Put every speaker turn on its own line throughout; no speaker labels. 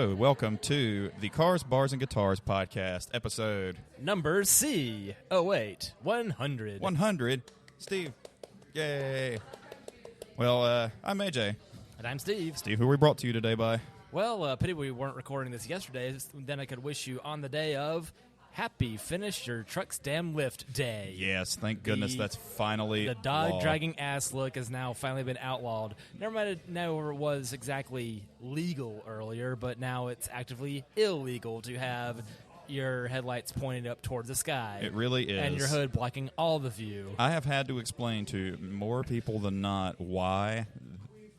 Hello, welcome to the Cars, Bars, and Guitars podcast, episode
number C. Oh, wait. 100.
100. Steve. Yay. Well, I'm AJ.
And I'm Steve.
Steve, who we brought to you today by?
Well, pity we weren't recording this yesterday. Then I could wish you on the day of Happy Finish Your Truck's Damn Lift Day.
Yes, thank goodness that's finally
the dog
law.
dragging ass look has now finally been outlawed. Never was exactly legal earlier, but now it's actively illegal to have your headlights pointed up towards the sky.
It really is.
And your hood blocking all the view.
I have had to explain to more people than not why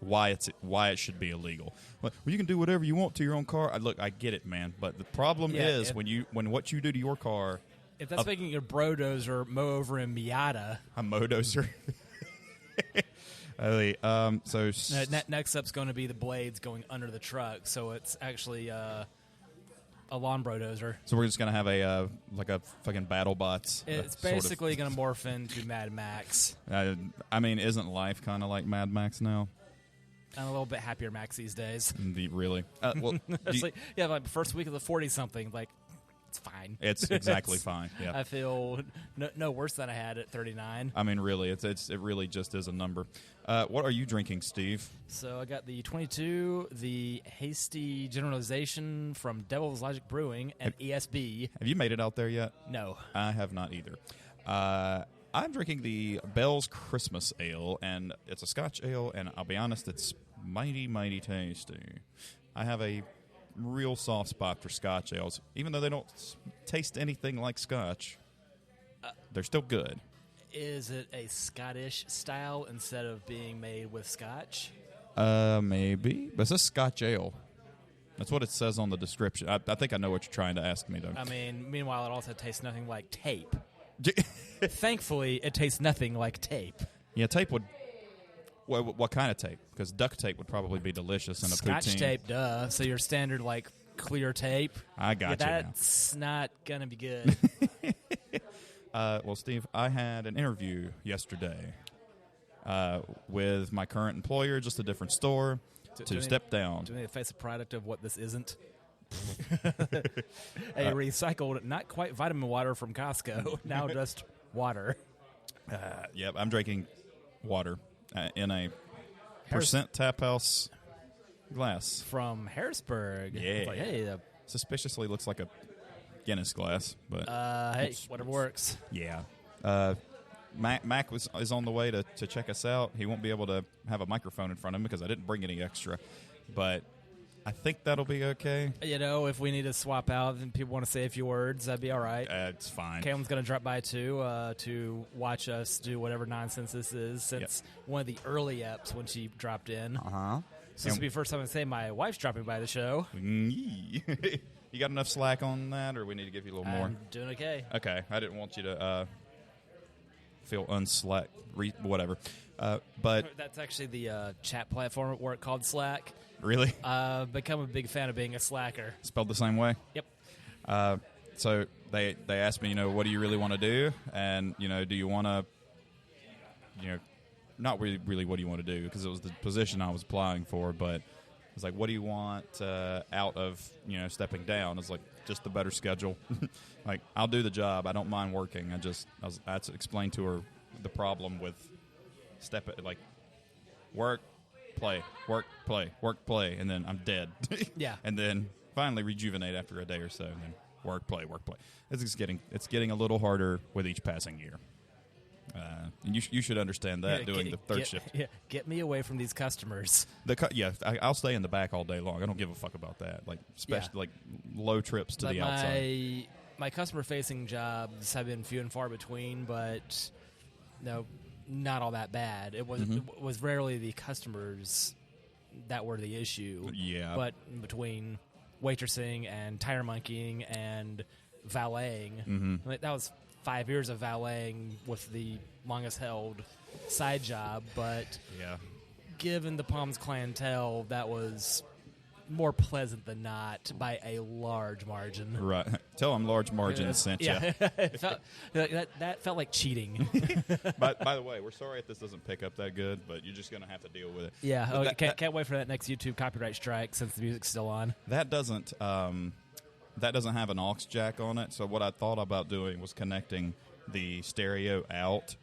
it should be illegal. Well, you can do whatever you want to your own car. Look, I get it, man. But the problem is when what you do to your car.
If that's making your brodozer mow over a Miata.
A modozer.
Next up's going to be the blades going under the truck, so it's actually a lawn brodozer.
So we're just going to have a fucking BattleBots.
It's basically going to morph into Mad Max.
I mean, isn't life kind of like Mad Max now?
I'm a little bit happier Max these days.
Really? Well,
like first week of the 40-something, like, it's fine.
It's exactly fine. Yeah.
I feel no worse than I had at 39.
I mean, really, it really just is a number. What are you drinking, Steve?
So I got the 22, the Hasty Generalization from Devil's Logic Brewing, and ESB.
Have you made it out there yet?
No.
I have not either. I'm drinking the Bell's Christmas Ale, and it's a Scotch ale, and I'll be honest, it's mighty, mighty tasty. I have a real soft spot for Scotch ales. Even though they don't taste anything like Scotch, they're still good.
Is it a Scottish style instead of being made with Scotch?
Maybe. But it's a Scotch ale. That's what it says on the description. I think I know what you're trying to ask me, though.
I mean, meanwhile, it also tastes nothing like tape. Thankfully, it tastes nothing like tape.
Yeah, tape would... What kind of tape? Because duct tape would probably be delicious in a
Scotch
poutine.
tape, duh. So your standard, like, clear tape.
I got you.
That's not going to be good.
Well, Steve, I had an interview yesterday with my current employer, just a different store, to step down.
Do we face a product of what this isn't? A recycled, not quite vitamin water from Costco, now just water.
Yep, I'm drinking water in a percent tap house glass.
From Harrisburg.
Yeah.
It's like, hey,
suspiciously looks like a Guinness glass, but
hey, whatever works.
Yeah. Mac is on the way to check us out. He won't be able to have a microphone in front of him because I didn't bring any extra, but I think that'll be okay.
You know, if we need to swap out and people want to say a few words, that'd be all right.
It's fine.
Cameron's going to drop by, too, to watch us do whatever nonsense this is, since one of the early eps when she dropped in.
Uh-huh.
So this will be the first time I say my wife's dropping by the show.
You got enough slack on that, or we need to give you a little more?
I'm doing okay.
Okay. I didn't want you to feel unslack, whatever. But
that's actually the chat platform at work called Slack.
Really?
Become a big fan of being a slacker.
Spelled the same way?
Yep.
So they asked me, what do you really want to do? And, do you want to, not really what do you want to do? Because it was the position I was applying for, but it's like, what do you want out of, stepping down? It's like, just the better schedule. Like, I'll do the job. I don't mind working. I had to explain to her the problem with work, play, work, play, work, play, and then I'm dead.
Yeah.
And then finally rejuvenate after a day or so, and then work, play, work, play. It's getting a little harder with each passing year. And you should understand that doing the third shift.
Yeah, get me away from these customers.
I'll stay in the back all day long. I don't give a fuck about that. Like, especially like low trips to the outside.
My customer-facing jobs have been few and far between, but no, not all that bad. It was rarely the customers that were the issue.
Yeah.
But between waitressing and tire monkeying and valeting, that was 5 years of valeting with the longest held side job. But given the Palms clientele, that was more pleasant than not by a large margin.
Right. Tell them large margins sent you.
Yeah, that felt like cheating.
By the way, we're sorry if this doesn't pick up that good, but you're just going to have to deal with it.
Yeah, can't wait for that next YouTube copyright strike since the music's still on.
That doesn't have an aux jack on it, so what I thought about doing was connecting the stereo out,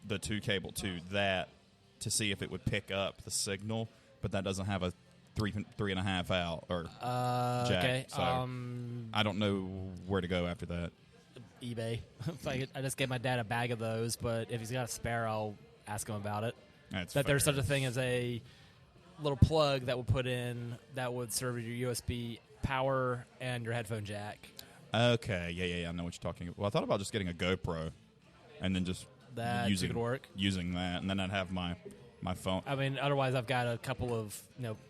the two cable to that, to see if it would pick up the signal, but that doesn't have a 3.5 out or jack.
Okay.
So I don't know where to go after that.
eBay. I just gave my dad a bag of those, but if he's got a spare, I'll ask him about it.
That's
that
fair.
there's such a thing as a little plug that would put in that would serve your USB power and your headphone jack.
Okay, yeah, I know what you're talking about. Well, I thought about just getting a GoPro and then just
That
using
could work.
Using that, and then I'd have my phone.
I mean, otherwise I've got a couple of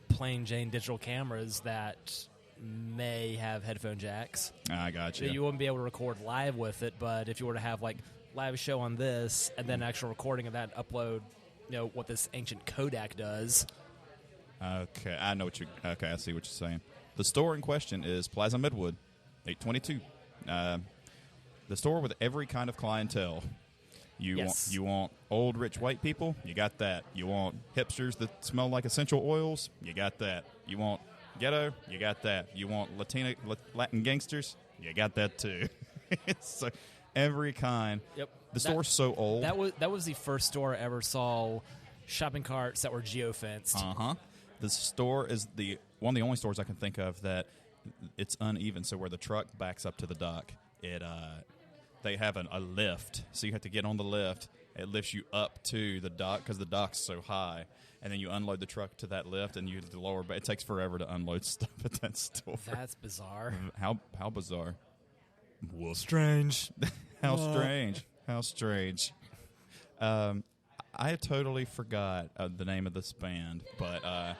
plain Jane digital cameras that may have headphone jacks.
I got you.
You wouldn't be able to record live with it, but if you were to have like live show on this and then actual recording of that, upload, what this ancient Kodak does.
Okay, I know what you. Okay, I see what you're saying. The store in question is Plaza Midwood, 822. The store with every kind of clientele. You want old rich white people? You got that. You want hipsters that smell like essential oils? You got that. You want ghetto? You got that. You want Latin gangsters? You got that too. So every kind.
Yep.
The store's so old.
That was the first store I ever saw shopping carts that were geofenced.
The store is one of the only stores I can think of that it's uneven. So where the truck backs up to the dock, they have a lift, so you have to get on the lift. It lifts you up to the dock because the dock's so high, and then you unload the truck to that lift, and you the lower. But it takes forever to unload stuff at that store.
That's bizarre.
How bizarre?
Well, strange.
How strange. How strange. I totally forgot the name of this band, but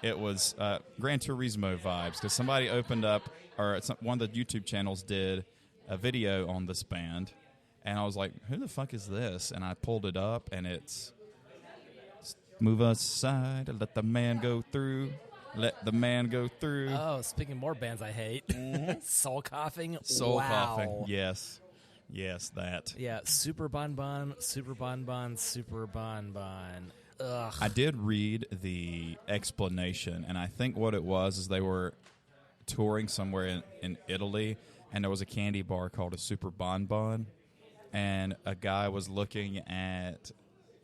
it was Gran Turismo vibes because somebody opened up, or one of the YouTube channels did a video on this band, and I was like, who the fuck is this? And I pulled it up, and it's move aside, let the man go through, let the man go through.
Oh, speaking of more bands I hate. Soul Coughing.
Soul
wow.
Coughing, yes, that.
Yeah, Super Bon Bon, Super Bon Bon, Super Bon Bon. Ugh.
I did read the explanation, and I think what it was is they were touring somewhere in Italy, and there was a candy bar called a Super Bon Bon, and a guy was looking at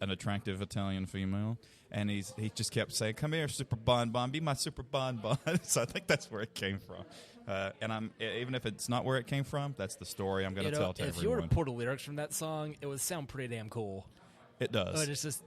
an attractive Italian female, and he just kept saying, "Come here, Super Bon Bon, be my Super Bon Bon." So I think that's where it came from. And even if it's not where it came from, that's the story I'm going to tell to everyone.
If you were to pull the lyrics from that song, it would sound pretty damn cool.
It does.
But it's just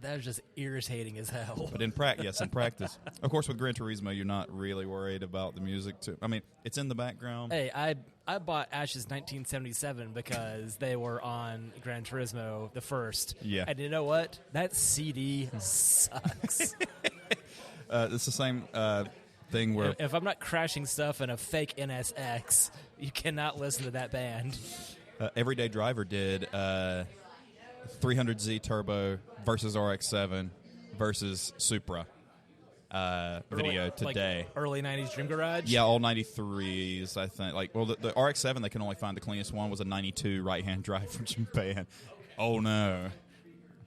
that is just irritating as hell.
But in practice, of course, with Gran Turismo, you're not really worried about the music. I mean, it's in the background.
Hey, I bought Ash's 1977 because they were on Gran Turismo the first.
Yeah.
And you know what? That CD sucks.
It's the same thing where
if I'm not crashing stuff in a fake NSX, you cannot listen to that band.
Everyday Driver did 300Z Turbo versus RX-7 versus Supra video today.
Like early 90s Dream Garage?
Yeah, all 93s, I think. The RX-7, they can only find the cleanest one, was a 92 right-hand drive from Japan. Oh, no.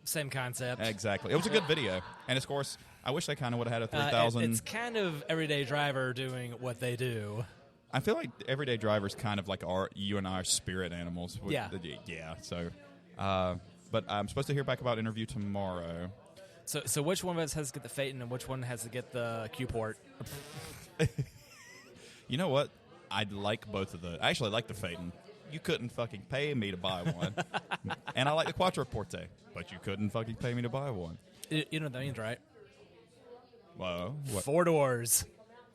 Same concept.
Exactly. It was a good video. And, of course, I wish they kind of would have had a 3000.
It's kind of Everyday Driver doing what they do.
I feel like Everyday Driver's kind of like you and our spirit animals.
Yeah.
Yeah, so... but I'm supposed to hear back about interview tomorrow.
So which one of us has to get the Phaeton and which one has to get the Q-Port?
You know what? I'd like both of those. I actually like the Phaeton. You couldn't fucking pay me to buy one. And I like the Quattroporte, but you couldn't fucking pay me to buy one.
You know what that means, right?
Whoa. What?
4 doors.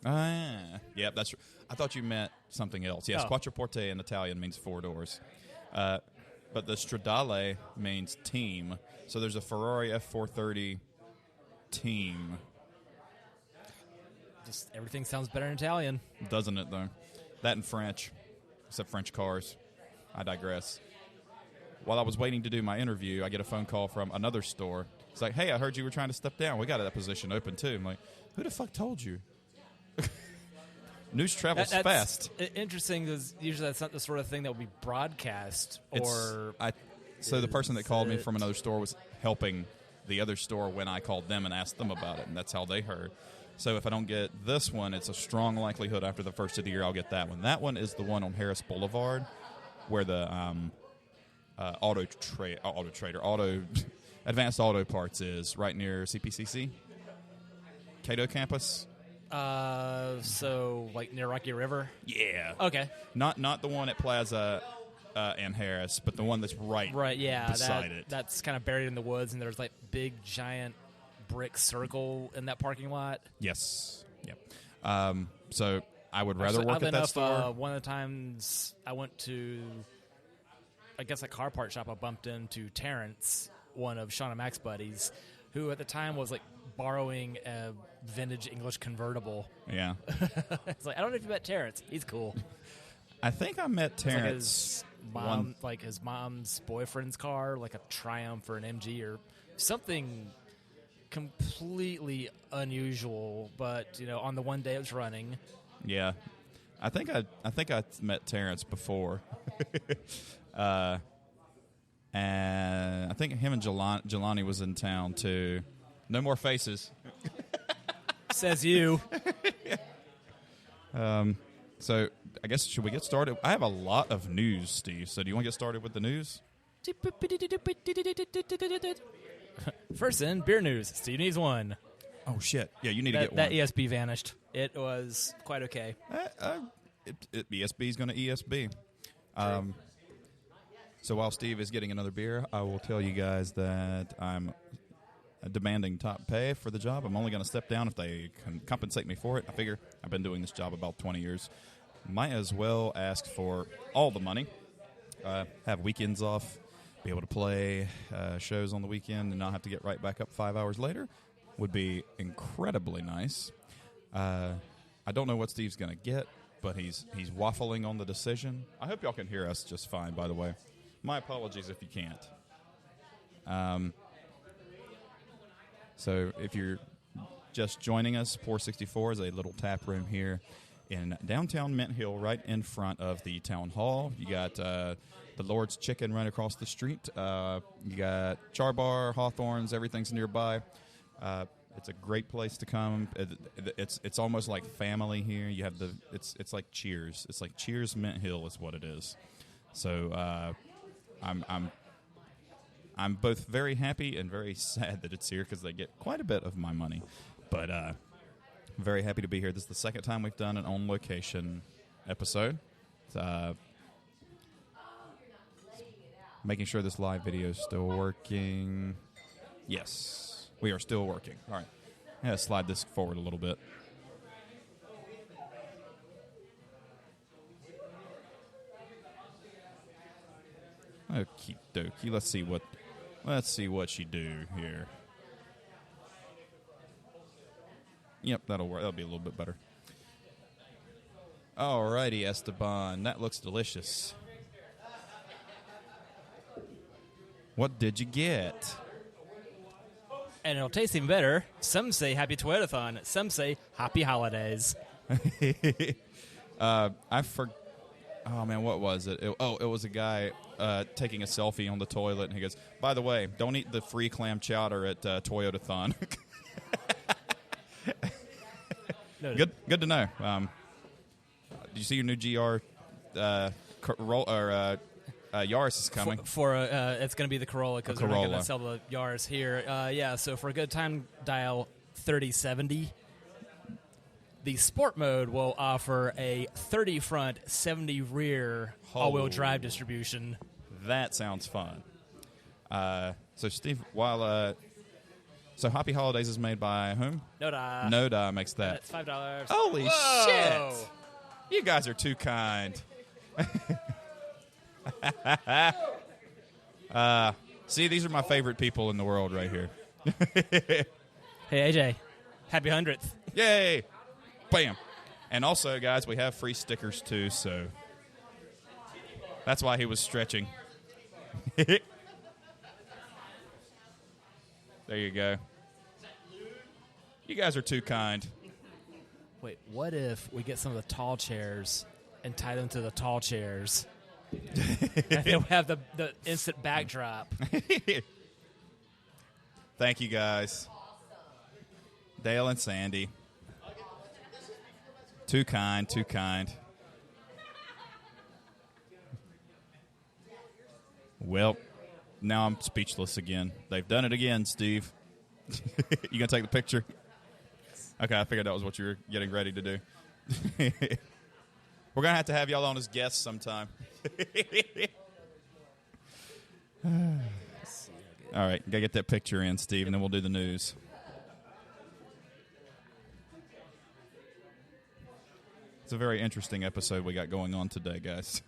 Yeah, that's true. I thought you meant something else. Yes, Quattroporte in Italian means 4 doors. But the Stradale means team. So there's a Ferrari F430 team.
Just everything sounds better in Italian.
Doesn't it, though? That in French, except French cars. I digress. While I was waiting to do my interview, I get a phone call from another store It's like, hey, I heard you were trying to step down. We got that position open too. I'm like, who the fuck told you? News travels fast.
Interesting because usually that's not the sort of thing that would be broadcast.
So the person that called me from another store was helping the other store when I called them and asked them about it, and that's how they heard. So if I don't get this one, it's a strong likelihood after the first of the year I'll get that one. That one is the one on Harris Boulevard where the Advanced Auto Parts is, right near CPCC, Cato campus.
So like near Rocky River?
Yeah.
Okay.
Not the one at Plaza and Harris, but the one that's right beside it.
That's kind of buried in the woods, and there's like big giant brick circle in that parking lot.
Yes. Yep. So I would rather work at that store.
One of the times I went to, I guess, a car part shop, I bumped into Terrence, one of Sean and Mac's buddies, who at the time was like borrowing a vintage English convertible.
Yeah.
It's like, I don't know if you met Terrence. He's cool.
I think I met Terrence.
Like his mom's boyfriend's car, like a Triumph or an MG or something completely unusual, but on the one day it was running.
Yeah. I think I met Terrence before. And I think him and Jelani was in town too. No more faces.
Says you.
So I guess, should we get started? I have a lot of news, Steve. So do you want to get started with the news?
First in, beer news. Steve needs one.
Oh, shit. Yeah, you need to get one.
That ESB vanished. It was quite okay.
ESB is going to ESB. So while Steve is getting another beer, I will tell you guys that I'm demanding top pay for the job. I'm only going to step down if they can compensate me for it. I figure I've been doing this job about 20 years. Might as well ask for all the money, have weekends off, be able to play shows on the weekend and not have to get right back up 5 hours later. Would be incredibly nice. I don't know what Steve's going to get, but he's waffling on the decision. I hope y'all can hear us just fine, by the way. My apologies if you can't. So if you're just joining us, Pour 64 is a little tap room here in downtown Mint Hill, right in front of the town hall. You got the Lord's Chicken right across the street. You got Char Bar, Hawthorne's, everything's nearby. It's a great place to come. It's almost like family here. You have it's like Cheers. It's like Cheers Mint Hill is what it is. So I'm both very happy and very sad that it's here because they get quite a bit of my money. But very happy to be here. This is the second time we've done an on-location episode. Making sure this live video is still working. Yes, we are still working. All right. I'm going to slide this forward a little bit. Okie dokie. Let's see what she do here. Yep, that'll work. That'll be a little bit better. Alrighty, Esteban. That looks delicious. What did you get?
And it'll taste even better. Some say Happy Toyotathon. Some say Happy Holidays.
Oh, man, what was it? It was a guy taking a selfie on the toilet, and he goes, by the way, don't eat the free clam chowder at Toyotathon. Good to know. Did you see your new GR Yaris is coming?
It's going to be the Corolla because we're not going to sell the Yaris here. So for a good time dial 3070, the Sport mode will offer a 30 front, 70 rear all-wheel drive distribution.
That sounds fun. So Steve, so Happy Holidays is made by whom?
Noda.
Noda makes that.
That's $5.
Holy shit! You guys are too kind. See, these are my favorite people in the world right here.
Hey, AJ. Happy 100th.
Yay! Bam! And also, guys, we have free stickers, too, so that's why he was stretching. There you go. You guys are too kind.
Wait, what if we get some of the tall chairs and tie them to the tall chairs? And then we have the instant backdrop.
Thank you, guys. Dale and Sandy. Too kind, too kind. Well, now I'm speechless again. They've done it again, Steve. You gonna take the picture? Okay, I figured that was what you were getting ready to do. We're gonna have y'all on as guests sometime. All right, gotta get that picture in, Steve, and then we'll do the news. It's a very interesting episode we got going on today, guys.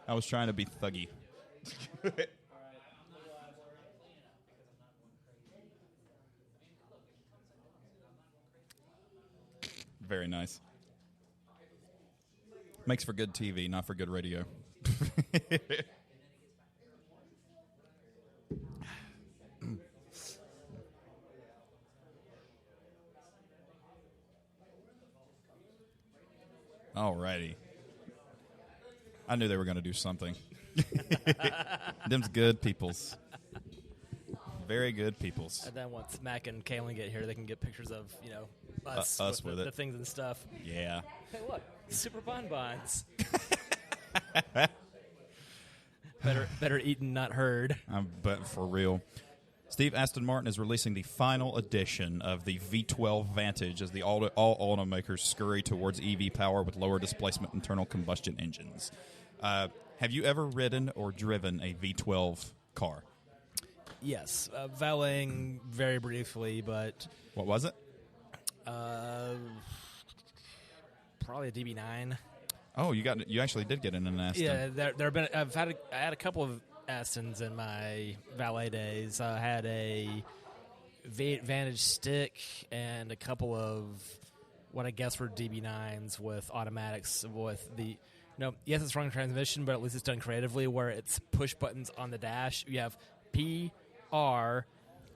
I was trying to be thuggy. Very nice. Makes for good TV, not for good radio. Alrighty. I knew they were going to do something. Them's good peoples. Very good peoples.
And then once Mac and Kaylin get here, they can get pictures of, us,
us with
the
it.
things and stuff.
Yeah.
Hey, look, super bonbons. better eaten, not heard.
But for real. Steve, Aston Martin is releasing the final edition of the V12 Vantage as the all automakers scurry towards EV power with lower displacement internal combustion engines. Have you ever ridden or driven a V12 car?
Yes, valeting very briefly, but
What was it?
probably a DB9.
Oh, you actually did get in an Aston.
Yeah, there have been. I had a couple of Astons in my valet days. I had a Vantage stick and a couple of what I guess were DB9s with automatics with the. Yes, it's wrong transmission, but at least it's done creatively where it's push buttons on the dash. You have P, R,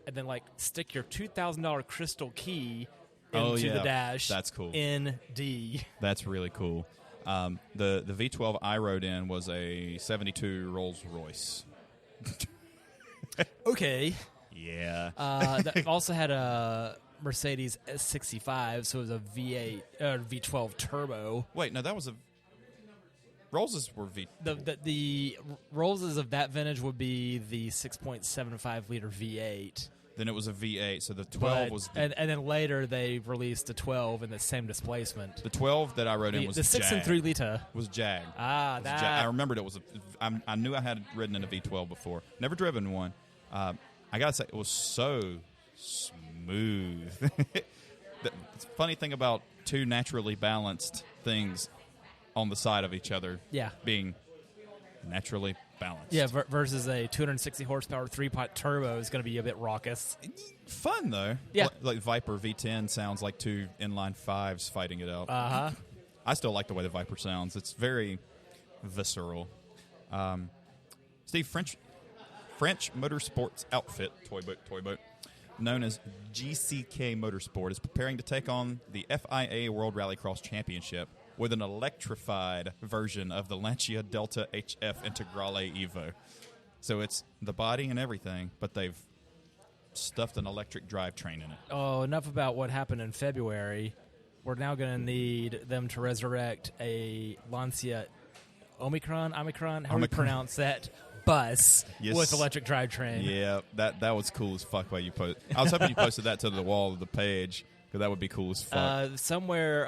and then stick your $2,000 crystal key into the dash.
That's cool.
ND.
That's really cool. The V12 I rode in was a 72 Rolls Royce.
Okay.
Yeah.
That also had a Mercedes S65, so it was a V8 V12 turbo.
Wait, no, that was a Rolls's were V.
The Rolls's of that vintage would be the 6.75 liter V8.
Then it was a V8, so the 12 was...
And then later they released the 12 in the same displacement.
The 12 that I rode in was
the 6 and 3 liter.
Was Jag.
That...
I remembered it was I knew I had ridden in a V12 before. Never driven one. I got to say, it was so smooth. The funny thing about two naturally balanced things on the side of each other being naturally balanced.
Yeah, versus a 260 horsepower 3-pot turbo is going to be a bit raucous.
Fun, though.
Yeah.
Like Viper V10 sounds like two inline fives fighting it out.
Uh-huh.
I still like the way the Viper sounds. It's very visceral. Steve, French motorsports outfit, toy boat, known as GCK Motorsport, is preparing to take on the FIA World Rallycross Championship with an electrified version of the Lancia Delta HF Integrale Evo. So it's the body and everything, but they've stuffed an electric drivetrain in it.
Oh, enough about what happened in February. We're now going to need them to resurrect a Lancia Omicron, how do we pronounce that? Bus with electric drivetrain.
Yeah, that was cool as fuck. While you post, I was hoping you posted that to the wall of the page because that would be cool as fuck.
Somewhere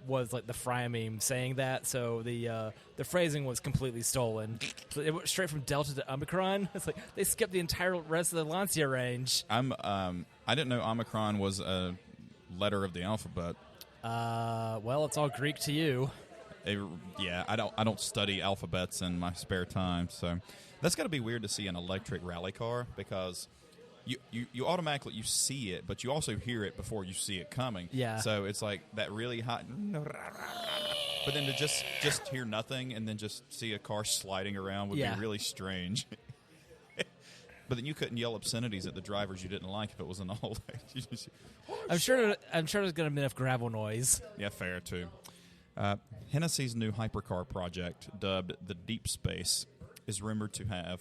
was the Fry meme saying that, so the phrasing was completely stolen. So it went straight from Delta to Omicron. It's like they skipped the entire rest of the Lancia range.
I didn't know Omicron was a letter of the alphabet.
Well, it's all Greek to you.
I don't study alphabets in my spare time, so that's got to be weird to see an electric rally car because you automatically you see it, but you also hear it before you see it coming.
Yeah.
So it's like that really hot. But then to just hear nothing and then just see a car sliding around would be really strange. But then you couldn't yell obscenities at the drivers you didn't like if it was an all.
I'm sure there's going to be enough gravel noise.
Yeah, fair too. Hennessy's new hypercar project, dubbed the Deep Space, is rumored to have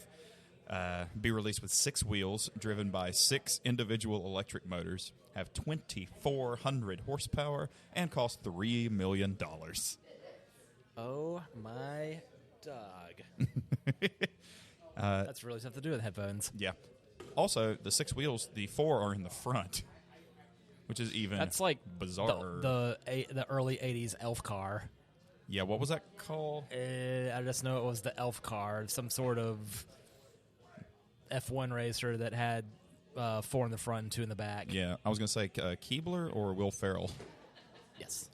be released with 6 wheels, driven by 6 individual electric motors, have 2,400 horsepower, and cost $3 million.
Oh my dog! That's really something to do with headphones.
Yeah. Also, the 6 wheels, the 4 are in the front, which is even
That's like
bizarre.
The early '80s Elf car.
Yeah, what was that called?
I just know it was the Elf car, some sort of F1 racer that had 4 in the front and 2 in the back.
Yeah, I was going to say Keebler or Will Ferrell.
Yes.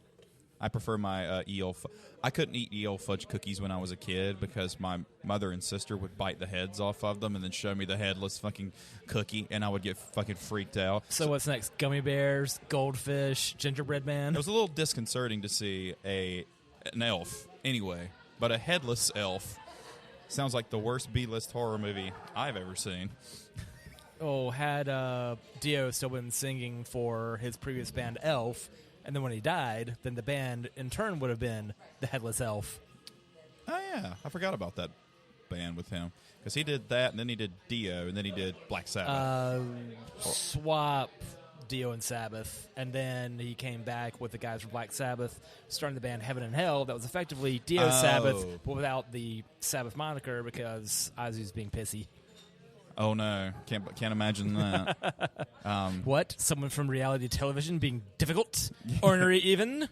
I prefer my EL. I couldn't eat EL fudge cookies when I was a kid because my mother and sister would bite the heads off of them and then show me the headless fucking cookie, and I would get fucking freaked out.
So what's next? Gummy bears, goldfish, gingerbread man?
It was a little disconcerting to see an elf, anyway, but a headless elf sounds like the worst B-list horror movie I've ever seen.
Oh, had Dio still been singing for his previous band Elf, and then when he died, then the band in turn would have been the Headless Elf.
Oh, yeah. I forgot about that band with him. Because he did that, and then he did Dio, and then he did Black Sabbath.
Swap Dio and Sabbath, and then he came back with the guys from Black Sabbath, starting the band Heaven and Hell. That was effectively Dio Sabbath, but without the Sabbath moniker because Ozzy's being pissy.
Oh, no. Can't imagine that.
What? Someone from reality television being difficult? Ornery even?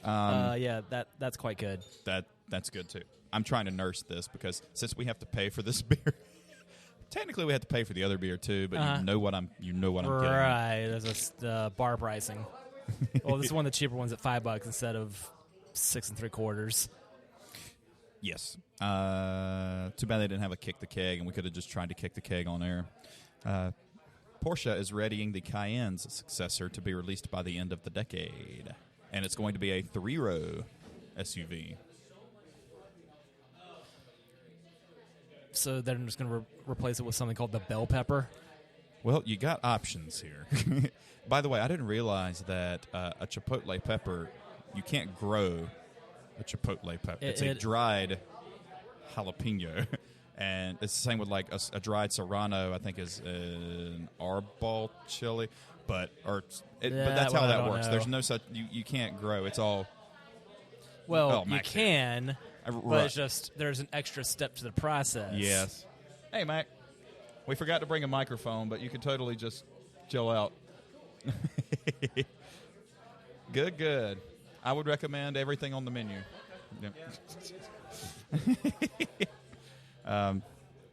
Yeah, that's quite good.
That's good, too. I'm trying to nurse this because since we have to pay for this beer, technically we have to pay for the other beer, too, but you know what I'm getting.
Right. There's a bar pricing. Well, this is one of the cheaper ones at $5 instead of 6 3/4.
Yes. Too bad they didn't have a kick the keg, and we could have just tried to kick the keg on air. Porsche is readying the Cayenne's successor to be released by the end of the decade, and it's going to be a 3-row SUV.
So they're just going to replace it with something called the bell pepper?
Well, you got options here. By the way, I didn't realize that a chipotle pepper, you can't grow a chipotle pepper. It's a dried jalapeno. And it's the same with like a dried serrano, I think is an arbol chili. But that's how that works.
Know.
There's no such, you can't grow. It's all.
Well, you can, but it's just there's an extra step to the process.
Yes. Hey, Mac. We forgot to bring a microphone, but you can totally just chill out. Good. I would recommend everything on the menu.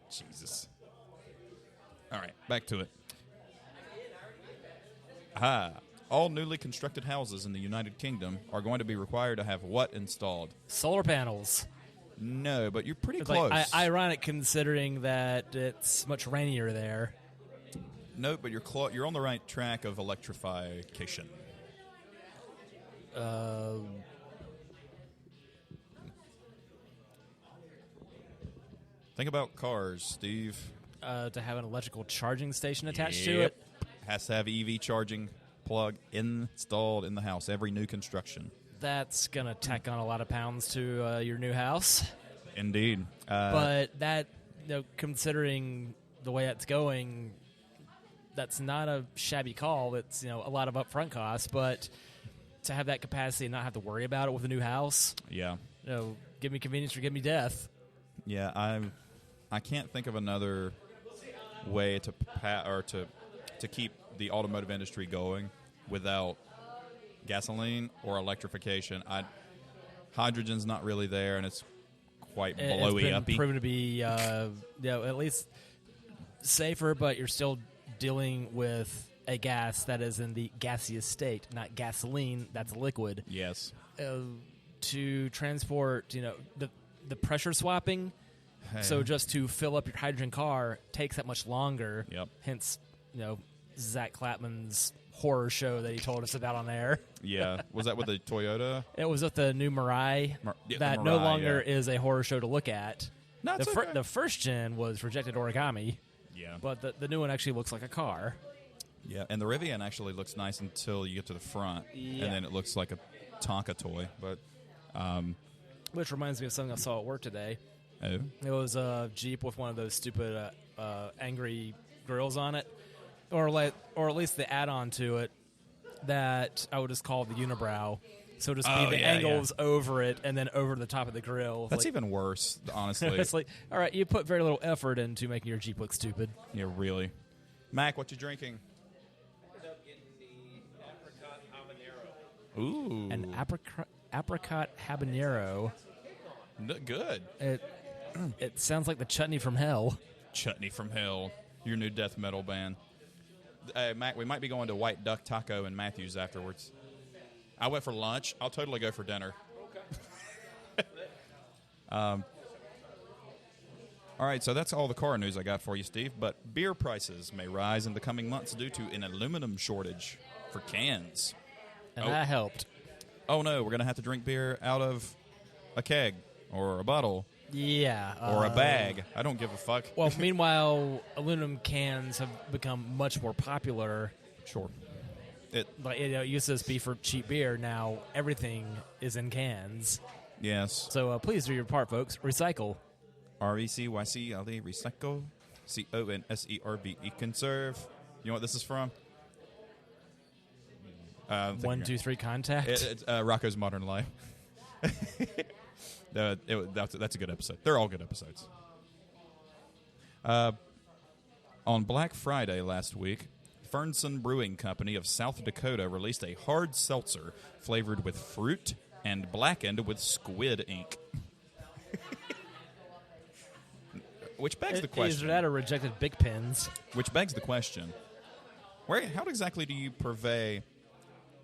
Jesus. All right, back to it. All newly constructed houses in the United Kingdom are going to be required to have what installed?
Solar panels.
No, but you're pretty
It's
close.
like, ironic considering that it's much rainier there.
No, but you're on the right track of electrification. Think about cars, Steve.
To have an electrical charging station attached to it.
Has to have EV charging plug installed in the house, every new construction.
That's going to tack on a lot of pounds to your new house.
Indeed.
But that, considering the way it's going, that's not a shabby call. It's, a lot of upfront costs, but to have that capacity and not have to worry about it with a new house.
Yeah.
Give me convenience or give me death.
Yeah, I can't think of another way to keep the automotive industry going without gasoline or electrification. Hydrogen's not really there, and it's quite blowy uppy.
It's been proven to be at least safer, but you're still dealing with a gas that is in the gaseous state, not gasoline. That's liquid.
Yes.
To transport, the pressure swapping.
Hey.
So just to fill up your hydrogen car takes that much longer.
Yep.
Hence, Zach Clapman's horror show that he told us about on air.
Yeah. Was that with the Toyota?
It was with the new Mirai
The
that no
Mirai,
longer
yeah.
is a horror show to look at.
No, it's okay.
The first gen was Rejected Origami,
Yeah.
but the new one actually looks like a car.
Yeah, and the Rivian actually looks nice until you get to the front,
Yeah.
and then it looks like a Tonka toy. But
Which reminds me of something I saw at work today.
oh,
It was a Jeep with one of those stupid angry grills on it, or at least the add-on to it that I would just call the unibrow. So just be the angles over it and then over the top of the grill.
that's even worse, honestly.
It's like, all right, you put very little effort into making your Jeep look stupid.
Yeah, really. Mac, what you drinking?
Ended up getting the apricot habanero.
Ooh,
An apricot habanero.
Good.
It sounds like the chutney from hell.
Chutney from Hell, your new death metal band. Mac, we might be going to White Duck Taco in Matthews afterwards. I went for lunch. I'll totally go for dinner.
Okay.
All right, so that's all the car news I got for you, Steve. But beer prices may rise in the coming months due to an aluminum shortage for cans.
And that helped.
Oh, no, we're going to have to drink beer out of a keg or a bottle
Yeah.
or a bag. I don't give a fuck.
Well, meanwhile, aluminum cans have become much more popular.
Sure.
Like, it used to just be for cheap beer. Now everything is in cans.
Yes.
So please do your part, folks. Recycle.
RECYCLE, recycle. CONSERVE, conserve. You know what this is from?
1, 2, 3, contact.
It's Rocco's Modern Life. That's a good episode. They're all good episodes. On Black Friday last week, Fernson Brewing Company of South Dakota released a hard seltzer flavored with fruit and blackened with squid ink. Which begs the question.
Either that or rejected Big Pins.
Which begs the question. How exactly do you purvey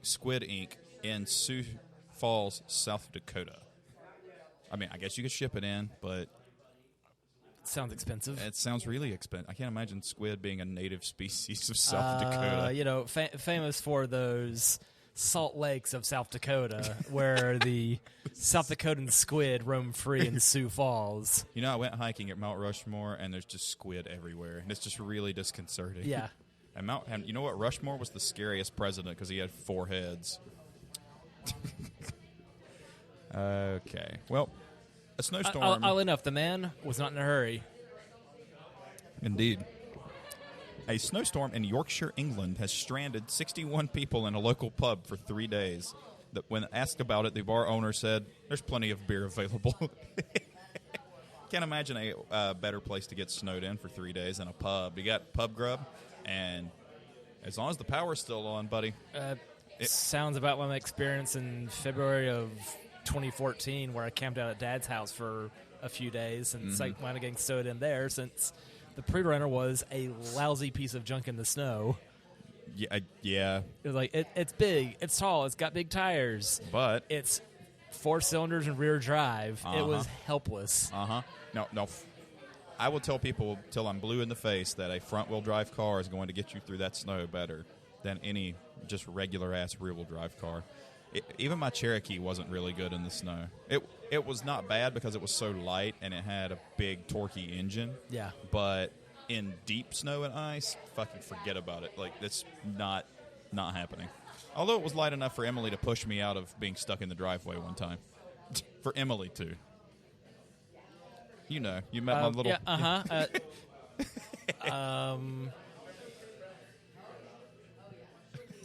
squid ink in Sioux Falls, South Dakota? I mean, I guess you could ship it in, but
Sounds expensive.
it sounds really expensive. I can't imagine squid being a native species of South Dakota.
You know, famous for those salt lakes of South Dakota where the South Dakotan squid roam free in Sioux Falls.
You know, I went hiking at Mount Rushmore, and there's just squid everywhere, and it's just really disconcerting.
Yeah.
And you know what? Rushmore was the scariest president because he had 4 heads. Okay. Well, a snowstorm.
Oddly enough, the man was not in a hurry.
Indeed. A snowstorm in Yorkshire, England has stranded 61 people in a local pub for 3 days. When asked about it, the bar owner said, "There's plenty of beer available." Can't imagine a better place to get snowed in for 3 days than a pub. You got pub grub, and as long as the power's still on, buddy.
Sounds about my experience in February of 2014 where I camped out at Dad's house for a few days and wound up getting snowed in there since the pre-runner was a lousy piece of junk in the snow.
Yeah.
It was like, it's big, it's tall, it's got big tires.
But
It's 4 cylinders and rear drive. It was helpless.
No. I will tell people till I'm blue in the face that a front-wheel drive car is going to get you through that snow better than any just regular-ass rear-wheel drive car. Even my Cherokee wasn't really good in the snow. It was not bad because it was so light and it had a big, torquey engine.
Yeah.
But in deep snow and ice, fucking forget about it. Like, it's not happening. Although it was light enough for Emily to push me out of being stuck in the driveway one time. For Emily, too. You know, you met my little...
Yeah,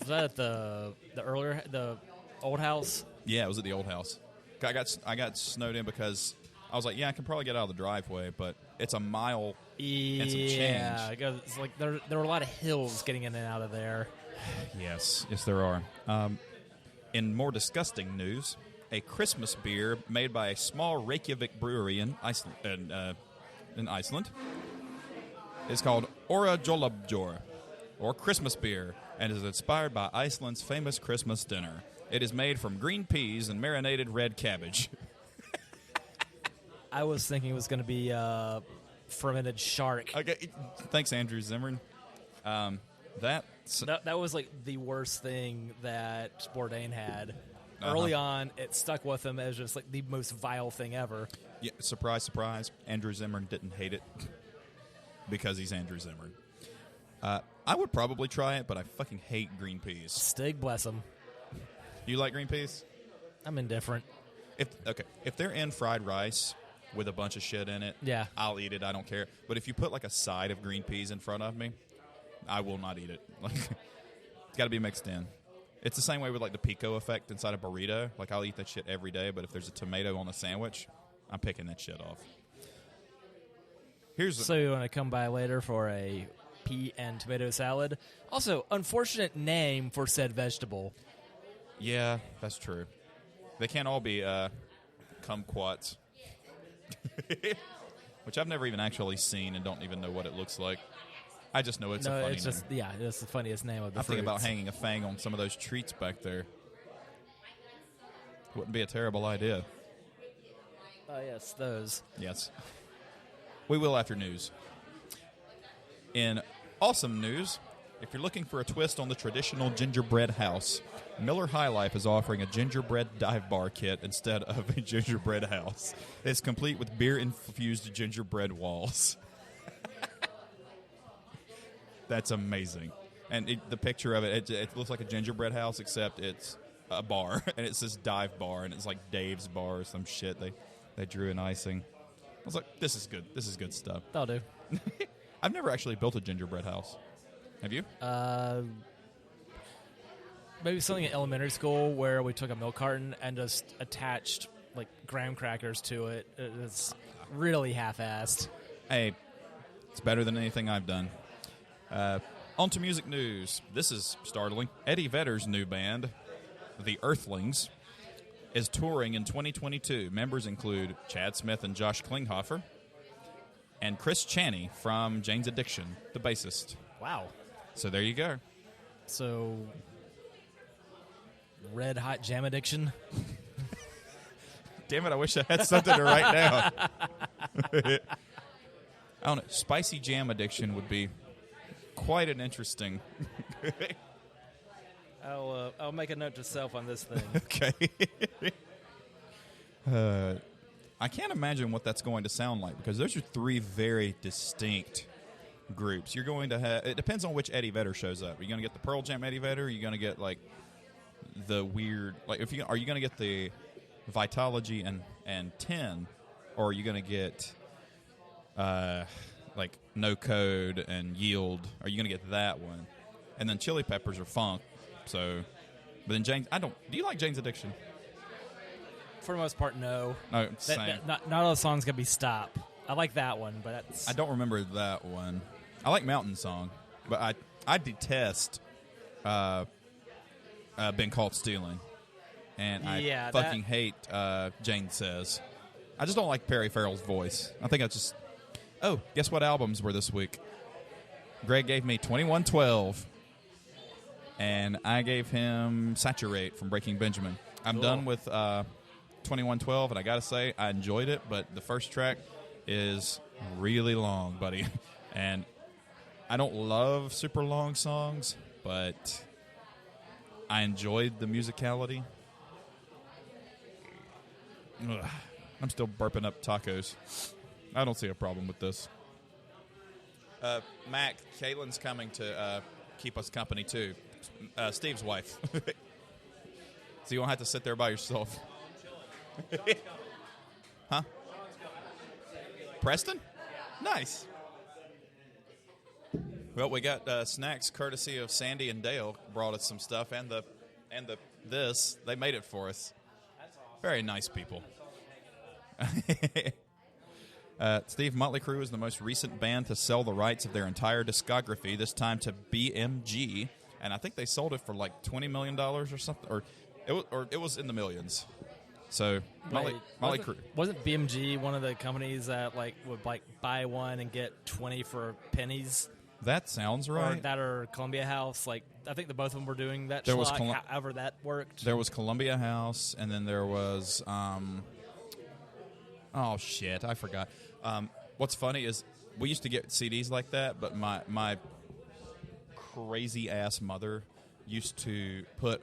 was that at the old house?
Yeah, it was at the old house. I got snowed in because I was like, yeah, I can probably get out of the driveway, but it's a mile and some change.
Yeah, because it's like there were a lot of hills getting in and out of there.
Yes, there are. In more disgusting news, a Christmas beer made by a small Reykjavik brewery in Iceland is called Ora Jólabjór, or Christmas beer, and is inspired by Iceland's famous Christmas dinner. It is made from green peas and marinated red cabbage.
I was thinking it was going to be fermented shark.
Okay, thanks, Andrew Zimmern. That
That was like the worst thing that Bourdain had. Early on, it stuck with him as just like the most vile thing ever.
Yeah, surprise, surprise. Andrew Zimmern didn't hate it because he's Andrew Zimmern. I would probably try it, but I fucking hate green peas.
Stig bless him.
You like green peas?
I'm indifferent.
If they're in fried rice with a bunch of shit in it,
Yeah.
I'll eat it. I don't care. But if you put like a side of green peas in front of me, I will not eat it. Like, it's got to be mixed in. It's the same way with like the pico effect inside a burrito. Like, I'll eat that shit every day, but if there's a tomato on a sandwich, I'm picking that shit off.
So you want to come by later for a pea and tomato salad? Also, unfortunate name for said vegetable.
Yeah, that's true. They can't all be kumquats. Which I've never even actually seen and don't even know what it looks like. I just know it's a funny name.
Yeah, it's the funniest name of the
I think about
fruits.
hanging a fang on some of those treats back there. Wouldn't be a terrible idea.
Oh, yes, those.
Yes. We will after news. In awesome news, if you're looking for a twist on the traditional gingerbread house, Miller High Life is offering a gingerbread dive bar kit instead of a gingerbread house. It's complete with beer-infused gingerbread walls. That's amazing. And the picture of it looks like a gingerbread house, except it's a bar. And it says dive bar, and it's like Dave's Bar or some shit they drew in icing. I was like, this is good. This is good stuff.
That'll do.
I've never actually built a gingerbread house. Have you?
Maybe something in elementary school where we took a milk carton and just attached like graham crackers to it. It's really half-assed.
Hey, it's better than anything I've done. On to music news. This is startling. Eddie Vedder's new band, The Earthlings, is touring in 2022. Members include Chad Smith and Josh Klinghoffer, and Chris Chaney from Jane's Addiction, the bassist.
Wow.
So there you go.
So, red hot jam addiction.
Damn it, I wish I had something to write down. I don't know. Spicy jam addiction would be quite an interesting...
I'll make a note to self on this thing.
Okay. I can't imagine what that's going to sound like, because those are three very distinct groups. You're going to have... It depends on which Eddie Vedder shows up. Are you going to get the Pearl Jam Eddie Vedder? Are you going to get, like, the weird... Like, are you going to get the Vitalogy and 10? Or are you going to get, like, No Code and Yield? Are you going to get that one? And then Chili Peppers or Funk. So... But then Jane's... Do you like Jane's Addiction?
For the most part, no.
No, same.
Not all the songs can be Stop. I like that one, but that's...
I don't remember that one. I like Mountain Song, but I detest Been Caught Stealing. And I fucking hate Jane Says. I just don't like Perry Farrell's voice. I think I just... Oh, guess what albums were this week? Greg gave me 2112. And I gave him Saturate from Breaking Benjamin. I'm done with 2112, and I got to say, I enjoyed it, but the first track is really long, buddy. And I don't love super long songs, but I enjoyed the musicality. Ugh, I'm still burping up tacos. I don't see a problem with this. Mac, Kaylin's coming to keep us company, too. Steve's wife. So you won't have to sit there by yourself. Huh? Preston? Nice. Well, we got snacks courtesy of Sandy and Dale. Brought us some stuff, and this. They made it for us. Very nice people. Steve, Motley Crue is the most recent band to sell the rights of their entire discography, this time to BMG, and I think they sold it for like $20 million or something, or it was in the millions. So Motley Crue.
Wasn't BMG one of the companies that like would like buy one and get 20 for pennies?
That sounds right.
Or that or Columbia House. Like I think the both of them were doing that.
There was
however that worked.
There was Columbia House, and then there was oh shit, I forgot. What's funny is we used to get CDs like that, but my crazy ass mother used to put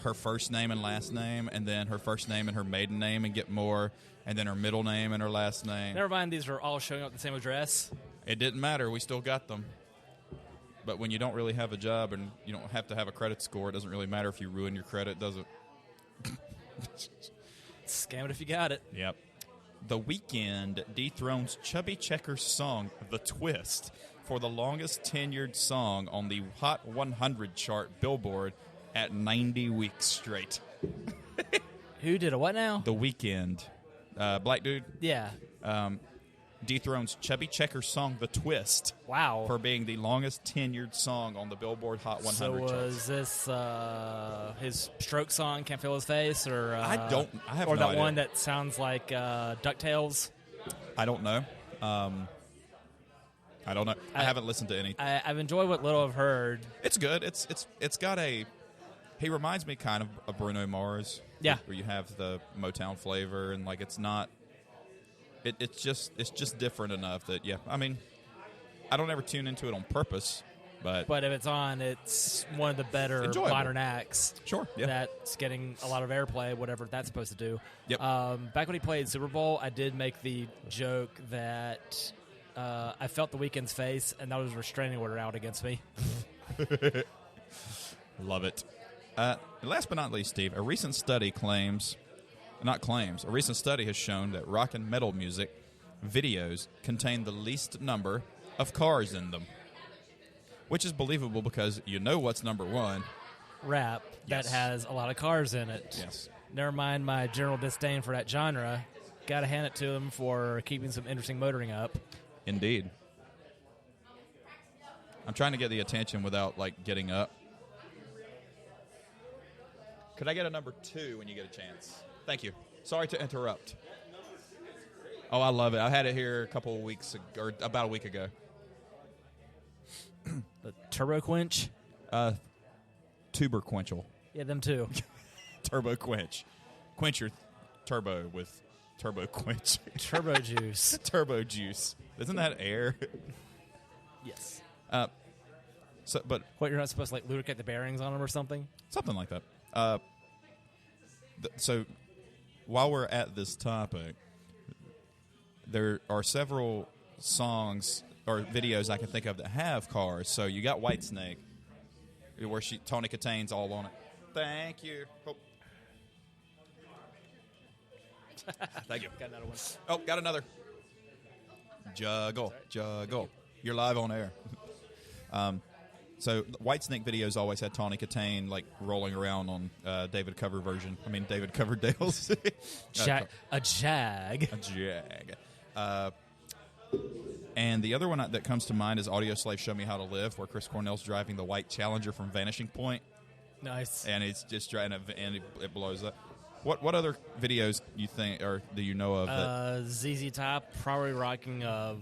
her first name and last name, and then her first name and her maiden name, and get more, and then her middle name and her last name.
Never mind, these are all showing up at the same address.
It didn't matter. We still got them. But when you don't really have a job and you don't have to have a credit score, it doesn't really matter if you ruin your credit, does it?
Scam it if you got it.
Yep. The Weeknd dethrones Chubby Checker's song, The Twist, for the longest tenured song on the Hot 100 chart Billboard at 90 weeks straight.
Who did a what now?
The Weeknd. Black dude.
Yeah.
Dethrones Chubby Checker's song, The Twist,
Wow.
for being the longest tenured song on the Billboard Hot 100
So
charts.
was this his stroke song, Can't Feel His Face? Or
I have
or
no
that
idea.
one that sounds like DuckTales?
I don't know. I don't know. I haven't listened to any.
I've enjoyed what little I've heard.
It's good. It's got a. He reminds me kind of Bruno Mars.
Yeah.
Where you have the Motown flavor, and like it's not. It's just different enough that I mean, I don't ever tune into it on purpose, but
But if it's on, it's one of the better
Enjoyable.
modern acts.
Sure, yeah.
That's getting a lot of airplay, whatever that's supposed to do.
Yep.
Back when he played Super Bowl, I did make the joke that I felt the Weeknd's face, and that was a restraining order out against me.
love it. Last but not least, Steve, a recent study a recent study has shown that rock and metal music videos contain the least number of cars in them, which is believable because you know what's number one.
Rap
Yes.
that has a lot of cars in it.
Yes.
Never mind my general disdain for that genre. Got to hand it to them for keeping some interesting motoring up.
Indeed. I'm trying to get the attention without, getting up. Could I get a number 2 when you get a chance? Thank you. Sorry to interrupt. Oh, I love it. I had it here a couple of weeks or about a week ago.
The Turbo Quench.
Tuber Quenchel.
Yeah, them too.
Turbo Quench. Quench your turbo with Turbo Quench.
Turbo Juice.
Turbo juice. Isn't that air?
Yes.
But
What, you're not supposed to lubricate the bearings on them or something?
something like that. So while we're at this topic, there are several songs or videos I can think of that have cars. So you got Whitesnake, where Tony Katane's all on it. Thank you. Oh. Thank you.
Got another one.
Oh, got another. Juggle. You're live on air. So Whitesnake videos always had Tawny Katane rolling around on David Coverdale's
A Jag.
a Jag. And the other one that comes to mind is Audio Slave Show Me How to Live, where Chris Cornell's driving the white Challenger from Vanishing Point,
Nice.
and it's just trying to, and it blows up. What other videos you think or do you know of? That
ZZ Top probably rocking a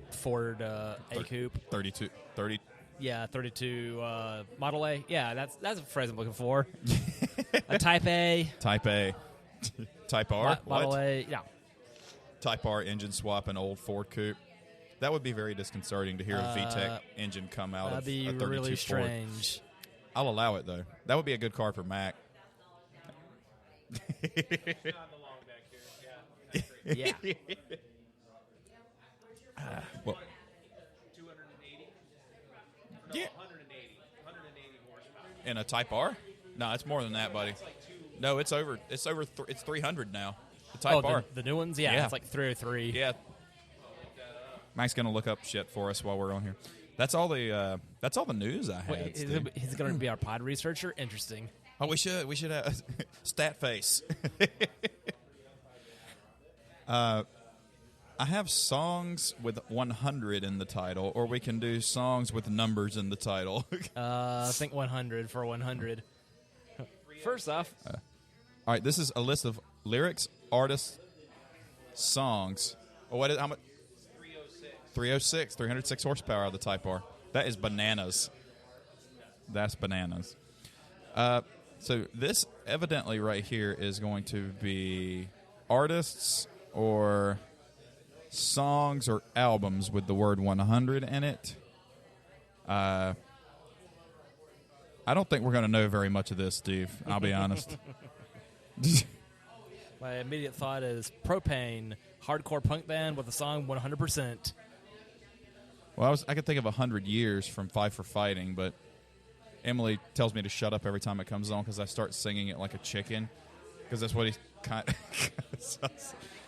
Ford A Coupe.
32.
Yeah, 32 Model A. Yeah, that's a phrase I'm looking for. A Type A.
Type A. Type R?
Model
What?
A. Yeah.
Type R engine swap an old Ford coupe. That would be very disconcerting to hear a VTEC engine come out
That'd
of
be
a 32
really
Ford.
strange.
I'll allow it, though. That would be a good car for Mac.
Not the long back here. Yeah. That's great.
Yeah.
Well,
280? No,
Yeah.
180. 180 horsepower.
in a Type R? No, it's more than that, buddy. No, it's over. It's 300 now. The Type R.
The new ones? Yeah,
Yeah.
it's like 303.
Yeah. Mike's gonna look up shit for us while we're on here. That's all the news I had.
Wait,
Steve.
he's going to be our pod researcher? Interesting.
Oh, we should have stat face. I have songs with 100 in the title, or we can do songs with numbers in the title.
I think 100 for 100. First off,
All right, this is a list of lyrics, artists, songs. Oh, how much? 306. 306 horsepower of the Type R. That is bananas. That's bananas. So this evidently right here is going to be artists or songs or albums with the word 100 in it. I don't think we're going to know very much of this, Steve. I'll be honest.
My immediate thought is Propane, hardcore punk band with the song 100%.
Well, I could think of 100 years from Five for Fighting, but Emily tells me to shut up every time it comes on because I start singing it like a chicken. Because that's what he kind.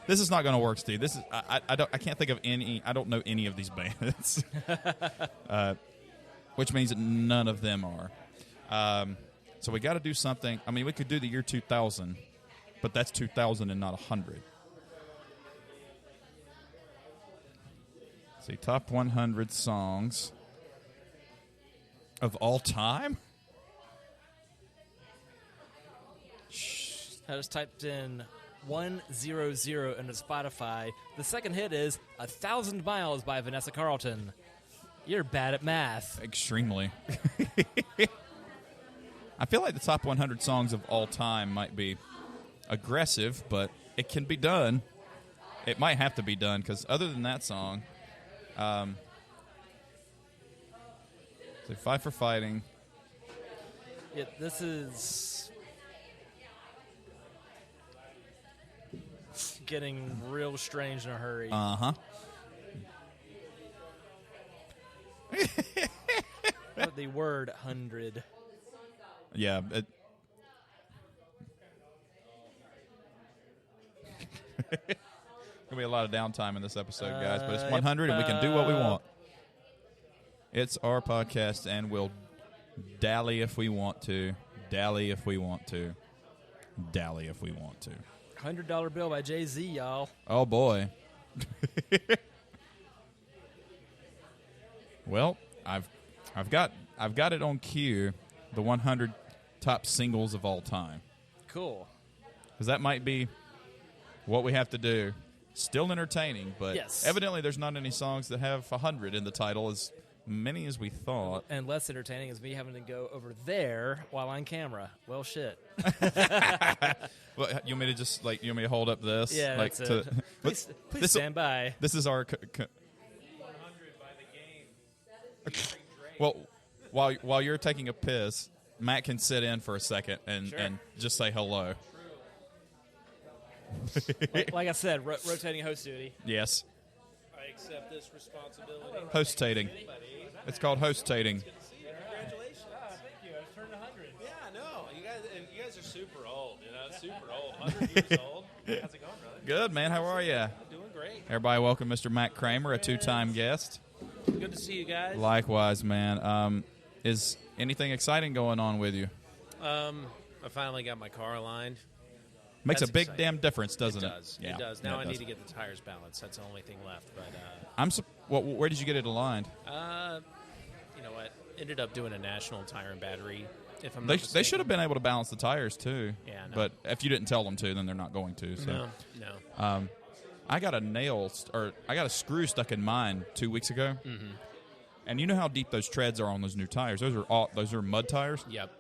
This is not going to work, Steve. This is I can't think of any. I don't know any of these bands, which means that none of them are. So we got to do something. I mean, we could do the year 2000, but that's 2000 and not 100. See, top 100 songs of all time.
I just typed in 100 into Spotify. The second hit is 1,000 Miles by Vanessa Carlton. You're bad at math.
Extremely. I feel like the top 100 songs of all time might be aggressive, but it can be done. It might have to be done, because other than that song, so Five for Fighting.
Yeah, this is getting real strange in a hurry.
Uh-huh.
The word 100.
Yeah. Gonna be a lot of downtime in this episode, guys, but it's 100 and we can do what we want. It's our podcast, and we'll dally if we want to. Dally if we want to. Dally if we want to.
$100 bill by Jay-Z, y'all.
Oh boy. Well, I've got it on cue. The 100 top singles of all time.
Cool.
Because that might be what we have to do. Still entertaining, but
yes.
Evidently there's not any songs that have 100 in the title, as many as we thought.
And less entertaining is me having to go over there while on camera. Well, shit.
Well, you want me to just you want me to hold up this?
Yeah,
like
that's it. Please stand by.
This is our.
100 by the game.
Well, while you're taking a piss, Matt can sit in for a second and just say hello.
like I said, rotating host duty.
Yes.
I accept this responsibility.
Host-tating. It's called host-tating.
Congratulations.
Thank you. I turned 100.
Yeah, no, you guys are super old. Super old. 100 years old. How's it going, brother?
Good, man. How are you?
Doing great.
Everybody welcome Mr. Matt Kramer, a two-time guest.
Good to see you guys.
Likewise, man. Is anything exciting going on with you?
I finally got my car aligned.
Makes
That's
a big
exciting.
damn difference, doesn't it?
It does.
Yeah.
It does.
Yeah,
Now
it
I
does.
need to get the tires balanced. That's the only thing left.
But where did you get it aligned?
You know what? Ended up doing a national tire and battery. If I'm
They
not mistaken.
should have been able to balance the tires too.
Yeah, no.
But if you didn't tell them to, then they're not going to. So.
No.
I got a screw stuck in mine 2 weeks ago. Mm-hmm. And you know how deep those treads are on those new tires? Those are mud tires.
Yep.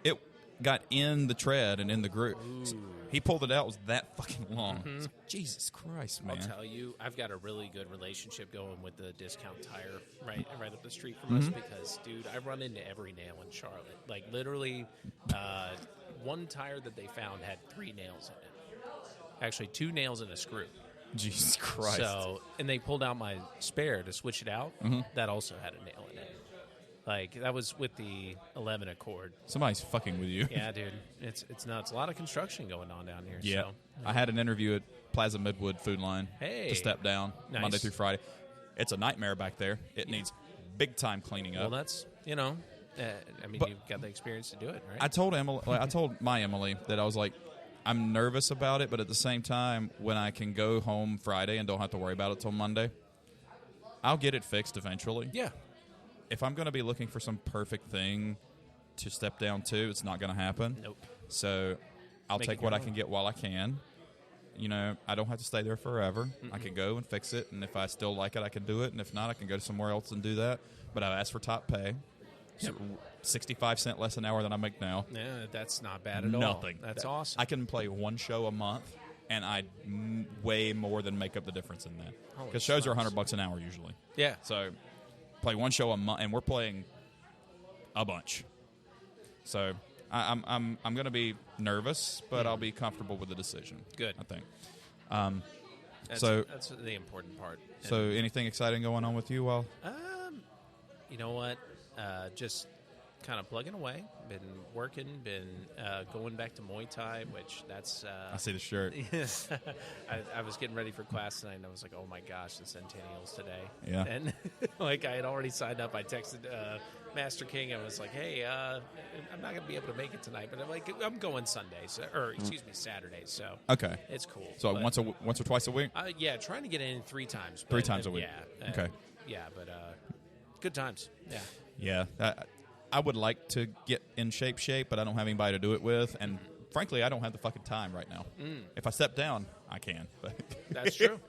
It got in the tread and in the groove. So he pulled it out. It was that fucking long.
Mm-hmm.
So, Jesus Christ, man!
I'll tell you, I've got a really good relationship going with the discount tire right up the street from us because, dude, I run into every nail in Charlotte. Like, literally, one tire that they found had 3 nails in it. Actually, 2 nails and a screw.
Jesus Christ!
So, and they pulled out my spare to switch it out. That also had a nail in it. Like, that was with the 11 Accord.
Somebody's fucking with you.
Yeah, dude. It's nuts. A lot of construction going on down here.
Yeah.
So.
I had an interview at Plaza Midwood Food Line to step down
Nice.
Monday through Friday. It's a nightmare back there. It needs big time cleaning up.
Well, that's,
But-
you've got the experience to do it, right?
I told my Emily that I was like, I'm nervous about it, but at the same time, when I can go home Friday and don't have to worry about it till Monday, I'll get it fixed eventually.
Yeah.
If I'm going to be looking for some perfect thing to step down to, it's not going to happen.
Nope.
So I'll
Make
take
it
what
your
I can get while I can. I don't have to stay there forever. I can go and fix it, and if I still like it, I can do it, and if not, I can go to somewhere else and do that. But I've asked for top pay. So 65 cents less an hour than I make now.
Yeah, that's not bad at all.
Nothing.
That's awesome.
I can play one show a month, and I way more than make up the difference in that.
Holy
Because shows are
smokes.
$100 an hour usually.
Yeah.
So play one show a month, and we're playing a bunch. So I'm going to be nervous, but I'll be comfortable with the decision.
Good.
I think.
That's the important part.
So anything exciting going on with you? Well,
you know what? Just kind of plugging away. Been working. Been going back to Muay Thai, which that's.
I see the shirt.
Yes. I was getting ready for class tonight, and I was like, "Oh my gosh, the Centennial's today!"
Yeah.
And like I had already signed up. I texted Master King. I was like, "Hey, I'm not going to be able to make it tonight, but I'm going Sunday, Saturday. So
Okay.
it's cool."
So
But,
once or twice a week?
yeah, trying to get in 3 times.
Three times a week.
Yeah.
Okay.
Yeah, but good times. Yeah.
Yeah. I would like to get in shape, but I don't have anybody to do it with, and frankly, I don't have the fucking time right now. If I step down, I can. But
That's true.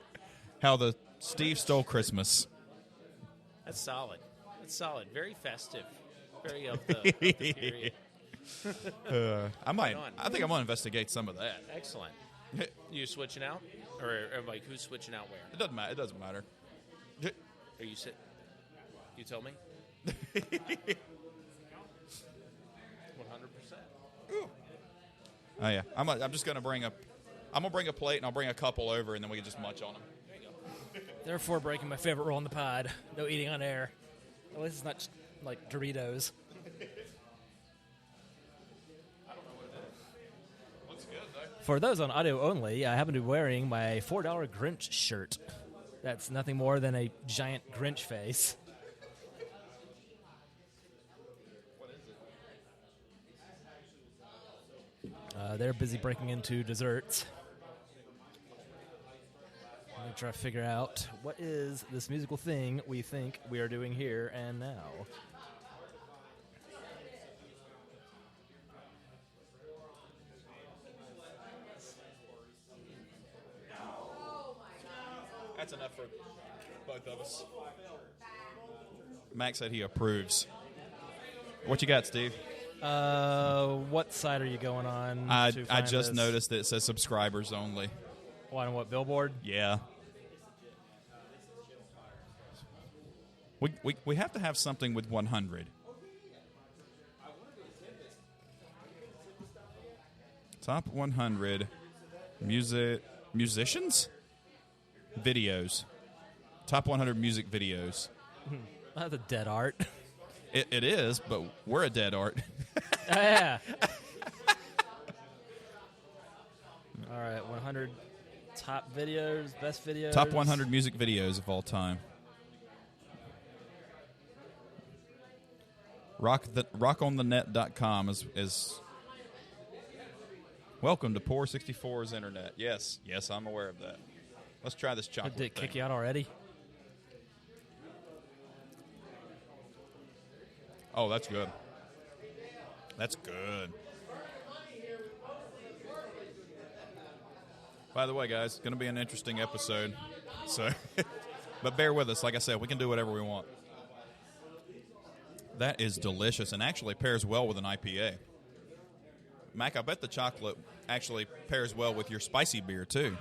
how the Steve stole Christmas.
That's solid. That's solid. Very festive. Very of the period.
I might.
on.
I think I'm gonna investigate some of that.
Excellent. You switching out, or like who's switching out where?
It doesn't matter. It doesn't matter.
Are you sit? You tell me. 100%.
Oh yeah. I'm just gonna bring a plate and I'll bring a couple over and then we can just munch on them.
There you go.
Therefore, breaking my favorite rule in the pod: no eating on air. At least it's not like Doritos.
Looks good though.
For those on audio only, I happen to be wearing my $4 Grinch shirt. That's nothing more than a giant Grinch face. They're busy breaking into desserts. I'm going to try to figure out what is this musical thing we think we are doing here and now.
That's enough for both of us. Max said he approves. What you got, Steve?
What side are you going on?
I
to find
just
this?
noticed that it says subscribers only.
What billboard?
Yeah. We have to have something with 100. Top 100 musicians? Videos. Top 100 music videos.
That's a dead art.
It is, but we're a dead art.
Yeah. All right, 100 top videos, best videos.
Top 100 music videos of all time. Rockonthenet.com is welcome to Poor 64's internet. Yes, I'm aware of that. Let's try this chocolate
Did it kick
thing.
you out already?
Oh, that's good. That's good. By the way, guys, it's going to be an interesting episode. So, but bear with us. Like I said, we can do whatever we want. That is delicious and actually pairs well with an IPA. Mac, I bet the chocolate actually pairs well with your spicy beer, too.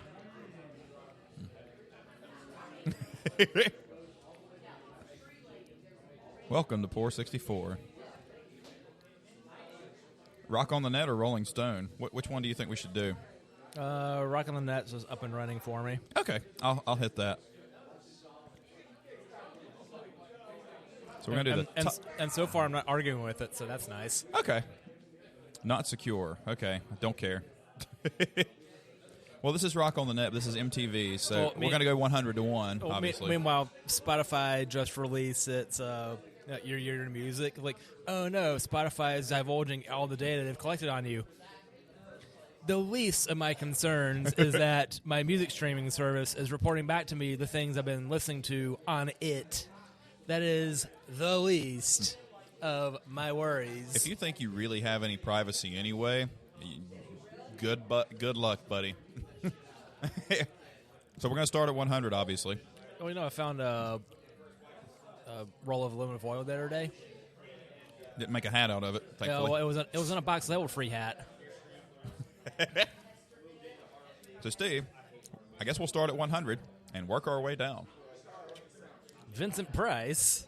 Welcome to Poor 64. Rock on the Net or Rolling Stone? Which one do you think we should do?
Rock on the Net is up and running for me.
Okay, I'll hit that. So we're gonna do
and so far I'm not arguing with it, so that's nice.
Okay. Not secure. Okay, don't care. Well, this is Rock on the Net. This is MTV, so we're going to go 100 to 1, obviously.
Meanwhile, Spotify just released its your year in music. Like, oh no, Spotify is divulging all the data they've collected on you. The least of my concerns is that my music streaming service is reporting back to me the things I've been listening to on it. That is the least of my worries.
If you think you really have any privacy anyway, good luck, buddy. So we're going to start at 100, obviously.
Oh, I found a roll of aluminum foil the other day.
Didn't make a hat out of it, thankfully.
Well, it was in a box labeled free hat.
So, Steve, I guess we'll start at 100 and work our way down.
Vincent Price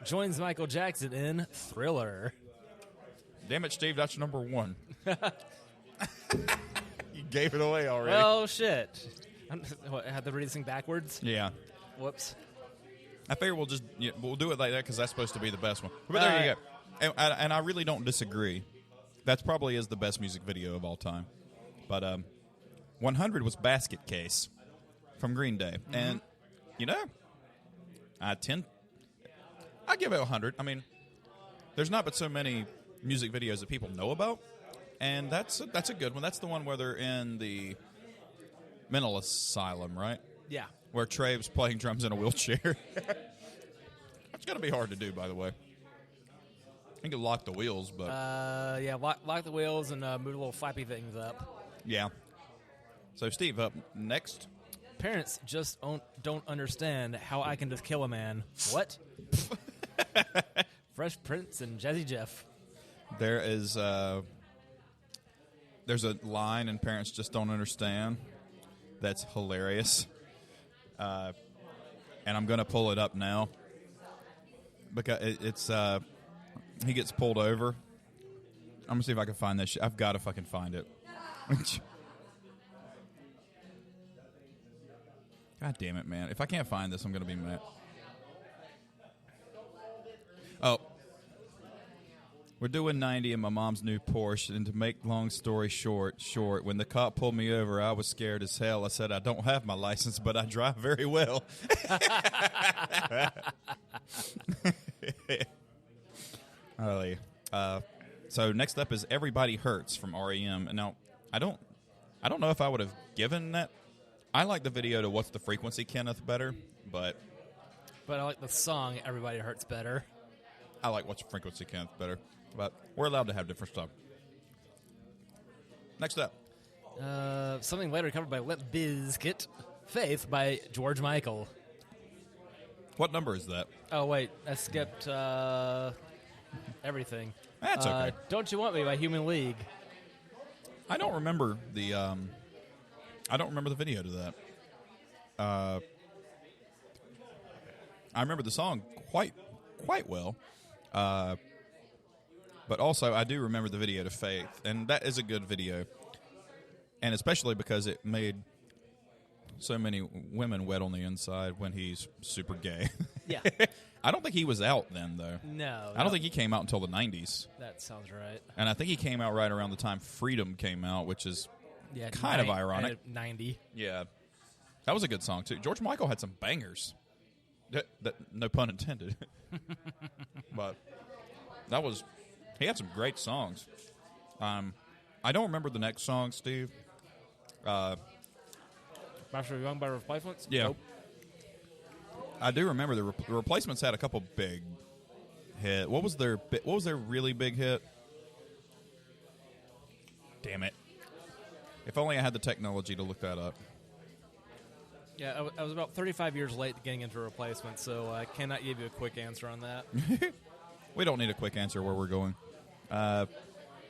joins Michael Jackson in Thriller.
Damn it, Steve, that's number 1. You gave it away already.
Oh, shit. What, I had to read this thing backwards?
Yeah.
Whoops.
I figure we'll do it like that because that's supposed to be the best one. But there you go. And I really don't disagree. That probably is the best music video of all time. But 100 was Basket Case from Green Day. Mm-hmm. And, I give it 100. I mean, there's not but so many music videos that people know about. And that's a good one. That's the one where they're in the mental asylum, right?
Yeah.
Where Trave's playing drums in a wheelchair. That's going to be hard to do, by the way. You can lock the wheels, but...
yeah, lock the wheels and move the little flappy things up.
Yeah. So, Steve, up next.
Parents just don't understand how I can just kill a man. What? Fresh Prince and Jazzy Jeff.
There is... there's a line, and parents just don't understand. That's hilarious. And I'm going to pull it up now. Because it's... he gets pulled over. I'm going to see if I can find this shit. I've got to fucking find it. God damn it, man. If I can't find this, I'm going to be mad. Oh. We're doing 90 in my mom's new Porsche, and to make long story short, when the cop pulled me over, I was scared as hell. I said, I don't have my license, but I drive very well. So next up is Everybody Hurts from REM. And now, I don't know if I would have given that. I like the video to What's the Frequency, Kenneth, better, but
I like the song Everybody Hurts better.
I like What's the Frequency, Kenneth, better. But we're allowed to have different stuff. Next up.
Something later covered by Limp Bizkit, Faith by George Michael.
What number is that?
Oh, wait. I skipped everything.
That's okay.
Don't You Want Me by Human League.
I don't remember the video to that. I remember the song quite well. But also, I do remember the video to Faith, and that is a good video. And especially because it made so many women wet on the inside when he's super gay.
Yeah.
I don't think he was out then, though.
No.
I don't think he came out until the 90s.
That sounds right.
And I think he came out right around the time Freedom came out, which is kind of ironic.
90.
Yeah. That was a good song, too. George Michael had some bangers. No pun intended. But he had some great songs. I don't remember the next song, Steve.
Master Young by Replacements?
Yeah.
Nope.
I do remember the Replacements had a couple big hit. What was their really big hit? Damn it. If only I had the technology to look that up.
Yeah, I was about 35 years late to getting into Replacements, so I cannot give you a quick answer on that.
We don't need a quick answer where we're going.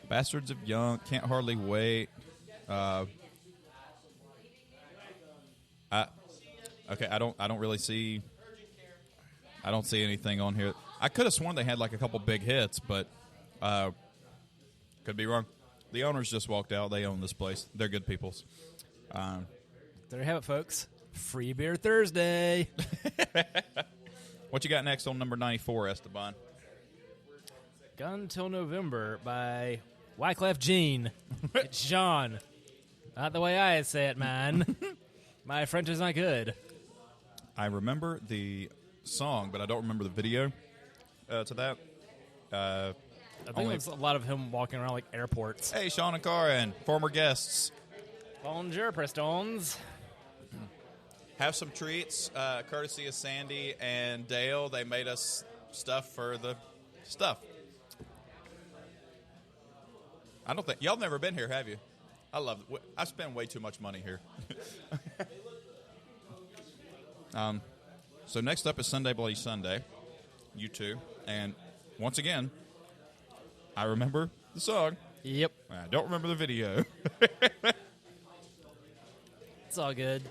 Bastards of Young, Can't Hardly Wait. Okay, I don't really see. I don't see anything on here. I could have sworn they had like a couple big hits, but could be wrong. The owners just walked out. They own this place. They're good peoples.
There you have it, folks. Free Beer Thursday.
What you got next on number 94, Esteban?
Gun Till November by Wyclef Jean. It's John. Not the way I say it, man. My French is not good.
I remember the song, but I don't remember the video to that.
I think it was a lot of him walking around like airports.
Hey, Sean and Karin, former guests.
Bonjour, Prestons.
Have some treats, courtesy of Sandy and Dale. They made us stuff for the stuff. I don't think... Y'all have never been here, have you? I love it. I spend way too much money here. So next up is Sunday Bloody Sunday, U2. And once again, I remember the song.
Yep.
I don't remember the video.
It's all good.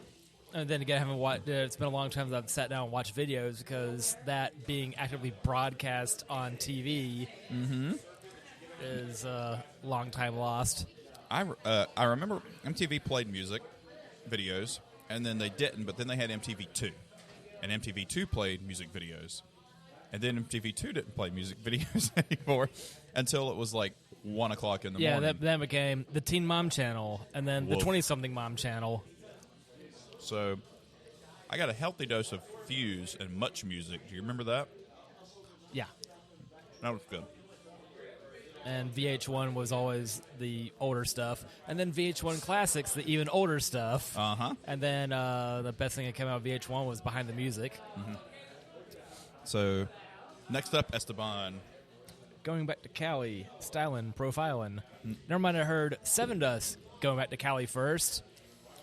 And then again, I haven't watched. It's been a long time since I've sat down and watched videos because that being actively broadcast on TV.
Mm-hmm.
is long time lost.
I remember MTV played music videos, and then they didn't, but then they had MTV2. And MTV2 played music videos. And then MTV2 didn't play music videos anymore until it was like 1 o'clock in the morning.
Yeah, that became the Teen Mom channel, and then the 20-something Mom channel.
So I got a healthy dose of Fuse and Much Music. Do you remember that?
Yeah.
That was good.
And VH1 was always the older stuff. And then VH1 Classics, the even older stuff.
Uh-huh.
And then the best thing that came out of VH1 was Behind the Music.
Mm-hmm. So, next up, Esteban.
Going back to Cali, styling, profiling. Never mind, I heard Seven Dust going back to Cali first,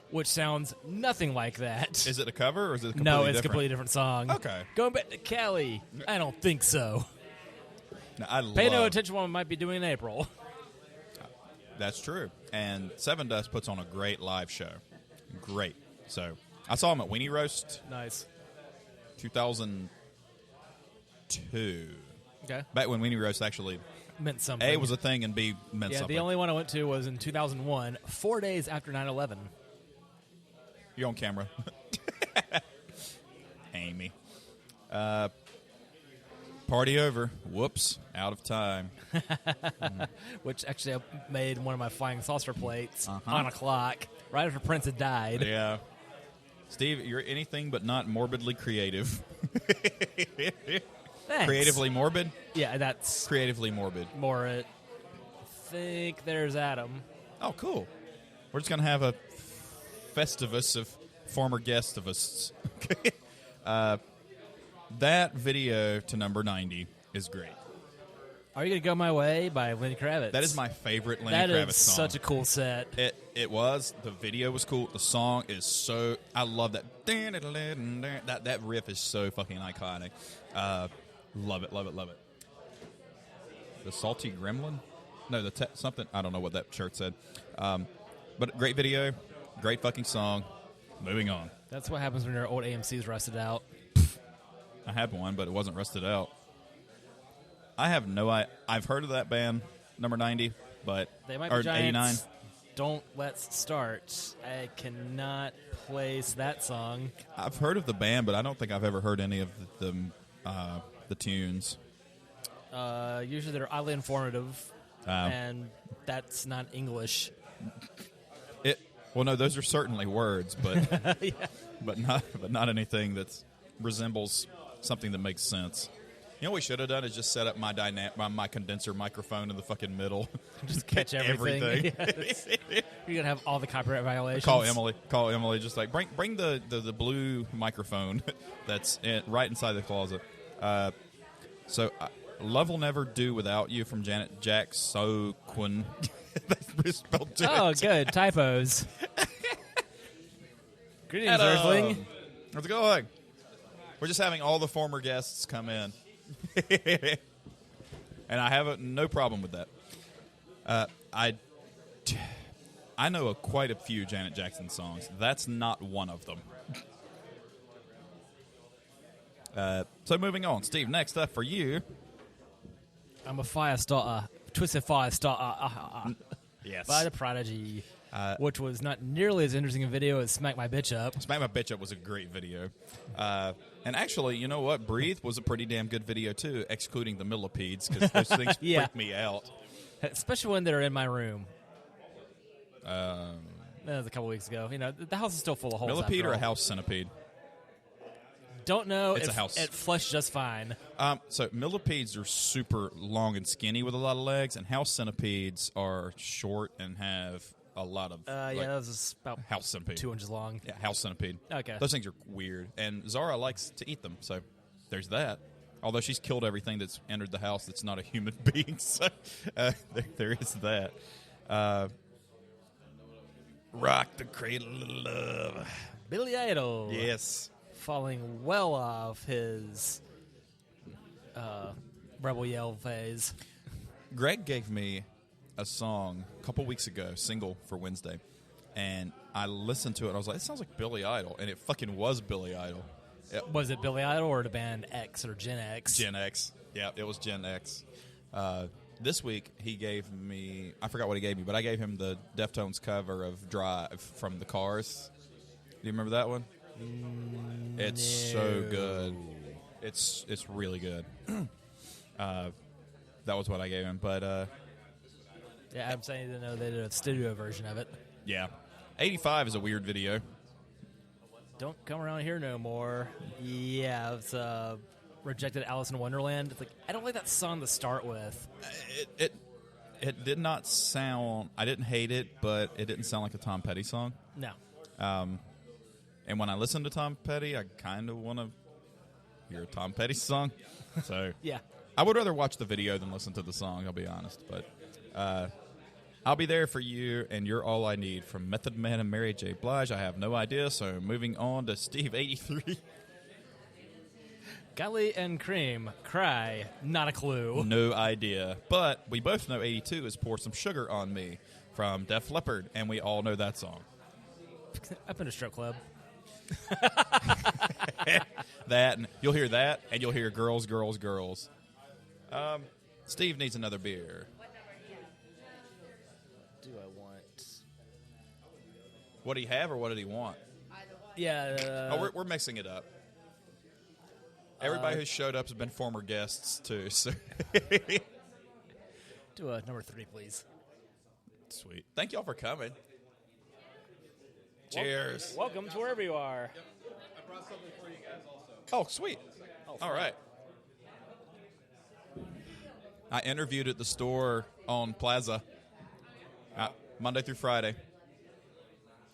which sounds nothing like that.
Is it a cover or is it completely
No, it's
different?
a completely different song.
Okay.
Going back to Cali, I don't think so.
Now,
Pay no attention to what I might be doing in April.
That's true. And Seven Dust puts on a great live show. Great. So, I saw him at Weenie Roast.
Nice.
2002.
Okay.
Back when Weenie Roast actually
Meant something.
A was a thing and B meant
Yeah,
something.
the only one I went to was in 2001, 4 days after 9/11.
You're on camera. Amy. Party over. Whoops. Out of time.
Which actually I made one of my flying saucer plates
Uh-huh.
on a clock right after Prince had died.
Yeah. Steve, you're anything but not morbidly creative.
Thanks.
Creatively morbid?
Yeah, that's
Creatively morbid.
more it. Think there's Adam.
Oh, cool. We're just going to have a festivus of former guestivists. That video to number 90 is great.
Are You Gonna Go My Way by Lenny Kravitz?
That is my favorite Lenny
That
Kravitz
is
song.
such a cool set.
It was. The video was cool. The song is so... I love that. That riff is so fucking iconic. Love it, love it, love it. The Salty Gremlin? No, something... I don't know what that shirt said. But great video. Great fucking song. Moving on.
That's what happens when your old AMC's rusted out.
I had one, but it wasn't rusted out. I have no idea. I've heard of that band, number 90, but...
They might
or
be giants.
89.
Don't Let's Start. I cannot place that song.
I've heard of the band, but I don't think I've ever heard any of the tunes.
Usually they're oddly informative, and that's not English.
Well, no, those are certainly words, but
Yeah.
but not anything that resembles something that makes sense. You know what we should have done is just set up my condenser microphone in the fucking middle.
Just catch everything. Yes. You're gonna have all the copyright violations.
Call Emily. Just like bring the blue microphone that's right inside the closet. So Love Will Never Do Without You from Janet Jackson. That's misspelled.
Oh, good typos. Greetings, Earthling.
How's it going? We're just having all the former guests come in. And I have no problem with that. I know quite a few Janet Jackson songs. That's not one of them. So moving on. Steve, next up for you.
I'm a fire starter, twisted fire starter.
Yes.
By the Prodigy, which was not nearly as interesting a video as Smack My Bitch Up.
Smack My Bitch Up was a great video. And actually, you know what? Breathe was a pretty damn good video, too, excluding the millipedes, because those things
Yeah.
freak me out.
Especially when they're in my room. That was a couple weeks ago. You know, the house is still full of holes.
Millipede
after
or a
all.
house centipede?
Don't know.
It's a house.
It flushed just fine.
So millipedes are super long and skinny with a lot of legs, and house centipedes are short and have a lot of
Yeah, that was about
house centipede.
2 inches long.
Yeah, house centipede.
Okay.
Those things are weird, and Zara likes to eat them, so there's that. Although she's killed everything that's entered the house that's not a human being, so there is that. Rock the Cradle of Love.
Billy Idol.
Yes.
Falling well off his Rebel Yell phase.
Greg gave me a song a couple weeks ago, single for Wednesday, and I listened to it. And I was like, "It sounds like Billy Idol," and it fucking was Billy Idol.
Was it Billy Idol or the band X or Gen X?
Gen X. Yeah, it was Gen X. this week he gave me, I forgot what he gave me, but I gave him the Deftones cover of Drive from the Cars. Do you remember that one? It's so good. It's really good. That was what I gave him, but
Yeah, I'm saying to know they did a studio version of it.
yeah. 85 is a weird video.
Don't come around here no more. Yeah, it's Rejected Alice in Wonderland. It's like, I don't like that song to start with.
It did not sound, I didn't hate it, but it didn't sound like a Tom Petty song.
No.
And when I listen to Tom Petty, I kind of want to hear a Tom Petty song. So
Yeah.
I would rather watch the video than listen to the song, I'll be honest. But I'll be there for you, and you're all I need from Method Man and Mary J. Blige. I have no idea, so moving on to Steve 83.
Gully and Cream, Cry, not a clue.
No idea. But we both know 82 is Pour Some Sugar on Me from Def Leppard, and we all know that song.
Up in a strip club.
That, and you'll hear that, and you'll hear Girls, Girls, Girls. Steve needs another beer.
Do I want?
What did he have, or what did he want?
Yeah.
We're mixing it up. Everybody who showed up has been former guests, too. So
Do a number 3, please.
Sweet. Thank y'all for coming. Cheers.
Welcome to wherever you are.
Yep. I brought something for you guys also.
Oh, sweet. All right. I interviewed at the store on Plaza Monday through Friday.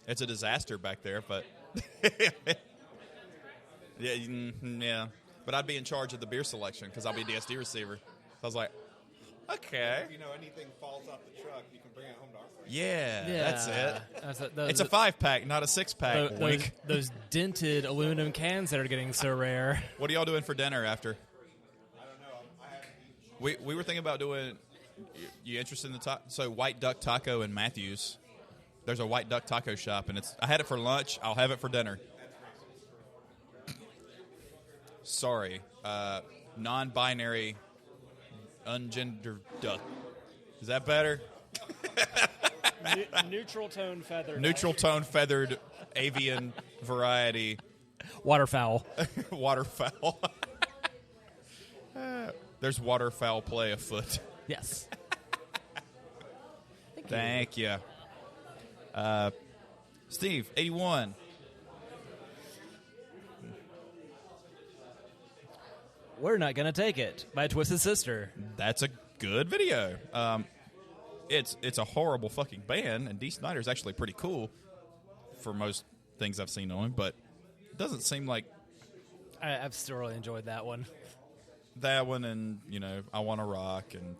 It's a disaster back there, but yeah. But I'd be in charge of the beer selection because I'll be DSD receiver. So I was like, okay.
If anything falls off the truck, you can bring it home to our place.
Yeah, that's it.
Those,
It's a 5-pack, not a 6-pack. Wink.
Those dented aluminum cans that are getting so rare.
What are y'all doing for dinner after?
I don't know. I haven't eaten.
We were thinking about doing. You interested in the taco? So White Duck Taco in Matthews. There's a White Duck Taco shop, and I had it for lunch. I'll have it for dinner. Sorry, non-binary, ungendered duck. Is that better?
Neutral tone feathered.
Neutral tone feathered avian variety
Waterfowl.
waterfowl. There's waterfowl play afoot.
Yes.
Thank you. Steve, 81.
We're Not Gonna Take It by Twisted Sister.
That's a good video. It's a horrible fucking band, and Dee Snider's actually pretty cool for most things I've seen on him, but it doesn't seem like
I've still really enjoyed that one.
that one, and, I Want to Rock, and,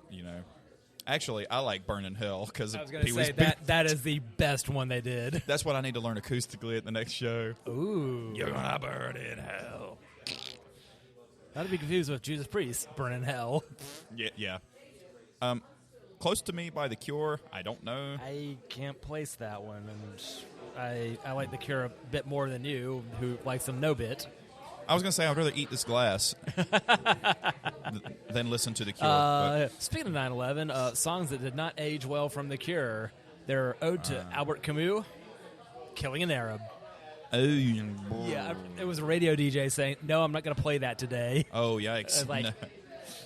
Actually, I like Burnin' Hell because
I was going to say that is the best one they did.
That's what I need to learn acoustically at the next show.
Ooh.
You're gonna burn in hell.
Not to be confused with Judas Priest, Burn in Hell.
Yeah. Close to Me by The Cure. I don't know.
I can't place that one, and I like The Cure a bit more than you, who likes them no bit.
I was gonna say I'd rather eat this glass than listen to The Cure. But
Speaking of 9/11, songs that did not age well from The Cure, their ode to Albert Camus, "Killing an Arab." Yeah, it was a radio DJ saying, "No, I'm not going to play that today."
Oh, yikes! No.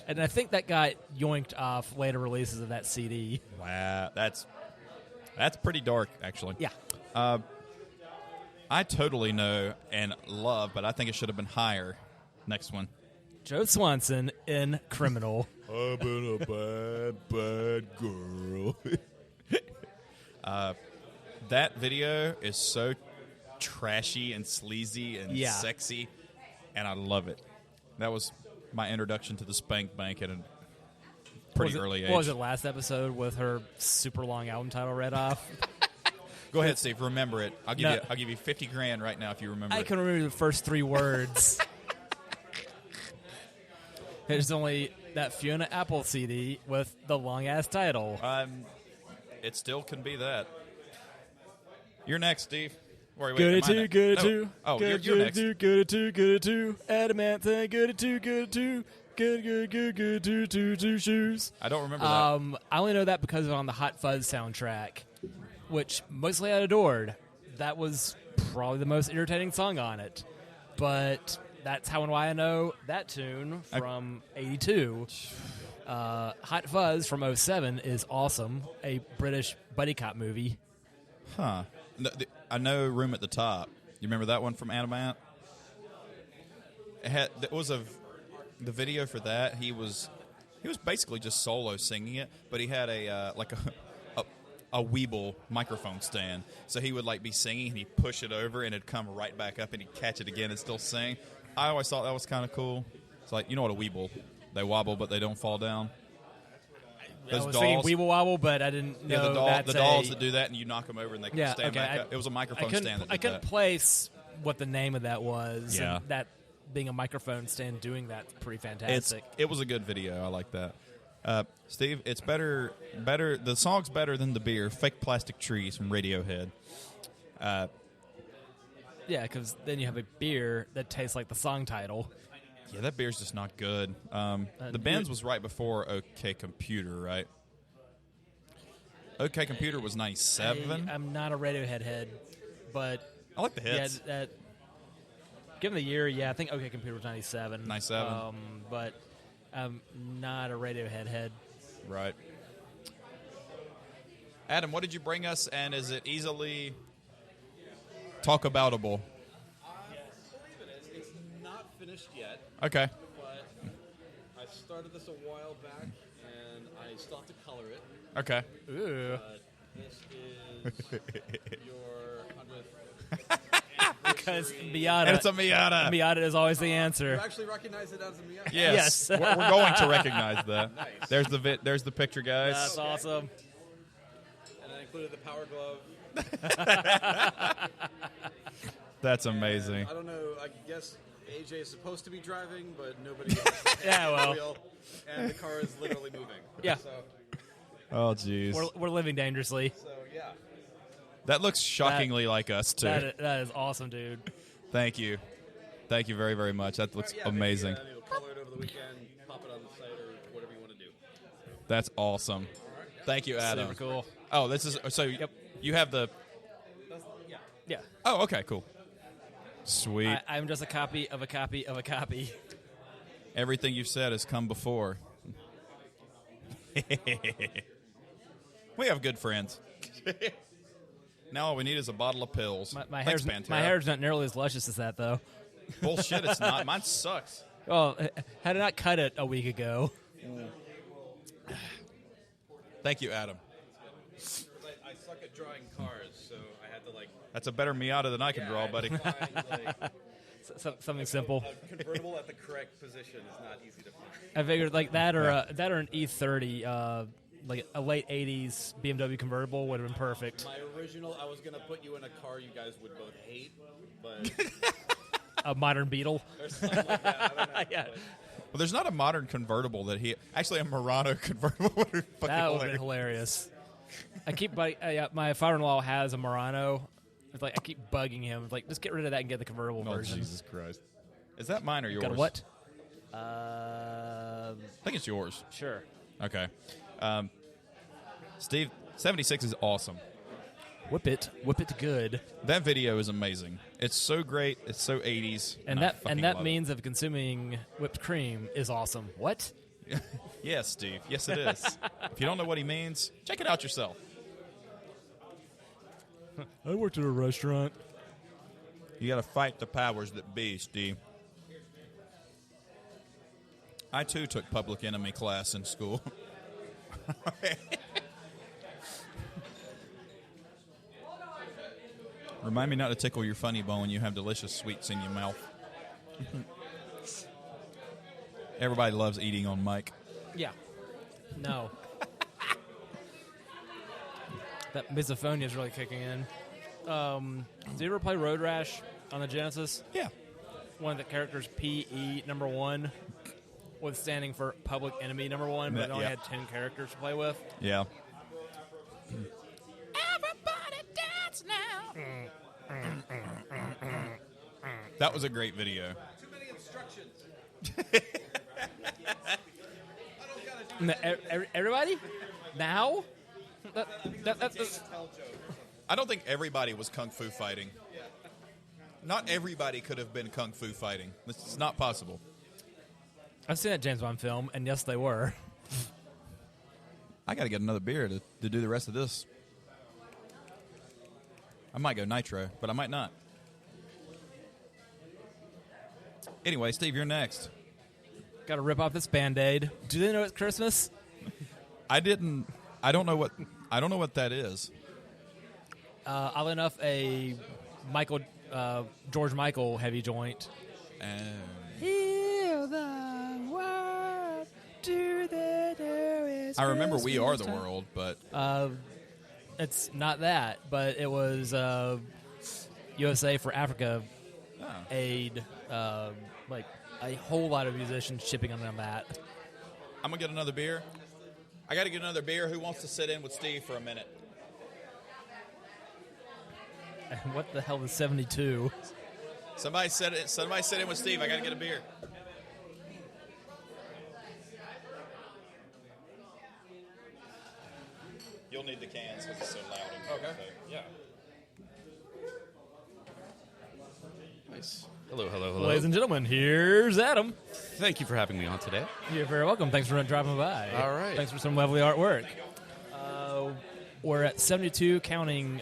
And I think that got yoinked off later releases of that CD.
Wow, that's pretty dark, actually.
Yeah.
I totally know and love, but I think it should have been higher. Next one.
Joe Swanson in Criminal.
I've been a bad girl. That video is so trashy and sleazy and sexy, and I love it. That was my introduction to the Spank Bank at a pretty early age.
What was it, last episode with her super long album title read off?
Go ahead, Steve. Remember it. I'll give you $50,000 right now if you remember.
I
it.
can remember the first 3 words. There's only that Fiona Apple CD with the long ass title.
It still can be that. You're next, Steve. Wait,
Good
am
at
I
2,
next?
good at
No.
2.
Oh,
good
you're next.
Good at 2, good at 2. Adamant thing, good at 2, good at 2. Good, two shoes.
I don't remember that.
I only know that because of it on the Hot Fuzz soundtrack, which mostly I adored. That was probably the most irritating song on it. But that's how and why I know that tune from 82. Hot Fuzz from 07 is awesome. A British buddy cop movie.
Huh. I know Room at the Top. You remember that one from Animat? The video for that, he was basically just solo singing it, but he had a Weeble microphone stand. So he would like be singing and he'd push it over and it'd come right back up and he'd catch it again and still sing. I always thought that was kind of cool. It's like, you know what a Weeble? They wobble but they don't fall down.
I was thinking Weeble Wobble, but I didn't know
the dolls that do that and you knock them over and they can stand back up. It was a microphone stand that did
I couldn't
that.
place what the name of that was.
Yeah.
And that being a microphone stand doing that's pretty fantastic.
It was a good video. I like that. Steve, it's better. The song's better than the beer. Fake Plastic Trees from Radiohead.
Yeah, because then you have a beer that tastes like the song title.
Yeah, that beer's just not good. The Benz was right before OK Computer, right? OK Computer was 97.
I'm not a Radiohead head, but
I like the hits.
Yeah, given the year, I think OK Computer was 97.
97.
But I'm not a Radiohead head.
Right. Adam, what did you bring us, and is it easily talk aboutable?
It's not finished yet,
Okay.
but I started this a while back, and I still have to color it.
Okay.
Ooh.
But this is your 100th
Because
anniversary.
Miata.
And it's a Miata.
Miata is always the
You
answer.
actually recognize it as a Miata?
Yes.
Yes.
We're going to recognize that.
Nice.
There's the picture, guys.
That's awesome.
And I included the power glove.
That's amazing.
I don't know. I guess AJ is supposed to be driving, but nobody has the
Yeah, well.
wheel, and the car is literally moving.
Yeah.
Oh, jeez.
We're living dangerously.
So yeah.
That looks shockingly like us, too.
That is awesome, dude.
Thank you. Thank you very, very much. That looks
Yeah,
amazing.
Maybe, color it over the weekend, pop it on the site, or whatever you want to do.
That's awesome. Thank you, Adam.
Super cool.
Oh, this is so. You have the.
Yeah.
Oh, okay, cool. Sweet.
I'm just a copy of a copy of a copy.
Everything you've said has come before. We have good friends. Now all we need is a bottle of pills.
My
Thanks,
hair's
Pantera.
my hair's not nearly as luscious as that, though.
Bullshit, it's not. Mine sucks.
Well, had I not cut it a week ago.
Thank you, Adam.
I suck at drawing cars, so I had to
That's a better Miata than I can draw, buddy.
find
Something simple.
a convertible at the correct position is not easy to find.
I figured like that or an E30, like a late '80s BMW convertible would have been perfect.
My original, I was gonna put you in a car you guys would both hate, but
A modern Beetle.
or something like that. I don't know.
Yeah.
But
Well, there's not a modern convertible that he... Actually, a Murano convertible would be fucking
That would have been
hilarious.
hilarious. My father-in-law has a Murano. It's like I keep bugging him. It's like, just get rid of that and get the convertible
Oh,
version.
Jesus Christ. Is that mine or yours?
Got a what?
I think it's yours.
Sure.
Okay. Steve, 76 is awesome.
Whip it good.
That video is amazing. It's so great. It's so 80s.
And
I
that
fucking love it.
means of consuming whipped cream is awesome. What?
Yes, Steve. Yes, it is. If you don't know what he means, check it out yourself.
I worked at a restaurant.
You got to fight the powers that be, Steve. I, too, took public enemy class in school. Remind me not to tickle your funny bone when you have delicious sweets in your mouth. Everybody loves eating on mic.
Yeah. No. That misophonia is really kicking in. Did you ever play Road Rash on the Genesis?
Yeah.
One of the characters, PE number 1, was standing for Public Enemy number 1, but it only
Yeah.
had 10 characters to play with.
Yeah.
Everybody dance now.
That was a great video.
too many instructions.
Everybody? Now? That's
I don't think everybody was kung fu fighting. Not everybody could have been kung fu fighting. It's not possible.
I've seen that James Bond film, and yes, they were.
I got to get another beer to do the rest of this. I might go nitro, but I might not. Anyway, Steve, you're next.
Got to rip off this Band-Aid. Do they know it's Christmas?
I didn't. I don't know what that is.
Oddly enough, a George Michael heavy joint. Heal the world, do the newest
I remember "We Are the
Christmas
World," but
it's not that, but it was USA for Africa aid, like a whole lot of musicians chipping in on that.
I'm gonna get another beer. I got to get another beer. Who wants to sit in with Steve for a minute?
And what the hell is 72?
Somebody sit in with Steve. I got to get a beer. You'll need the cans because it's so loud in here.
Okay. Yeah.
Nice. Hello.
Ladies and gentlemen, here's Adam.
Thank you for having me on today.
You're very welcome. Thanks for dropping by.
All right.
Thanks for some lovely artwork. We're at 72, counting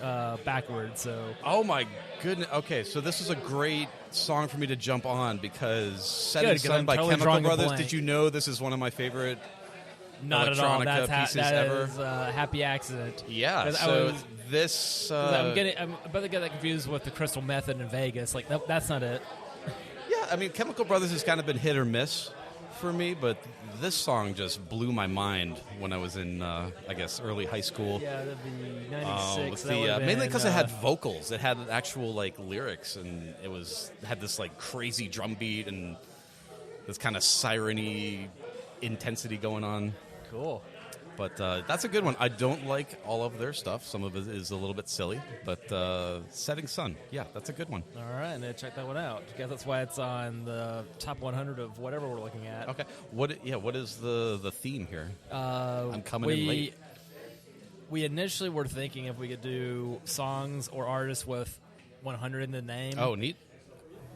backwards. So.
Oh my goodness. Okay, so this is a great song for me to jump on because "Setting Sun"
I'm
by
totally
Chemical
drawing a
Brothers.
blank.
Did you know this is one of my favorite
Not at all.
electronica
That's
pieces
that
ever?
is a happy accident.
Yeah.
'Cause
So this.
I'm about to get that confused with the Crystal Method in Vegas. Like that's not it.
Yeah, I mean, Chemical Brothers has kind of been hit or miss for me, but this song just blew my mind when I was in, I guess, early high school.
Yeah, that'd be 96.
With
That
the,
would've
mainly
been,
because it had vocals. It had actual like lyrics, and it had this like crazy drum beat and this kind of siren-y intensity going on.
Cool.
But that's a good one. I don't like all of their stuff. Some of it is a little bit silly. But "Setting Sun," yeah, that's a good one.
All right, check that one out. I guess that's why it's on the top 100 of whatever we're looking at.
Okay. What is the theme here? I'm coming in late.
We initially were thinking if we could do songs or artists with 100 in the name.
Oh, neat.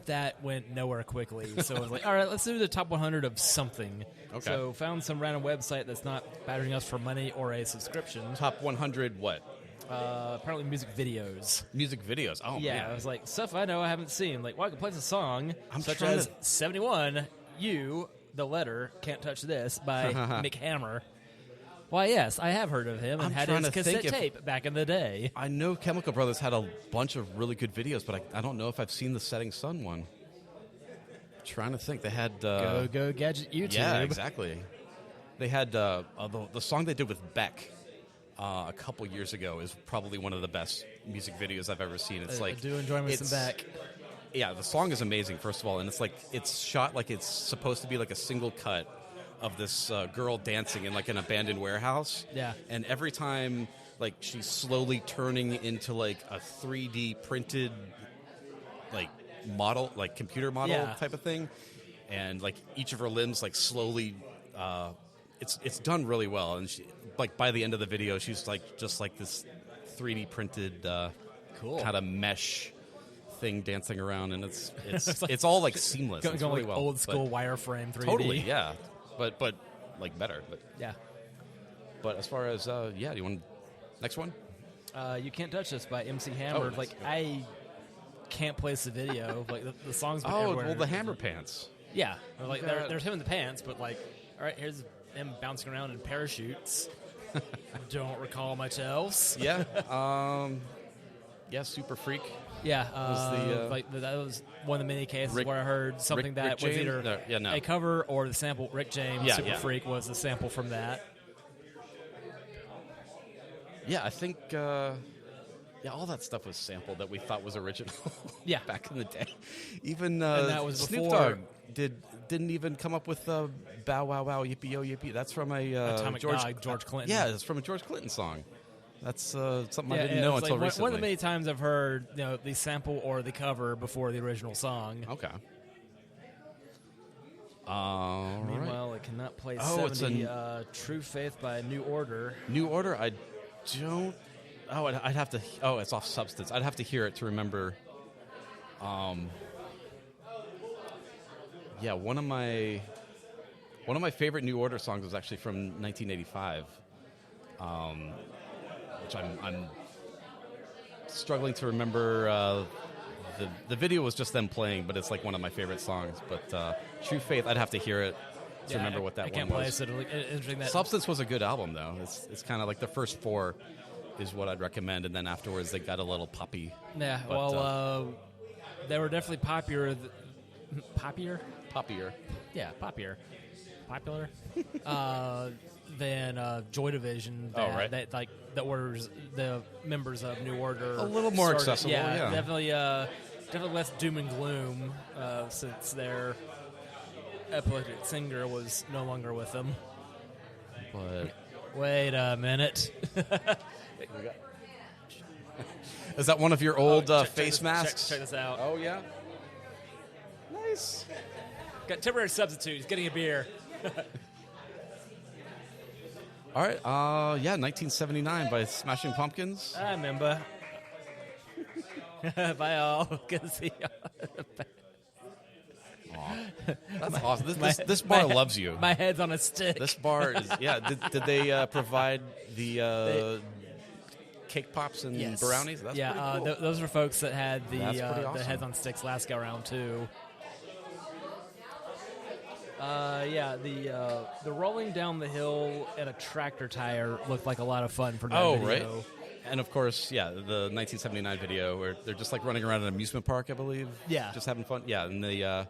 That went nowhere quickly. So I was like, all right, let's do the top 100 of something.
Okay.
So found some random website that's not battering us for money or a subscription.
Top 100 what?
Apparently music videos.
Music videos. Oh,
Yeah,
man.
I was like, stuff I know I haven't seen. Like, well, I can play a song
I'm
such
trying
as
to-
71, You, the letter, Can't Touch This by Mick Hammer. Why, yes, I have heard of him and
I'm
had
trying
his
to think
cassette
if-
tape back in the day.
I know Chemical Brothers had a bunch of really good videos, but I don't know if I've seen the "Setting Sun" one. Trying to think. They had...
Go Gadget YouTube.
Yeah, exactly. They had the song they did with Beck a couple years ago is probably one of the best music videos I've ever seen. It's
I do enjoy me some Beck.
Yeah, the song is amazing, first of all, and it's shot like it's supposed to be like a single cut of this girl dancing in like an abandoned warehouse.
Yeah.
And every time like she's slowly turning into like a 3D printed like model, like computer model type of thing, and like each of her limbs like slowly it's done really well, and she, like by the end of the video she's like just like this 3D printed
Cool.
kind of mesh thing dancing around, and it's
like-
it's all like seamless.
Going
It's really
like
well,
old
but-
school wireframe 3D.
Totally, yeah. But like better.
Yeah.
But as far as do you want next one?
You Can't Touch This by MC Hammer.
nice.
Like, I can't place the video. Like, the song's been
Oh,
everywhere.
well, the Hammer Pants.
Yeah. Like,
Yeah.
there's him in the pants, but, like, all right, here's him bouncing around in parachutes. Don't recall much else.
Yeah. Yeah, Super Freak.
Yeah.
Was the,
that was one of the many cases
Rick-
where I heard something
Rick
that was
James?
either
No.
a cover or the sample. Rick James,
Yeah,
Super
yeah.
Freak was the sample from that.
Yeah, I think all that stuff was sampled that we thought was original.
Yeah.
Back in the day. Even
And that was
Snoop
before-
Dogg didn't even come up with Bow Wow Wow Yippee Yo Yippee. That's from a
Atomic Dog, George Clinton.
Yeah, it's from a George Clinton song. That's something I
Yeah,
didn't
it
know
was
until
like
recently.
one of the many times I've heard the sample or the cover before the original song.
Okay.
Meanwhile, it cannot play
Oh, it's
70. True Faith by New Order.
New Order, I don't... Oh, I'd have to... Oh, it's off Substance. I'd have to hear it to remember. Yeah, one of my favorite New Order songs was actually from 1985, which I'm struggling to remember. The video was just them playing, but it's like one of my favorite songs. But True Faith, I'd have to hear it to remember what that
I
one
can't play
was.
it. Interesting that
Substance was a good album, though. It's kind of like the first four is what I'd recommend, and then afterwards they got a little poppy.
Yeah,
But,
they were definitely popular. Poppier?
Poppier.
Yeah, popular than Joy Division.
Oh, right.
That were the members of New Order.
A little more accessible, yeah.
Definitely less doom and gloom since their epileptic singer was no longer with them.
But
Wait a minute.
is that one of your old
Check
face
this-
masks?
Check this out.
Oh yeah. Nice.
Got temporary substitute. He's getting a beer.
All right. 1979 by Smashing Pumpkins.
I remember. Bye all. Good to see y'all.
That's awesome. This bar loves you.
My head's on a stick.
This bar is Did they provide the cake pops and
Yes.
brownies? That's pretty cool.
Those were folks that had
That's pretty
the
awesome.
heads on sticks last go around too. The rolling down the hill in a tractor tire looked like a lot of fun for that
Oh,
video.
right. And of course, the 1979 video where they're just like running around an amusement park, I believe.
Yeah.
Just having fun. Yeah, and the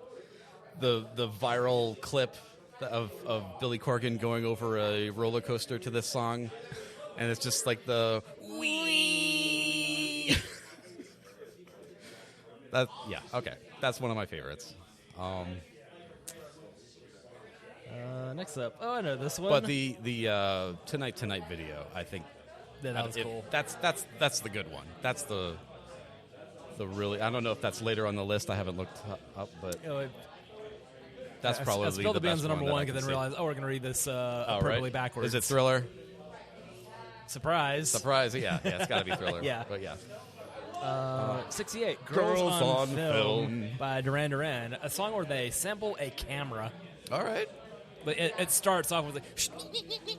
viral clip of Billy Corgan going over a roller coaster to this song, and it's just like the wee. Okay, that's one of my favorites.
Next up, I know this one.
But the Tonight video, I think
that was cool.
That's the good one. That's the really. I don't know if that's later on the list. I haven't looked up, but that's probably
I spelled the band's
best
number
that I
one
can
because then
see.
realized, we're going to read this
Oh,
appropriately
right.
backwards.
Is it Thriller?
Surprise.
Yeah, it's got to be Thriller.
Yeah.
But yeah.
68,
Girls on Film.
by Duran Duran, a song where they sample a camera.
All right.
But it starts off with like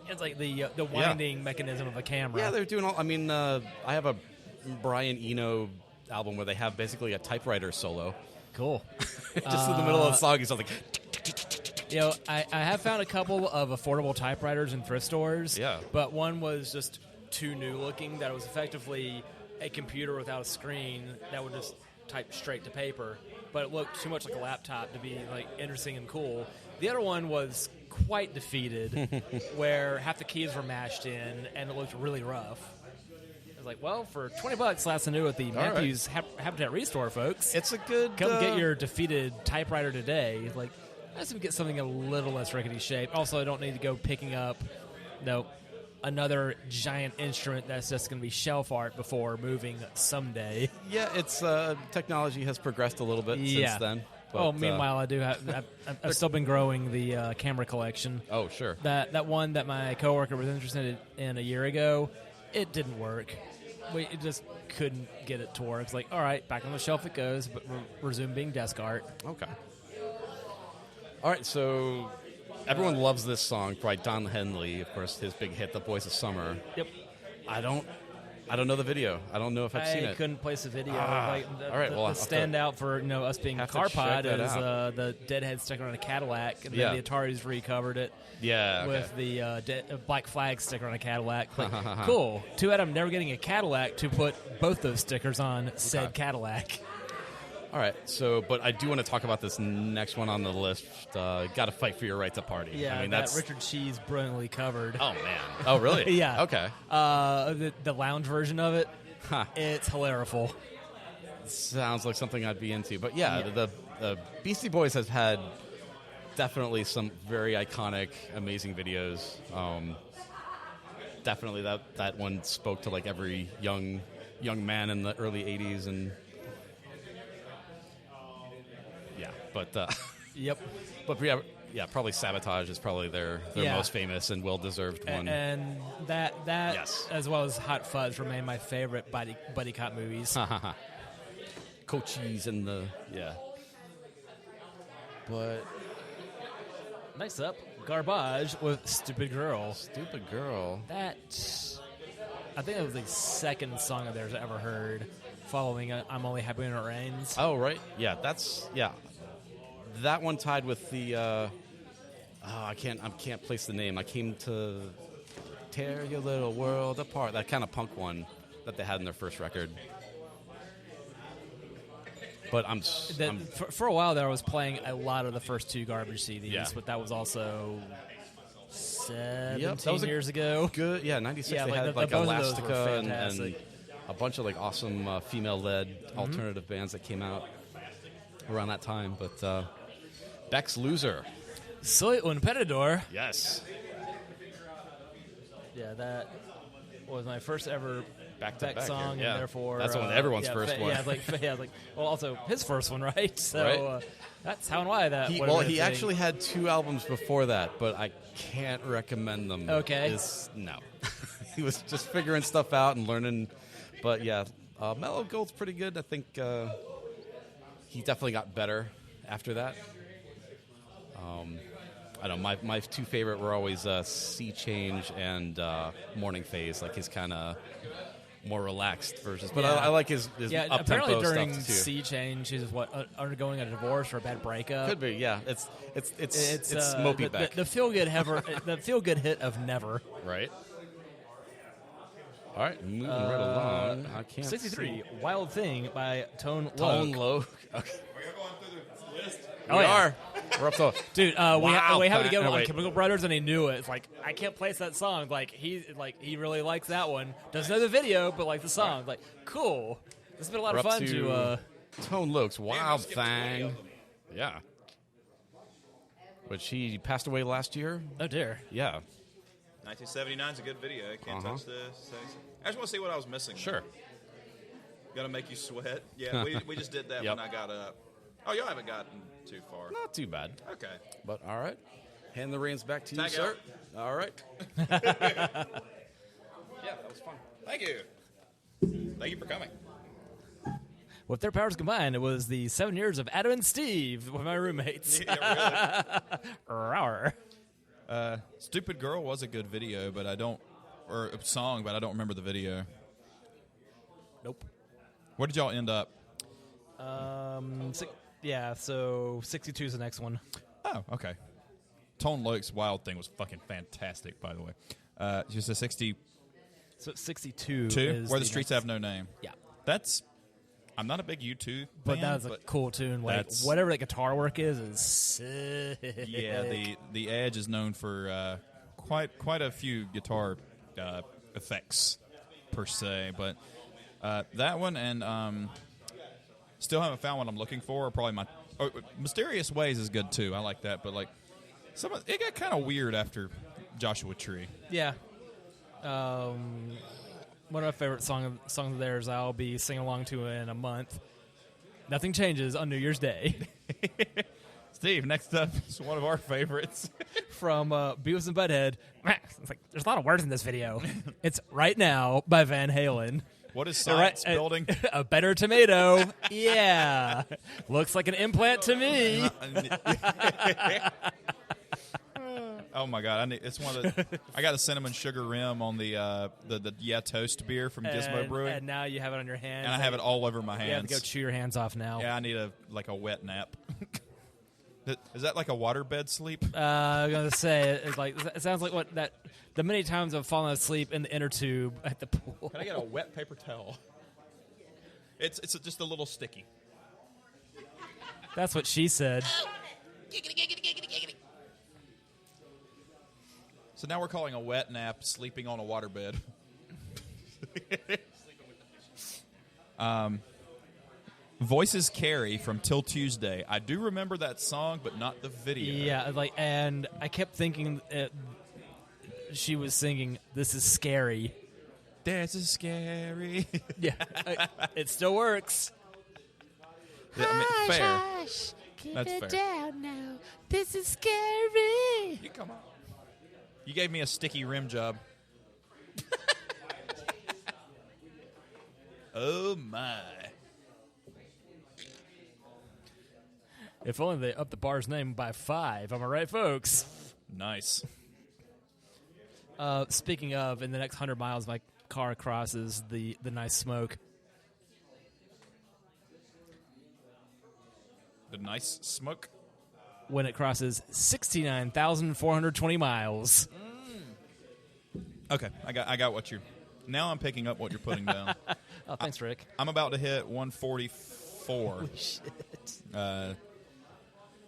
it's like the winding mechanism of a camera.
Yeah, they're doing all. I mean, I have a Brian Eno album where they have basically a typewriter solo.
Cool.
Just in the middle of the song, he's like.
I have found a couple of affordable typewriters in thrift stores.
Yeah.
But one was just too new looking that it was effectively a computer without a screen that would just type straight to paper. But it looked too much like a laptop to be like interesting and cool. The other one was quite defeated, where half the keys were mashed in and it looked really rough. I was like, well, for $20, last I knew at the Matthews Habitat Restore, folks.
It's a good.
Come get your defeated typewriter today. Like, I just get something a little less rickety shaped. Also, I don't need to go picking up, another giant instrument that's just going to be shelf art before moving someday.
Yeah, it's technology has progressed a little bit since then. But,
meanwhile, I do have. I've still been growing the camera collection.
Oh, sure.
That one that my coworker was interested in a year ago, it didn't work. It just couldn't get it to work. It's like, all right, back on the shelf it goes, but resume being desk art.
Okay. All right, so everyone loves this song by Don Henley, of course, his big hit, "The Boys of Summer."
Yep.
I don't know the video. I don't know if I've seen
I
it.
couldn't place a video.
All right, well,
the
I'll have to-
standout for us being
have to
car
check
pod
that
is
out.
the Deadhead sticker on a Cadillac, and
Yeah.
then the Ataris recovered it
Yeah, okay.
with the Black Flag sticker on a Cadillac. Like, cool. Too bad I'm never getting a Cadillac to put both those stickers on said Cadillac.
All right, but I do want to talk about this next one on the list. Got to fight for your right to party.
Yeah,
I mean,
that
that's
Richard Cheese brilliantly covered.
Oh man. Oh really?
Yeah.
Okay.
The lounge version of it,
Huh.
it's hilarious.
Sounds like something I'd be into. But yeah, the Beastie Boys has had definitely some very iconic, amazing videos. Definitely that one spoke to like every young man in the early '80s, and yeah. But
Yep.
But yeah, probably Sabotage is probably their
Yeah.
most famous and well-deserved one.
And that
Yes.
as well as Hot Fuzz remain my favorite buddy cop movies.
Cochise and the But
Next up, Garbage with Stupid Girl.
Stupid Girl.
That, I think that was the second song of theirs I ever heard, following I'm Only Happy When It Rains.
Oh, right. Yeah, that one tied with the I can't place the name. I came to tear your little world apart. That kind of punk one that they had in their first record. But
For a while there, I was playing a lot of the first two Garbage CDs,
Yeah.
but that was also 17
that was
years ago.
good. Yeah, 96.
Yeah,
they
like
had
the
like
both of those were
Elastica and
fantastic.
a bunch of like awesome female-led alternative bands that came out around that time. But Beck's Loser.
Soy un perdedor.
Yes.
Yeah, that was my first ever
Back to
Beck
back
song,
here, yeah.
and therefore
That's one everyone's
yeah,
first one.
Well, also his first one, right? So
Right.
That's how and why that.
He
would have been a thing.
actually had 2 albums before that, but I can't recommend them.
Okay.
No. He was just figuring stuff out and learning. But yeah, Mellow Gold's pretty good. I think he definitely got better after that. I don't know. My 2 favorite were always Sea Change and Morning Phase, like his kind of more relaxed versions. But
Yeah.
I like his
Yeah,
up-tempo
apparently during
stuff too.
Sea Change, he's undergoing a divorce or a bad breakup.
Could be, yeah. It's Moby
the,
Beck,
the feel good the feel good hit of Never.
right? All right, moving right along. I can't
63,
see.
Wild Thing by Tone
Tone
Loc.
Low. Okay.
Oh,
we
yeah.
are. We're up to
Dude, we
Wow,
have to
Thing.
go
Oh,
on
wait.
Chemical Brothers, and he knew it. It's like I can't place that song. Like he really likes that one. Doesn't know the video, but like the song. Like cool. This has been a lot
We're
of
up
fun to.
Tone Loc's Wild Thing. Yeah. Which he passed away last year.
Oh dear.
Yeah.
1979 is a good video. Can't
Uh-huh.
touch this. I just want to see what I was missing.
Sure.
Gotta make you sweat. Yeah, we just did that
Yep.
when I got up. Oh, y'all haven't gotten too far.
Not too bad.
Okay.
But all right. Hand the reins back to you,
Tag
sir. All right.
Yeah, that was fun. Thank you. Thank you for coming.
With their powers combined, it was the 7 years of Adam and Steve with my roommates.
Yeah,
Rawr.
really. Stupid Girl was a good video, but or a song, but I don't remember the video.
Nope.
Where did y'all end up?
So 62 is the next one.
Oh, okay. Tone Loc's Wild Thing was fucking fantastic, by the way. Just a 62,
So 62 is
Where the Streets Have No Name.
Yeah.
I'm not a big U2
But
fan,
that's a cool tune. Like
that's-
whatever that guitar work is sick.
yeah, the Edge is known for quite a few guitar effects per se, but that one and still haven't found what I'm looking for. Are probably Mysterious Ways is good too. I like that, but like it got kind of weird after Joshua Tree.
Yeah. One of my favorite songs of theirs I'll be singing along to in a month. Nothing Changes on New Year's Day.
Steve, next up is one of our favorites.
From Beavis and Butthead. It's like, there's a lot of words in this video. It's Right Now by Van Halen.
What is Science
Right,
Building?
A better tomato. Yeah. Looks like an implant to me.
Oh my god! It's one of the. I got a cinnamon sugar rim on the Yeah Toast beer from Gizmo Brewing,
And now you have it on your hands.
and I have it all over my
You have to
hands.
go chew your hands off now.
Yeah, I need a wet nap. Is that like a waterbed sleep?
I'm gonna say it sounds like the many times I've fallen asleep in the inner tube at the pool.
Can I get a wet paper towel? It's just a little sticky.
That's what she said.
So now we're calling a wet nap sleeping on a waterbed. Voices Carry from Till Tuesday. I do remember that song, but not the video.
Yeah, and I kept thinking she was singing "This Is Scary."
This is scary.
Yeah, it still works.
I mean, fair. That's fair.
Down now. This is scary.
You come on. You gave me a sticky rim job. Oh my!
If only they upped the bar's name by 5. Am I right, folks?
Nice.
Speaking of, in the next 100 miles, my car crosses the nice smoke.
The nice smoke.
When it crosses 69,420 miles.
Okay, I got what you. Now I'm picking up what you're putting down.
Oh, thanks, Rick.
I'm about to hit 144.
Holy shit.
And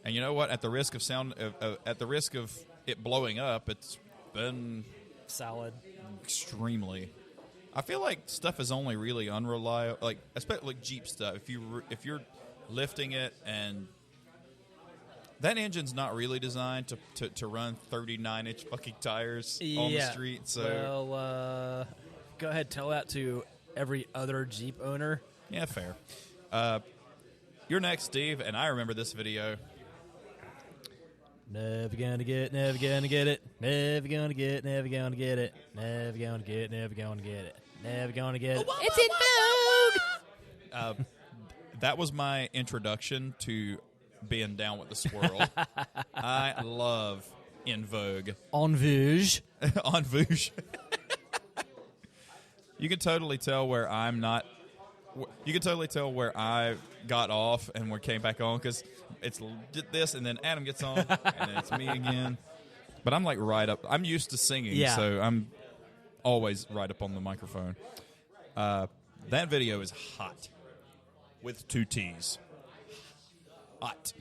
you know what? At the risk of it blowing up, it's been
Solid.
extremely. I feel like stuff is only really unreliable, like especially like Jeep stuff. If you're lifting it, and that engine's not really designed to run 39-inch fucking tires on the street. So
well, go ahead, tell that to every other Jeep owner.
yeah, fair. You're next, Steve, and I remember this video.
Never gonna get it. Never gonna get it. Never gonna get it. Never gonna get it. Never gonna get it. Never gonna get it. Never gonna get it. It's in Vogue.
That was my introduction to being down with the swirl. I love In Vogue.
En Vogue.
On Vogue. You can totally tell where I'm not. You can totally tell where I got off and where came back on, because it's this, and then Adam gets on, and then it's me again. But I'm like right up. I'm used to singing, so I'm always right up on the microphone. That video is hot, with 2 T's. Hot.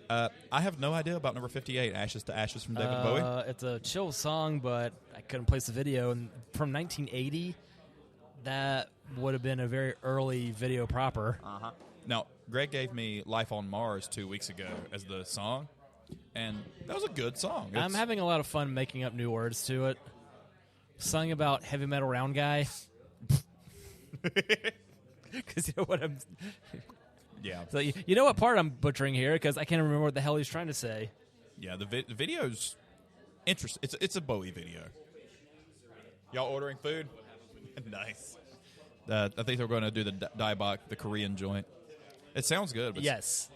I have no idea about number 58, Ashes to Ashes from David Bowie.
It's a chill song, but I couldn't place the video. And from 1980, that would have been a very early video proper.
Uh-huh. Now, Greg gave me Life on Mars 2 weeks ago as the song, and that was a good song.
I'm having a lot of fun making up new words to it. Sung about heavy metal round guy. Because you know what I'm...
Yeah.
So you know what part I'm butchering here, because I can't remember what the hell he's trying to say.
Yeah, the video's interesting. It's a Bowie video. Y'all ordering food? Nice. I think they're going to do the Daibak, the Korean joint. It sounds good. But
Yes.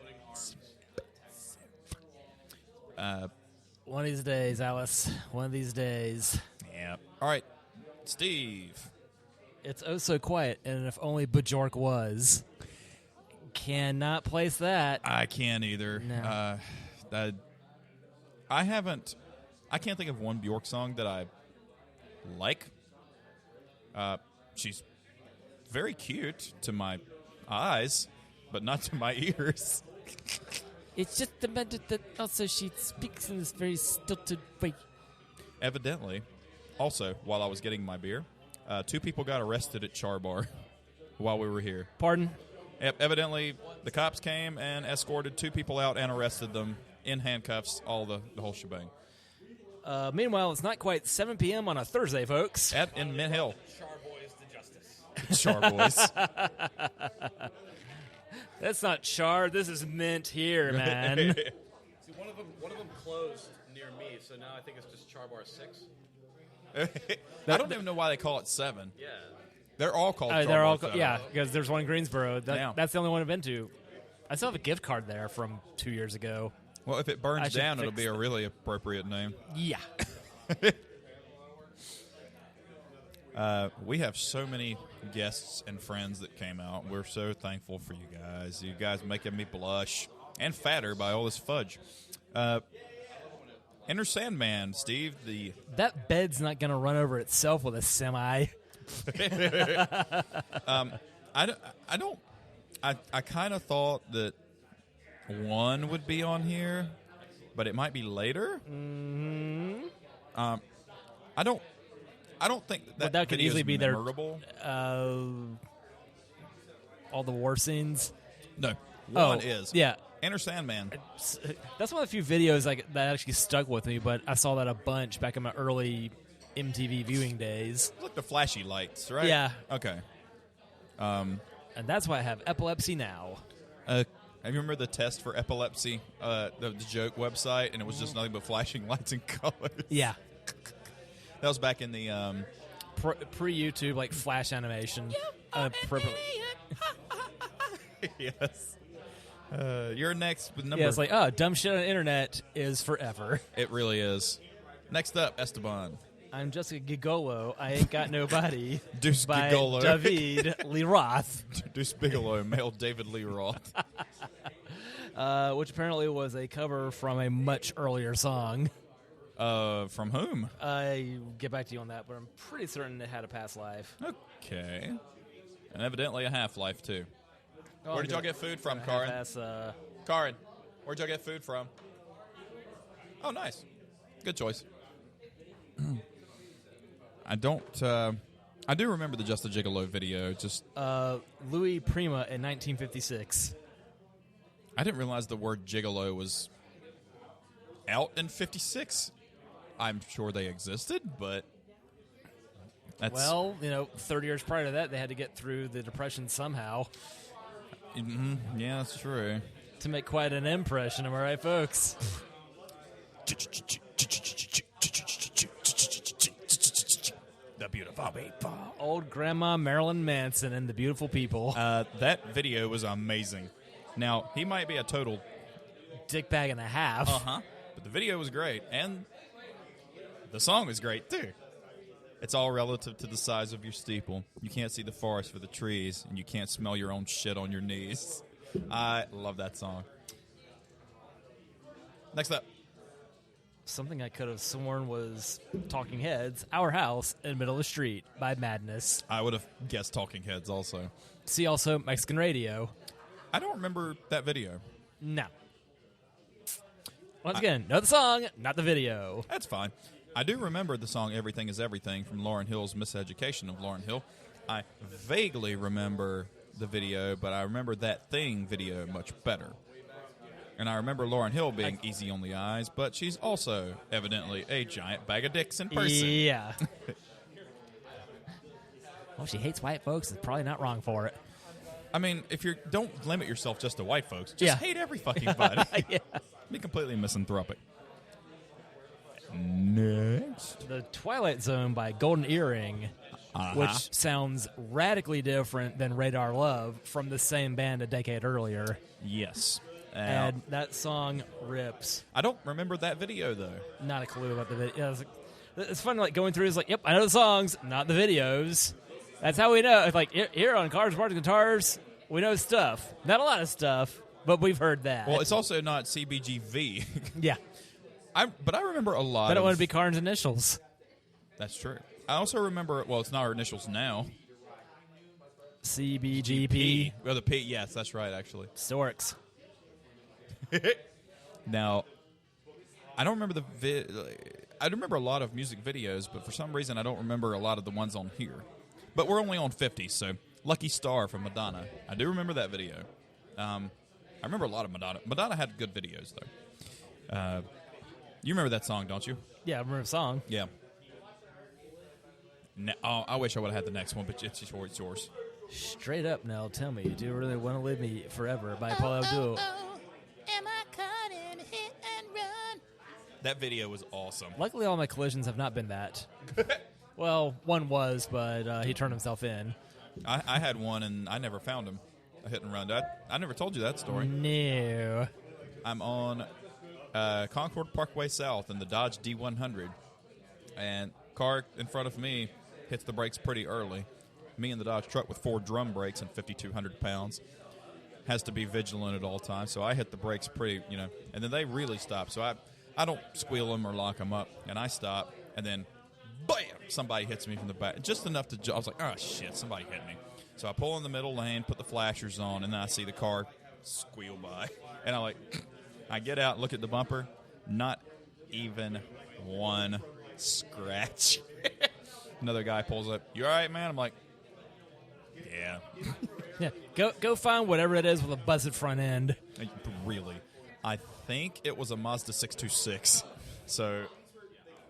One of these days, Alice. One of these days.
Yeah. All right, Steve.
It's oh so quiet, and if only Bjork was. Cannot place that.
I can't either.
No.
I can't think of one Bjork song that I like. She's very cute to my eyes, but not to my ears.
It's just the matter that also she speaks in this very stilted way.
Evidently. Also, while I was getting my beer, 2 people got arrested at Char Bar while we were here.
Pardon?
Evidently, the cops came and escorted 2 people out and arrested them in handcuffs, the whole shebang.
Meanwhile, it's not quite 7 p.m. on a Thursday, folks.
In Mint Hill.
Char boys to justice.
Char Boys.
That's not char. This is mint here, man.
See, one of them closed near me, so now I think it's just Char Bar 6.
I don't even know why they call it 7.
Yeah.
They're all called Char
They're all
Bar 7.
yeah, because there's one in Greensboro.
Yeah.
That's the only one I've been to. I still have a gift card there from 2 years ago.
Well, if it
I
burns
should
down, it'll
fix
be a really appropriate name.
Yeah.
We have so many guests and friends that came out. We're so thankful for you guys. You guys making me blush and fatter by all this fudge. Enter Sandman, Steve.
That bed's not going to run over itself with a semi.
I kind of thought that 1 would be on here, but it might be later.
Mm-hmm.
I don't think that
that could
video
easily
is
be their
memorable.
All the war scenes.
No, 1 is.
Yeah.
Enter Sandman.
That's one of the few videos that actually stuck with me, but I saw that a bunch back in my early MTV viewing days.
It's like the flashy lights, right?
Yeah.
Okay.
And that's why I have epilepsy now.
Have you remember the test for epilepsy, the joke website, and it was just nothing but flashing lights and colors?
Yeah.
That was back in the
Pre-YouTube, like Flash animation.
yes. You're next with number.
Yeah, it's like, dumb shit on the internet is forever.
It really is. Next up, Esteban.
I'm just a gigolo. I ain't got nobody.
Deuce
by
Gigolo.
David Lee Roth.
Deuce Bigelow, male David Lee Roth.
Which apparently was a cover from a much earlier song.
From whom?
I get back to you on that, but I'm pretty certain it had a past life.
Okay. And evidently a half-life, too. Where did y'all get food from, Karin? Karin, where'd y'all get food from? Oh, nice. Good choice. I do remember the Just a Gigolo video. Just
Louis Prima in 1956.
I didn't realize the word gigolo was out in 56. I'm sure they existed, but that's...
Well, 30 years prior to that, they had to get through the Depression somehow.
Mm-hmm. Yeah, that's true.
To make quite an impression, am I right, folks?
The beautiful people.
Old Grandma Marilyn Manson and the beautiful people.
That video was amazing. Now, he might be a total
dickbag and a half.
Uh-huh. But the video was great, and the song is great, too. It's all relative to the size of your steeple. You can't see the forest for the trees, and you can't smell your own shit on your knees. I love that song. Next up.
Something I could have sworn was Talking Heads, Our House in Middle of the Street by Madness.
I would have guessed Talking Heads also.
See also Mexican Radio.
I don't remember that video.
No. Once again, know the song, not the video.
That's fine. I do remember the song Everything is Everything from Lauryn Hill's Miseducation of Lauryn Hill. I vaguely remember the video, but I remember That Thing video much better. And I remember Lauryn Hill being easy on the eyes, but she's also evidently a giant bag of dicks in person.
Yeah. Well, she hates white folks. It's probably not wrong for it.
I mean, if you don't limit yourself just to white folks, just hate every fucking body.
Yeah.
Be completely misanthropic. Next.
The Twilight Zone by Golden Earring, which sounds radically different than Radar Love from the same band a decade earlier.
Yes.
And that song rips.
I don't remember that video, though.
Not a clue about the video. It's fun, like, going through, it's like, yep, I know the songs, not the videos. That's how we know. It's like, here on Cars, Bars, and Guitars, we know stuff. Not a lot of stuff, but we've heard that.
Well, it's also not CBGV.
Yeah.
But I remember a lot
I don't want to be Karn's initials.
That's true. I also remember, well, it's not our initials now.
CBGP.
Well, the P, yes, that's right, actually.
Storks.
Now, I don't remember I remember a lot of music videos, but for some reason I don't remember a lot of the ones on here. But we're only on 50, so Lucky Star from Madonna. I do remember that video. I remember a lot of Madonna. Madonna had good videos, though. You remember that song, don't you?
Yeah, I remember the song.
Yeah. I wish I would have had the next one, but it's yours.
Straight up now, tell me, do you really want to live me forever by Paul Abdul?
Am I caught in hit and run?
That video was awesome.
Luckily, all my collisions have not been that. Well, one was, but he turned himself in.
I had one, and I never found him. A hit and run. I never told you that story.
No.
I'm on Concord Parkway South in the Dodge D100, and car in front of me hits the brakes pretty early. Me in the Dodge truck with 4 drum brakes and 5,200 pounds has to be vigilant at all times. So I hit the brakes pretty, and then they really stop. So I don't squeal them or lock them up, and I stop, and then bam, somebody hits me from the back, just enough to. I was like, oh shit, somebody hit me. So I pull in the middle lane, put the flashers on, and then I see the car squeal by, and I get out, look at the bumper, not even one scratch. Another guy pulls up. You all right, man? I'm like, yeah.
Yeah, go find whatever it is with a buzzed front end.
Really, I think it was a Mazda 626. So,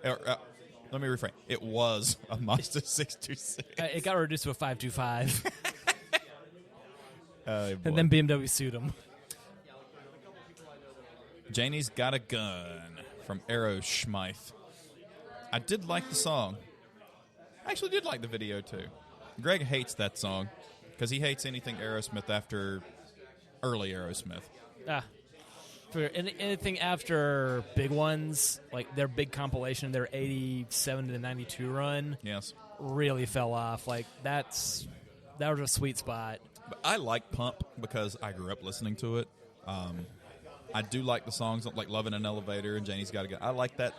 let me reframe. It was a Mazda 626.
It got reduced to a 525.
And
and then BMW sued him.
Janie's Got a Gun from Aerosmith. I did like the song. I actually did like the video, too. Greg hates that song because he hates anything Aerosmith after early Aerosmith.
For anything after big ones, like their big compilation, their 87 to 92 run,
Yes.
really fell off. Like, that was a sweet spot.
But I like Pump because I grew up listening to it. I do like the songs like "Lovin' an Elevator" and "Janie's Got a Gun." I like that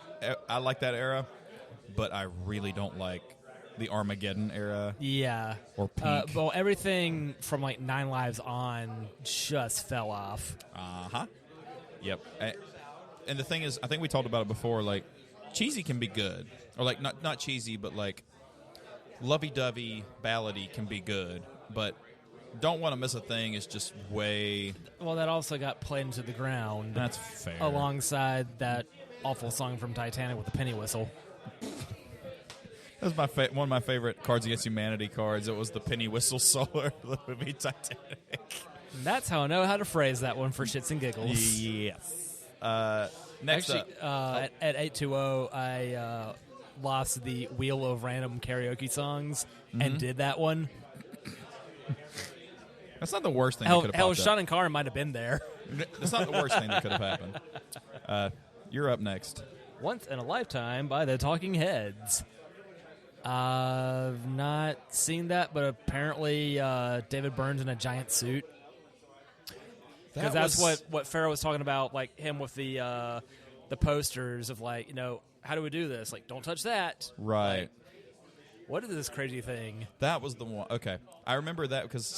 era, but I really don't like the Armageddon era.
Yeah.
Or Pink.
Well, everything from like 9 Lives on just fell off.
Yep. And the thing is, I think we talked about it before. Like, cheesy can be good, or like not cheesy, but like lovey-dovey, ballady can be good, but Don't Want to Miss a Thing is just way.
Well, that also got played into the ground.
That's fair.
Alongside that awful song from Titanic with the penny whistle.
That was one of my favorite Cards Against Humanity cards. It was the penny whistle solo of the movie Titanic.
That's how I know how to phrase that one for shits and giggles.
Yes. Next
Actually,
up.
at 820, I lost the wheel of random karaoke songs and did that one.
That's not the worst thing that could have
Hell,
popped
Sean
up.
and Carr might have been there.
That's not the worst thing that could have happened. You're up next.
Once in a Lifetime by the Talking Heads. I've not seen that, but apparently David Byrne's in a giant suit. Because that's what Farrah was talking about, like him with the posters of like, how do we do this? Like, don't touch that.
Right.
Like, what is this crazy thing?
That was the one. Okay. I remember that because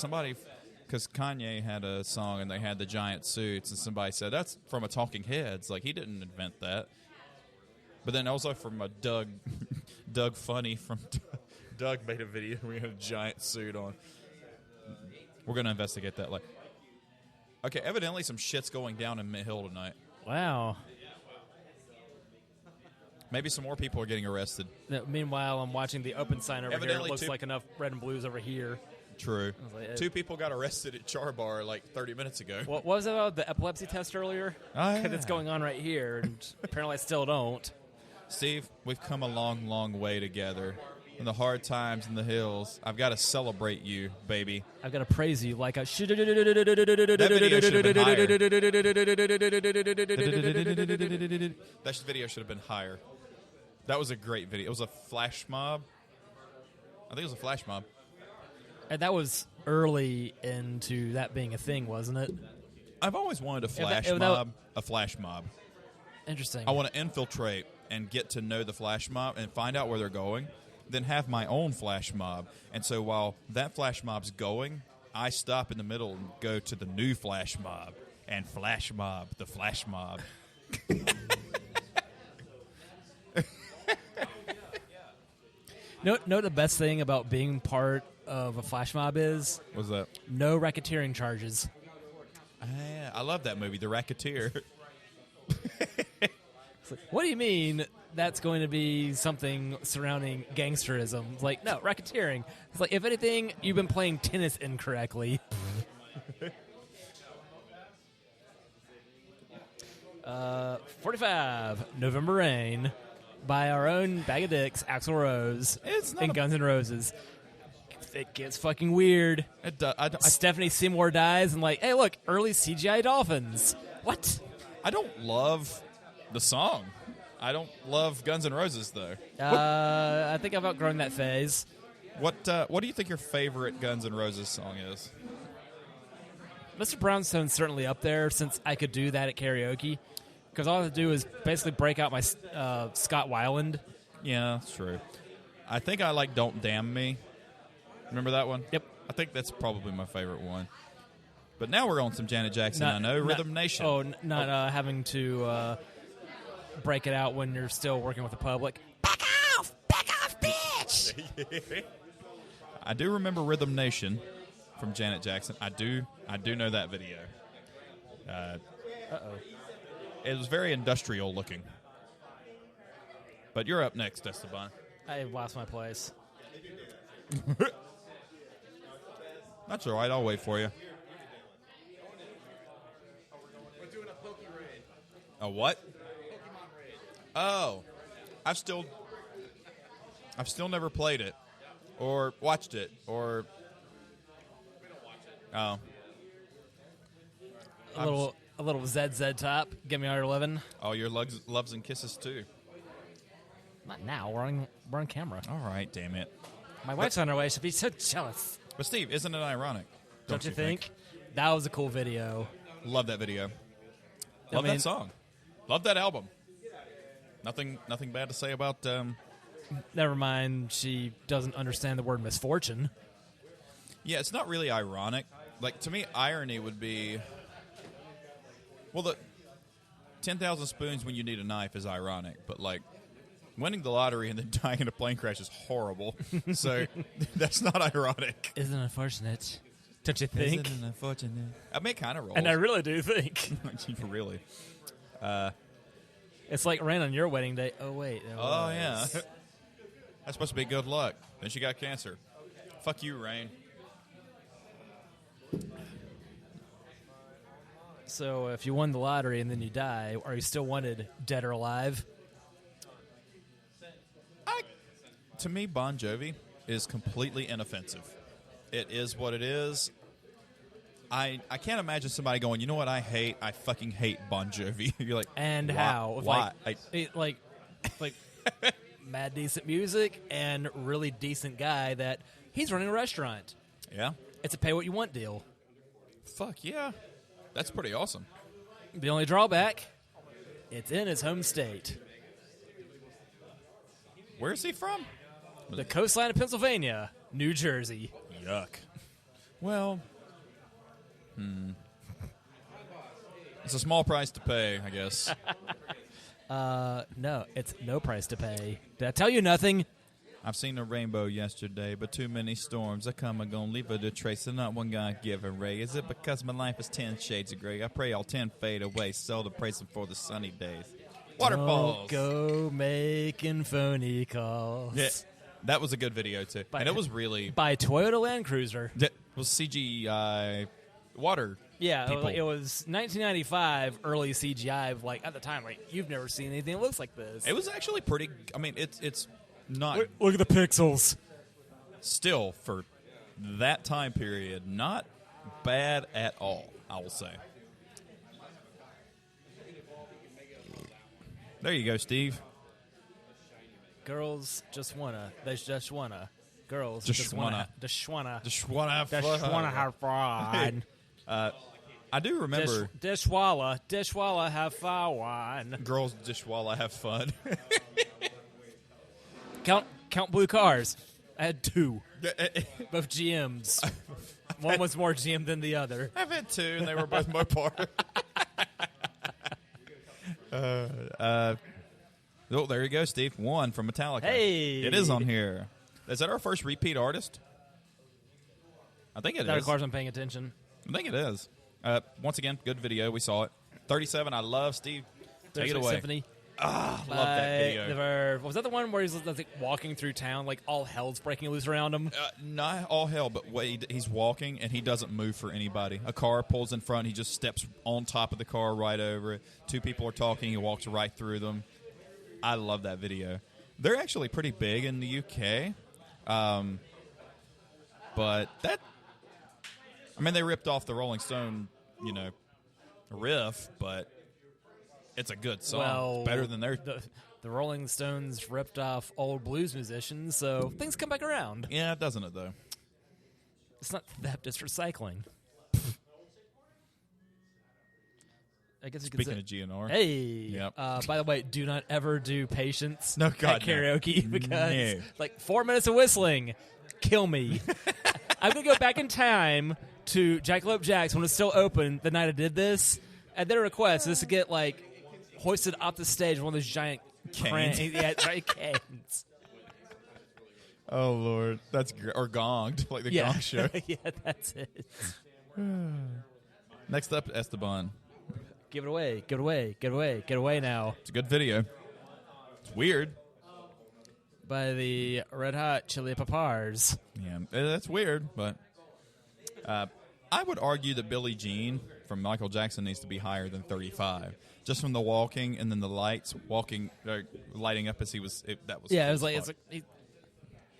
Kanye had a song and they had the giant suits, and somebody said, that's from a Talking Heads. Like, he didn't invent that. But then also from a Doug Funny from Doug made a video where he had a giant suit on. We're going to investigate that later. Okay, evidently some shit's going down in Mint Hill tonight.
Wow.
Maybe some more people are getting arrested.
Meanwhile, I'm watching the open sign over
Evidently
here. It looks like enough red and blues over here.
True.
Like,
2 people got arrested at Char Bar like 30 minutes ago.
What was it about the epilepsy test earlier?
Oh, yeah.
It's going on right here, and apparently I still don't.
Steve, we've come a long, long way together. In the hard times in the hills, I've got to celebrate you, baby.
I've got to praise you like I should.
That video should have been higher. That video should have been higher. That was a great video. It was a flash mob. I think it was a flash mob.
And that was early into that being a thing, wasn't it?
I've always wanted a flash mob.
Interesting.
I want to infiltrate and get to know the flash mob and find out where they're going, then have my own flash mob. And so while that flash mob's going, I stop in the middle and go to the new flash mob and flash mob the flash mob.
Know the best thing about being part of a flash mob is?
What's that?
No racketeering charges.
Yeah, I love that movie, The Racketeer.
What do you mean that's going to be something surrounding gangsterism? It's like, no, racketeering. It's like, if anything, you've been playing tennis incorrectly. 45, November Rain, by our own bag of dicks, Axl Rose, and Guns N' Roses. It gets fucking weird. Stephanie Seymour dies, and like, hey, look, early CGI dolphins. What?
I don't love the song. I don't love Guns N' Roses, though.
I think I've outgrown that phase.
What do you think your favorite Guns N' Roses song is?
Mr. Brownstone's certainly up there, since I could do that at karaoke. Because all I have to do is basically break out my Scott Weiland.
Yeah, that's true. I think I like Don't Damn Me. Remember that one?
Yep.
I think that's probably my favorite one. But now we're on some Janet Jackson. I know Rhythm Nation.
Not having to break it out when you're still working with the public.
Back off, bitch.
I do remember Rhythm Nation from Janet Jackson. I do know that video. It was very industrial looking. But you're up next, Esteban.
I lost my place.
That's all right. I'll wait for you.
We're doing a pokey raid.
A what? Oh, I've still never played it, or watched it, or oh,
A little ZZ Top. Give me R11.
oh, your loves and kisses too.
Not now. We're on camera.
All right, damn it.
My wife's on her way. She'll be so jealous.
But Steve, isn't it ironic?
Don't you think? That was a cool video.
Love that video. Love that song. Love that album. Nothing bad to say about.
Never mind. She doesn't understand the word misfortune.
Yeah, it's not really ironic. Like, to me, irony would be. Well, the 10,000 spoons when you need a knife is ironic, but like winning the lottery and then dying in a plane crash is horrible. So that's not ironic.
Isn't it unfortunate? Don't you think?
Isn't it unfortunate? I mean, it kind of rolls.
And I really do think.
Really.
It's like rain on your wedding day. Oh, wait.
Oh, yeah. That's supposed to be good luck. Then she got cancer. Fuck you, Rain.
So if you won the lottery and then you die, are you still wanted dead or alive?
To me, Bon Jovi is completely inoffensive. It is what it is. I can't imagine somebody going, you know what I hate? I fucking hate Bon Jovi. You're like,
and
why?
how?
Why?
Like mad decent music and really decent guy that he's running a restaurant.
Yeah.
It's a pay what you want deal.
Fuck yeah. That's pretty awesome.
The only drawback, it's in his home state.
Where's he from?
The coastline of Pennsylvania, New Jersey.
Yuck. Well, it's a small price to pay, I guess.
No, it's no price to pay. Did I tell you nothing?
I've seen a rainbow yesterday, but too many storms. I come and gonna leave it a trace, and not one God give a ray. Is it because my life is 10 shades of gray? I pray all 10 fade away, seldom praising for the sunny days. Waterfalls.
Don't go making phony calls.
Yeah, that was a good video too, and it was really
by Toyota Land Cruiser.
It was CGI water.
Yeah,
people.
it was 1995, early CGI. Like at the time, like you've never seen anything that looks like this.
It was actually pretty. I mean, it's not.
Look at the pixels.
Still, for that time period, not bad at all, I will say. There you go, Steve.
Girls just wanna. They just wanna. Girls
Just wanna.
Just wanna.
Just want to have
Just
fun.
wanna have fun.
I do remember
Dishwalla, have fun.
girls just while I have fun.
Count blue cars. I had two, both GMs. One was more GM than the other.
I've had two, and they were both Mopar. Oh, there you go, Steve. One from Metallica.
Hey!
It is on here. Is that our first repeat artist? I think it
That
is.
requires I'm paying attention.
I think it is. Once again, good video. We saw it. 37, I love Steve. Take it away.
Symphony.
Love that video.
The Verve. Was that the one where he's like walking through town, like all hell's breaking loose around him?
Not all hell, but he's walking and he doesn't move for anybody. A car pulls in front, he just steps on top of the car right over it. Two people are talking, he walks right through them. I love that video. They're actually pretty big in the UK. But that, I mean, they ripped off the Rolling Stone, riff, but it's a good song.
Well,
It's better than their.
The Rolling Stones ripped off old blues musicians, so things come back around.
Yeah, doesn't it, though?
It's not theft, it's recycling. I guess you could
Speaking
say.
of GNR.
Hey.
Yep.
By the way, do not ever do Patience
No, God,
at
no.
karaoke because
No.
like 4 minutes of whistling, kill me. I'm going to go back in time to Jackalope Jack's when it was still open the night I did this. At their request, this to get like hoisted off the stage with one of those giant
Canes.
giant canes.
Oh, Lord. That's or gonged, like the gong show.
Yeah, that's it.
Next up, Esteban.
Give it away. Give it away. Give it away. Get away now.
It's a good video. It's weird.
By the Red Hot Chili Peppers.
Yeah, that's weird, but I would argue that Billie Jean from Michael Jackson needs to be higher than 35. Just from the walking and then the lights lighting up as he was. That was
Yeah,
cool
it was like
as
it's
fuck.
like.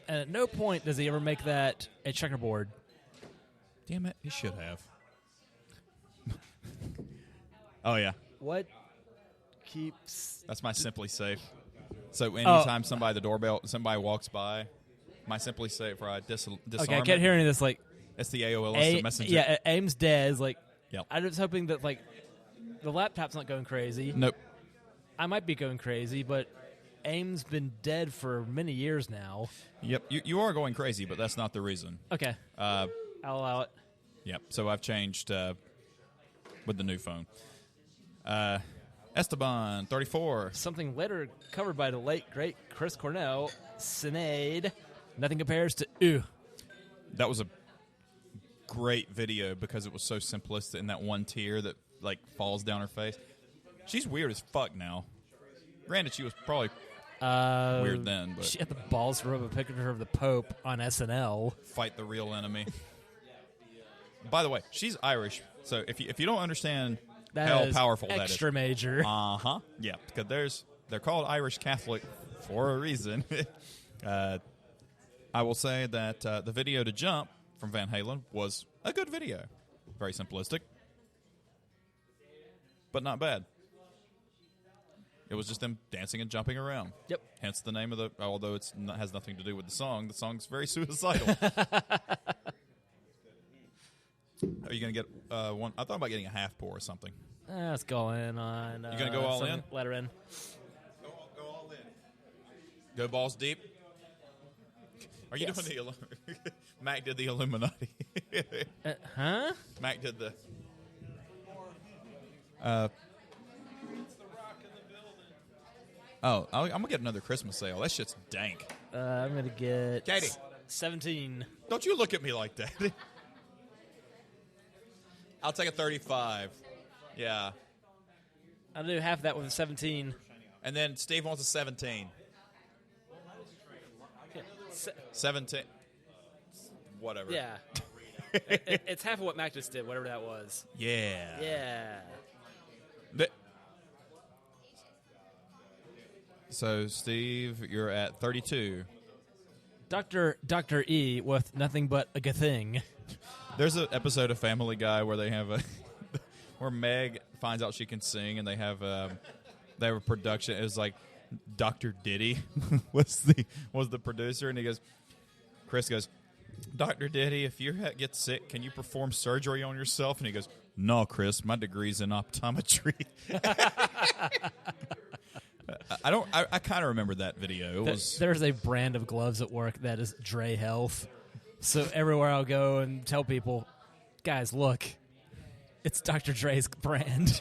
And at no point does he ever make that a checkerboard.
Damn it, he should have. Oh yeah,
What keeps?
that's my Simply Safe. So anytime somebody walks by, my Simply Safe where I disarm
Okay, I kept hearing this like
it's the AOL Instant Messenger.
yeah, AIM's dead. Is like,
Yep.
I was hoping that like the laptop's not going crazy.
Nope.
I might be going crazy, but AIM's been dead for many years now.
Yep. You are going crazy, but that's not the reason.
Okay, I'll allow it.
Yep. So I've changed with the new phone. Esteban, 34.
Something later covered by the late great Chris Cornell. Sinead. Nothing compares to ooh.
That was a great video because it was so simplistic in that one tear that like falls down her face. She's weird as fuck now. Granted, she was probably weird then, but
She had the balls to rub a picture of the Pope on SNL.
fight the real enemy. By the way, she's Irish, so if you don't understand
That
how
is
powerful that is,
extra major.
yeah, because they're called Irish Catholic for a reason. I will say that the video to Jump from Van Halen was a good video. Very simplistic, but not bad. It was just them dancing and jumping around.
Yep.
Hence the name of the. Although it has nothing to do with the song. The song's very suicidal. Are you going to get one? I thought about getting a half pour or something.
Let's go in on.
You gonna go all in?
Let her in.
Go all in. Go balls deep. Are you
Yes.
doing the Mac did the Illuminati.
Huh?
Mac did the. I'm gonna get another Christmas sale. That shit's dank.
I'm gonna get
Katie.
17.
Don't you look at me like that. I'll take a 35. Yeah.
I'll do half of that with a 17.
And then Steve wants a 17.
Yeah.
17. Whatever.
Yeah. It's half of what Mac just did, whatever that was.
Yeah.
Yeah.
So, Steve, you're at 32.
Dr. E with nothing but a good thing.
There's an episode of Family Guy where they have where Meg finds out she can sing, and they have a production. It was like Dr. Diddy was the producer, and Chris goes, Dr. Diddy, if you get sick, can you perform surgery on yourself? And he goes, no, Chris, my degree's in optometry. I kind of remember that video.
There's a brand of gloves at work that is Dre Health. So everywhere I'll go and tell people, guys, look, it's Dr. Dre's brand.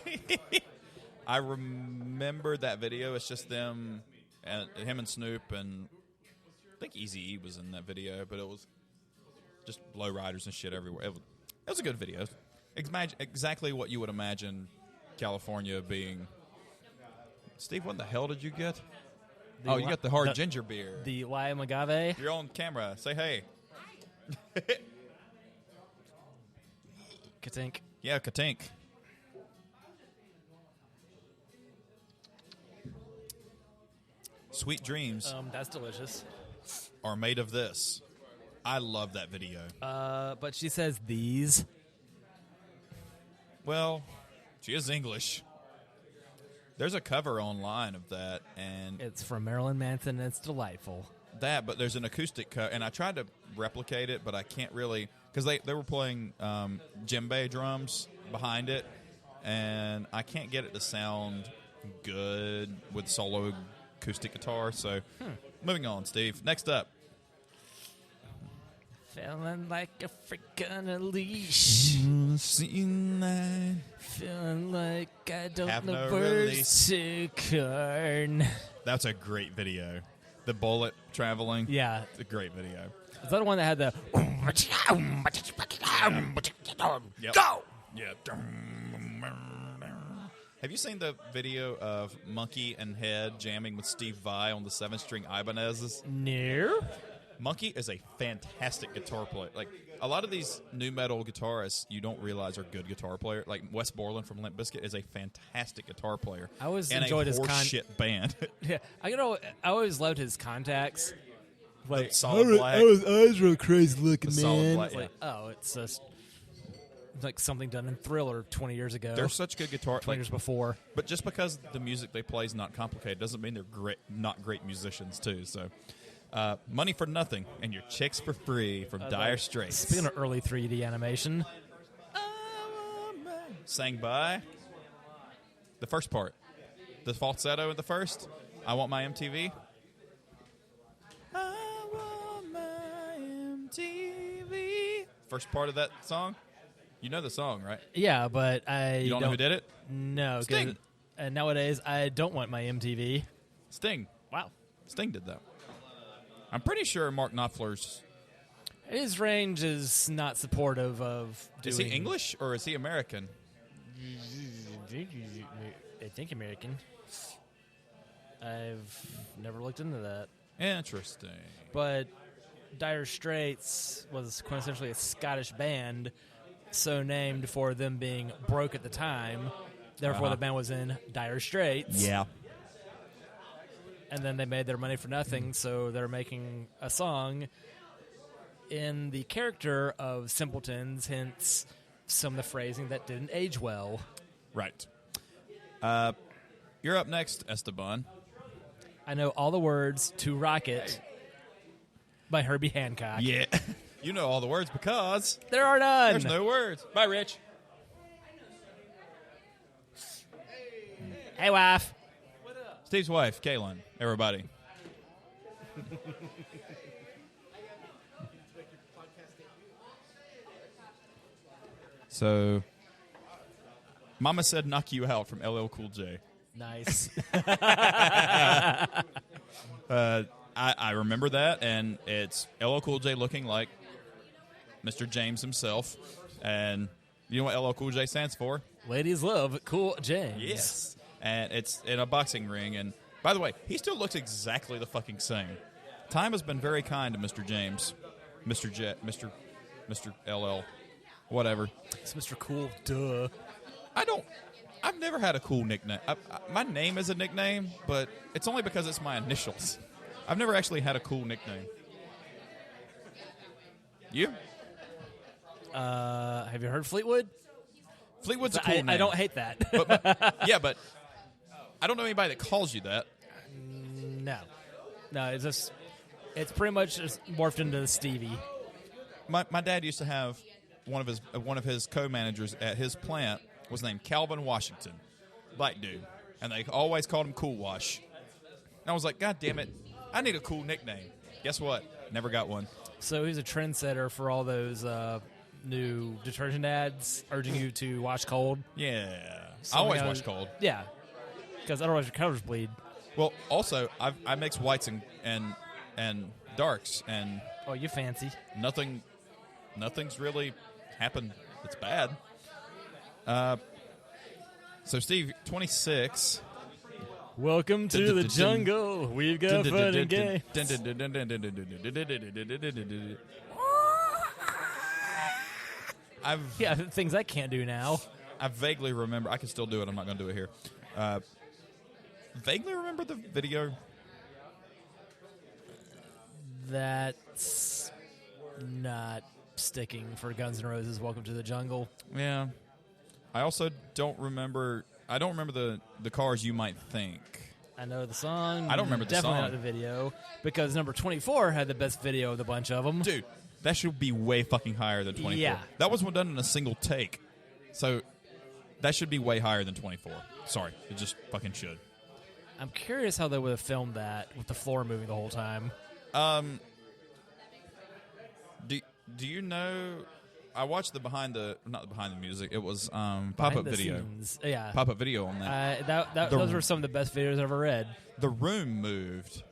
I remember that video. It's just them, and him and Snoop, and I think Eazy-E was in that video, but it was just lowriders and shit everywhere. It was a good video. Exactly what you would imagine California being. Steve, what the hell did you get? You got the hard ginger beer.
The Lime Agave.
You're on camera. Say hey.
Katink.
Yeah, Katink. Sweet dreams
That's delicious.
are made of this. I love that video.
But she says these.
Well, she is English. There's a cover online of that, and
It's from Marilyn Manson, and it's delightful.
but there's an acoustic cut, and I tried to replicate it, but I can't really, because they were playing djembe drums behind it, and I can't get it to sound good with solo acoustic guitar. So, moving on, Steve. Next up.
Feeling like a freak on a leash.
Seeing that.
Feeling like I don't
Have
know
no
where
release.
to turn.
That's a great video. The bullet traveling.
Yeah.
It's a great video.
Is that the one that had the...
Yep.
Go!
Yeah. Have you seen the video of Monkey and Head jamming with Steve Vai on the 7-string Ibanez's?
No.
Monkey is a fantastic guitar player. Like, a lot of these new metal guitarists you don't realize are good guitar players. Like Wes Borland from Limp Bizkit is a fantastic guitar player.
I always
and
enjoyed
a
his
shit band.
Yeah, I always loved his contacts.
Like solid black.
I was real crazy looking,
The solid
man.
black,
It's like, oh, it's just like something done in Thriller 20 years ago.
They're such good guitar.
20 years before.
But just because the music they play is not complicated doesn't mean they're not great musicians too. So, Money for Nothing and Your Chicks for Free from Dire Straits.
Speaking of early 3D animation,
sang by the first part, the falsetto in the first. I Want My MTV. I want my MTV. First part of that song. You know the song, right?
yeah, but
You don't know who did it?
No, 'cause-
Sting.
And nowadays, I don't want my MTV.
Sting.
Wow.
Sting did that. I'm pretty sure Mark Knopfler's.
His range is not supportive of doing...
Is he English or is he American?
I think American. I've never looked into that.
Interesting.
But Dire Straits was quintessentially a Scottish band, so named for them being broke at the time. Therefore, the band was in Dire Straits.
Yeah.
And then they made their money for nothing, so they're making a song in the character of simpletons, hence some of the phrasing that didn't age well.
Right. You're up next, Esteban.
I know all the words to Rocket by Herbie Hancock.
Yeah. You know all the words because
There are none.
there's no words. Bye, Rich.
Hey, wife.
Steve's wife, Kaylin. Everybody. So, Mama Said Knock You Out from LL Cool J.
Nice.
I remember that, and it's LL Cool J looking like Mr. James himself. And you know what LL Cool J stands for?
Ladies love Cool James.
Yes. And it's in a boxing ring. And by the way, he still looks exactly the fucking same. Time has been very kind to Mr. James, Mr. Mr. LL, whatever.
It's Mr. Cool. Duh.
I've never had a cool nickname. My name is a nickname, but it's only because it's my initials. I've never actually had a cool nickname. You?
Have you heard Fleetwood?
Fleetwood's a cool name.
I don't hate that.
But I don't know anybody that calls you that.
No, it's pretty much just morphed into Stevie.
My dad used to have one of his co-managers at his plant was named Calvin Washington, black dude, and they always called him Cool Wash. And I was like, God damn it, I need a cool nickname. Guess what? Never got one.
So he's a trendsetter for all those new detergent ads urging you to wash cold.
Yeah,
So,
I always wash cold.
Yeah, because otherwise your colors bleed.
Well, also I mix whites and darks, and
Oh, you fancy.
nothing's really happened that's bad. So Steve, 26.
Welcome to the jungle. We've got fun and games. Yeah, things I can't do now.
I vaguely remember. I can still do it. I'm not going to do it here. Vaguely remember the video.
That's not sticking for Guns N' Roses. Welcome to the jungle.
Yeah. I also don't remember. I don't remember the cars you might think.
I know the song.
I don't remember the
Definitely
song.
not the video, because number 24 had the best video of the bunch of them.
Dude, that should be way fucking higher than 24.
Yeah.
That was one done in a single take. So that should be way higher than 24. Sorry. It just fucking should.
I'm curious how they would have filmed that with the floor moving the whole time.
Do you know? I watched not the behind the music. It was pop-up video.
Scenes. Yeah.
Pop-up video on that.
Those were some of the best videos I've ever read.
The room moved.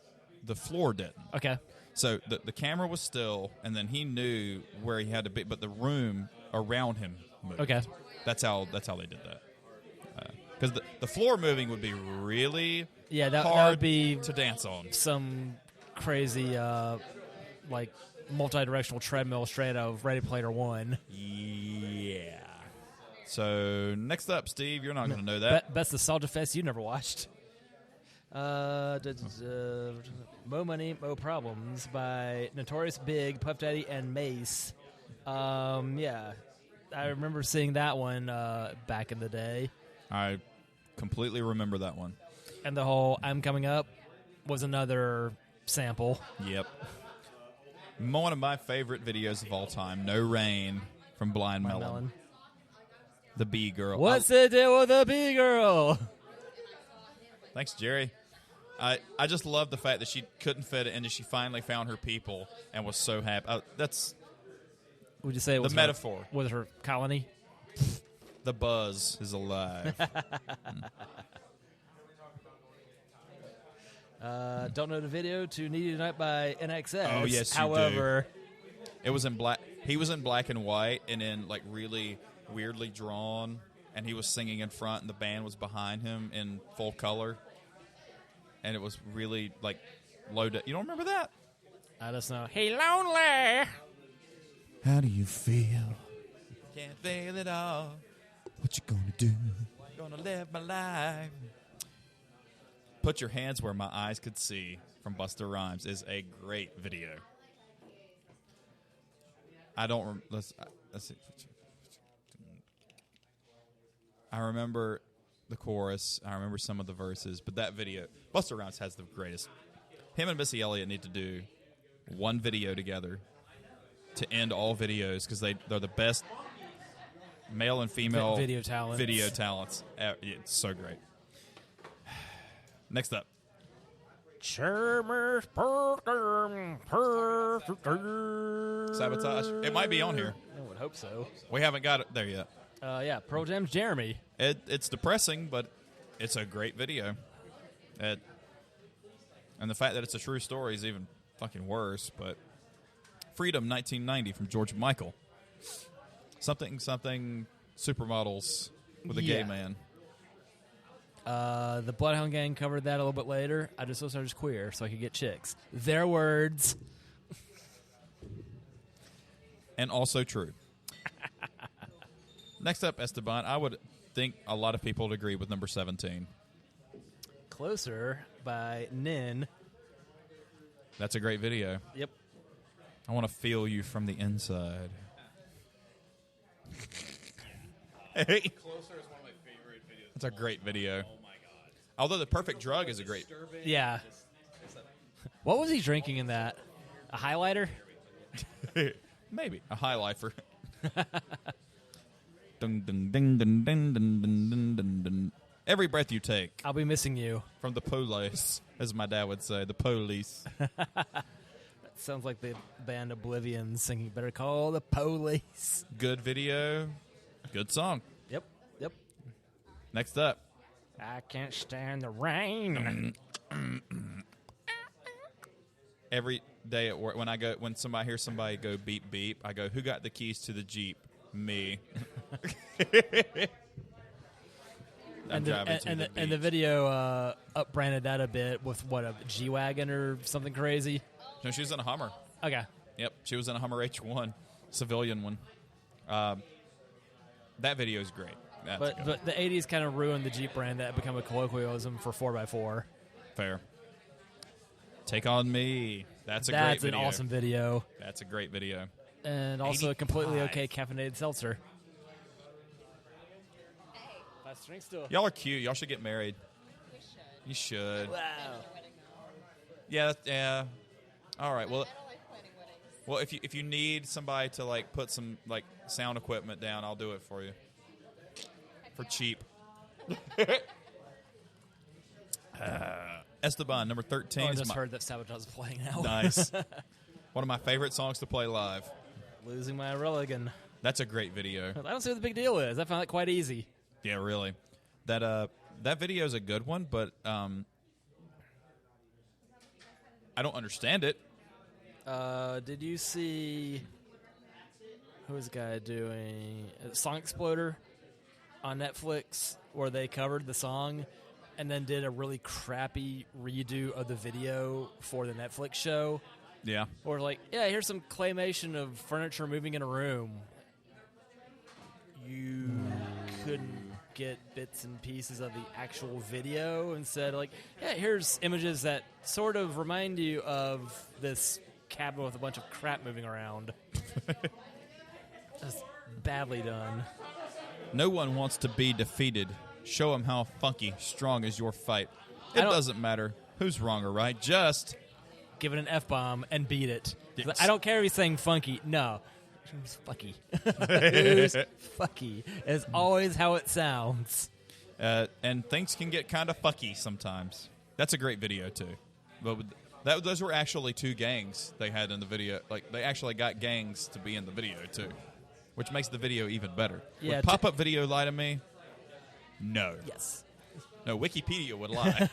The floor didn't.
Okay.
So the camera was still, and then he knew where he had to be, but the room around him moved.
Okay.
That's how they did that. Because the floor moving would be really
Yeah, that
hard
would be
to dance on.
some crazy like multi-directional treadmill straight out of Ready Player One.
Yeah. So next up, Steve, you're not going to know that.
Best nostalgia fest you never watched. Mo Money, Mo Problems by Notorious Big, Puff Daddy, and Mace. Yeah, I remember seeing that one back in the day.
I completely remember that one.
And the whole I'm Coming Up was another sample.
Yep. One of my favorite videos of all time, No Rain from Blind Melon. The Bee Girl.
What's the deal with the Bee Girl?
Thanks, Jerry. I just love the fact that she couldn't fit it and she finally found her people and was so happy. That's
Would you say it was
the metaphor.
Was her colony?
The buzz is alive.
Don't know the video to Need You Tonight by NXS.
Oh, yes, you
However,
It was in black. He was in black and white and in like really weirdly drawn, and he was singing in front and the band was behind him in full color. And it was really like low. You don't remember that?
I just know. Hey, lonely.
How do you feel? Can't feel it all. What you gonna do? Gonna live my life. Put Your Hands Where My Eyes Could See from Busta Rhymes is a great video. I don't. Let's see. I remember the chorus. I remember some of the verses, but that video, Busta Rhymes has the greatest. Him and Missy Elliott need to do one video together to end all videos because they're the best male and female
video talents.
It's so great. Next up. Sabotage. It might be on here.
I would hope so.
We haven't got it there yet.
Yeah, Pearl Jam's Jeremy.
It's depressing, but it's a great video. And the fact that it's a true story is even fucking worse. But Freedom 1990 from George Michael. Something supermodels with a gay man.
The Bloodhound Gang covered that a little bit later. I just listened to Queer so I could get chicks. Their words.
And also true. Next up, Esteban. I would think a lot of people would agree with number 17.
Closer by Nin.
That's a great video.
Yep.
I want to feel you from the inside. Hey.
Closer is one of my favorite videos.
That's a great video. Oh my god! Although The Perfect Drug is a great.
Yeah. What was he drinking in that? A highlighter?
Maybe a high lifer. Dun, dun, dun, dun, dun, dun, dun, dun, dun, dun. Every breath you take.
I'll be missing you.
From the police, as my dad would say, the police.
Sounds like the band Oblivion singing Better Call the Police.
Good video. Good song.
Yep.
Next up.
I can't stand the rain.
Every day at work, when somebody hears somebody go beep beep, I go, who got the keys to the Jeep? Me.
And the video up-branded that a bit with, what, a G-Wagon or something crazy?
No, she was in a Hummer.
Okay.
Yep, she was in a Hummer H1, civilian one. That video is great.
But the 80s kind of ruined the Jeep brand. That became a colloquialism for 4x4.
Fair. Take On Me. That's great video.
That's an awesome video.
That's a great video.
And also
85.
a completely okay caffeinated seltzer.
Y'all are cute. Y'all should get married. You should.
Wow.
Yeah. All right. Well, if you need somebody to like put some like sound equipment down, I'll do it for you for cheap. Esteban, number 13.
I just heard that Sabotage is playing now.
Nice. One of my favorite songs to play live.
Losing My Religion.
That's a great video.
I don't see what the big deal is. I found it quite easy.
Yeah, really. That video is a good one, but I don't understand it.
Did you see who was the guy doing Song Exploder on Netflix where they covered the song and then did a really crappy redo of the video for the Netflix show?
Yeah.
Or like, yeah, here's some claymation of furniture moving in a room. You couldn't get bits and pieces of the actual video. Instead, like, yeah, here's images that sort of remind you of this cabin with a bunch of crap moving around. Just badly done.
No one wants to be defeated. Show them how funky strong is your fight. It doesn't matter who's wrong or right. Just
give it an F-bomb and beat it.
Yes.
I don't care if he's saying funky. No. Who's fucky? Who's fucky? Is always how it sounds.
And things can get kind of fucky sometimes. That's a great video, too. But those were actually two gangs they had in the video. Like, they actually got gangs to be in the video, too, which makes the video even better.
Yeah,
would pop-up video lie to me? No.
Yes.
No, Wikipedia would lie.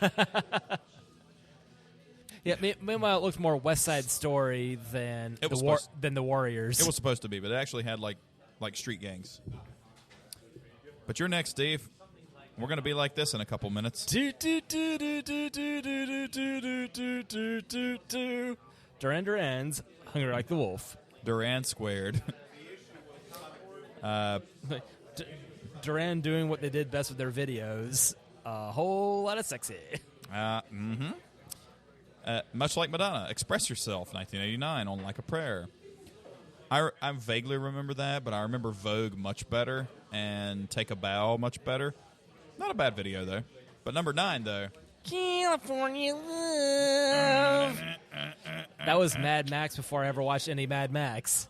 Yeah. Meanwhile, it looked more West Side Story than the Warriors.
It was supposed to be, but it actually had like street gangs. But you're next, Steve. We're going to be like this in a couple minutes.
Duran Duran's Hungry Like the Wolf.
Duran squared.
Duran doing what they did best with their videos. A whole lot of sexy.
Much like Madonna, Express Yourself, 1989, on Like a Prayer. I vaguely remember that, but I remember Vogue much better and Take a Bow much better. Not a bad video, though. But number 9, though.
California Love. That was Mad Max before I ever watched any Mad Max.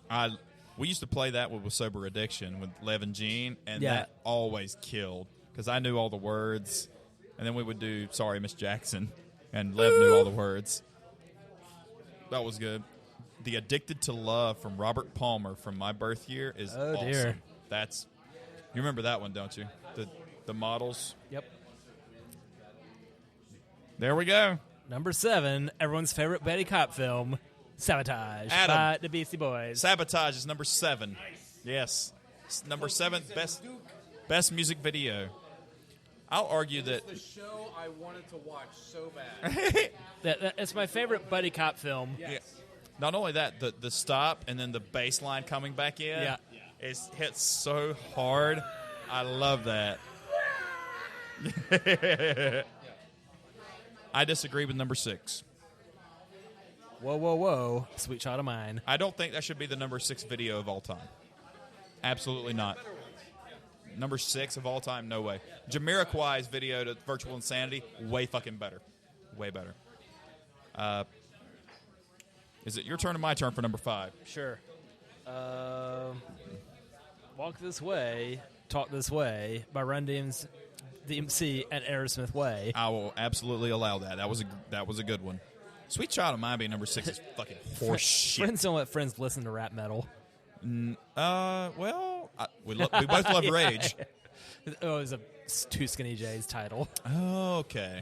We used to play that with Sober Addiction with Lev and Gene, and
Yeah.
that always killed because I knew all the words. And then we would do Sorry, Miss Jackson, and Lev knew all the words. That was good. The Addicted to Love from Robert Palmer from My Birth Year is awesome.
Dear.
You remember that one, don't you? The models.
Yep.
There we go.
Number 7, everyone's favorite Betty Cop film, Sabotage
Adam.
by the Beastie Boys.
Sabotage is number 7. Yes. Number 7, best music video. I'll argue that
The show I wanted to watch so bad.
It's my favorite Buddy Cop film.
Yeah. Not only that, the stop and then the bass line coming back in
Yeah.
hits so hard. I love that. I disagree with number 6.
Whoa, whoa, whoa. Sweet Child of Mine.
I don't think that should be the number 6 video of all time. Absolutely not. Number 6 of all time, no way. Jamiroquai's video to Virtual Insanity, way fucking better. Way better. Is it your turn or my turn for number 5?
Sure. Walk This Way, Talk This Way by Run DMC and Aerosmith Way.
I will absolutely allow that. That was a good one. Sweet Child of Mine being number 6 is fucking horse shit.
Friends don't let friends listen to rap metal.
Well, we both love Rage.
Oh, it was a Two Skinny J's title.
Oh, okay.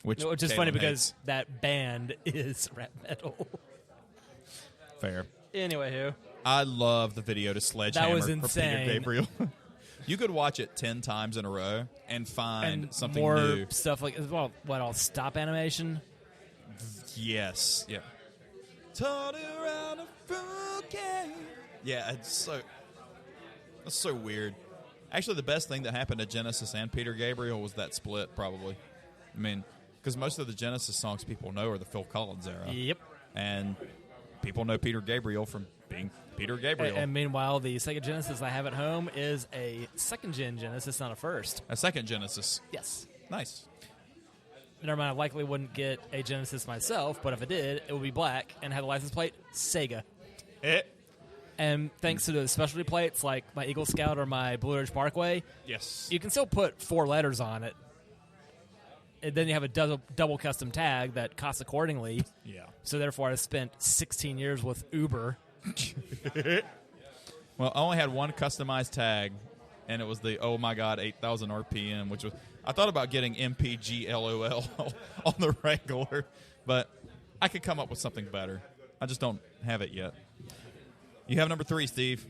Which
is
Caleb
funny
hates.
because that band is rap metal.
Fair.
Anyway,
I love the video to Sledgehammer
was
for Peter
insane.
Gabriel. You could watch it 10 times in a row and find
and
something
more
new.
stuff like all stop animation.
Yes. Yeah. Turn around a fruitcake. Yeah, that's so weird. Actually, the best thing that happened to Genesis and Peter Gabriel was that split, probably. I mean, because most of the Genesis songs people know are the Phil Collins era.
Yep.
And people know Peter Gabriel from being Peter Gabriel.
And meanwhile, the Sega Genesis I have at home is a second-gen Genesis, not a first.
A second Genesis.
Yes.
Nice.
Never mind, I likely wouldn't get a Genesis myself, but if I did, it would be black and have the license plate Sega. And thanks to the specialty plates like my Eagle Scout or my Blue Ridge Parkway,
Yes.
you can still put 4 letters on it. And then you have a double custom tag that costs accordingly.
Yeah.
So therefore, I spent 16 years with Uber.
Well, I only had one customized tag, and it was the oh my god 8,000 RPM, which was I thought about getting MPG LOL on the regular, but I could come up with something better. I just don't have it yet. You have number 3, Steve.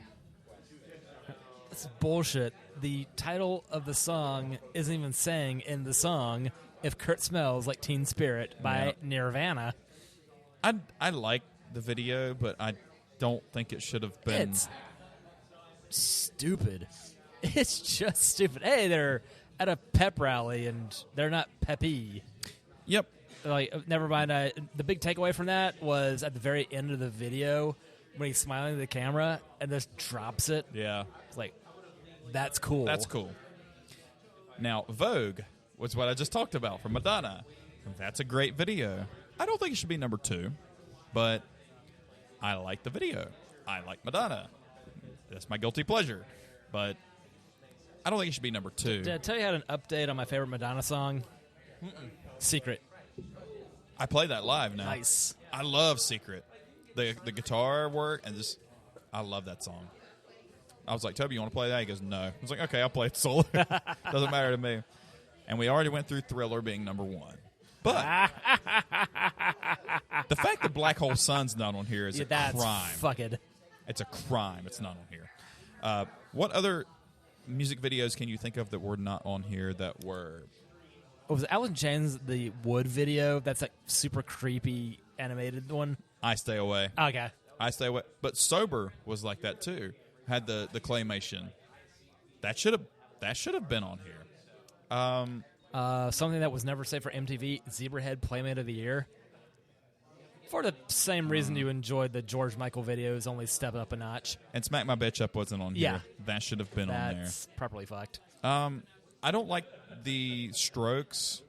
That's bullshit. The title of the song isn't even saying in the song "If Kurt Smells Like Teen Spirit" by
Yeah.
Nirvana.
I like the video, but I don't think it should have been.
It's stupid. It's just stupid. Hey, they're at a pep rally and they're not peppy.
Yep.
Like, never mind. The big takeaway from that was at the very end of the video when he's smiling at the camera and just drops it.
Yeah.
It's like, that's cool.
That's cool. Now, Vogue was what I just talked about from Madonna. That's a great video. I don't think it should be number 2, but I like the video. I like Madonna. That's my guilty pleasure. But I don't think it should be number 2.
Did I tell you I had an update on my favorite Madonna song? Secret.
I play that live now.
Nice.
I love Secret. The guitar work and just, I love that song. I was like, Toby, you want to play that? He goes, no. I was like, okay, I'll play it solo. Doesn't matter to me. And we already went through Thriller being number 1. But the fact that Black Hole Sun's not on here is a
that's
crime.
fucking.
It's a crime. It's not on here. What other music videos can you think of that were not on here that were?
What was it? Alan Chain's the Wood video? That's like super creepy animated one.
I Stay Away.
Okay.
I Stay Away. But Sober was like that too. Had the claymation. That should have been on here.
Something that was never saved for MTV, Zebrahead Playmate of the Year. For the same reason you enjoyed the George Michael videos, only step up a notch.
And Smack My Bitch Up wasn't on here.
Yeah.
That should have been on there.
That's properly fucked.
I don't like the Strokes,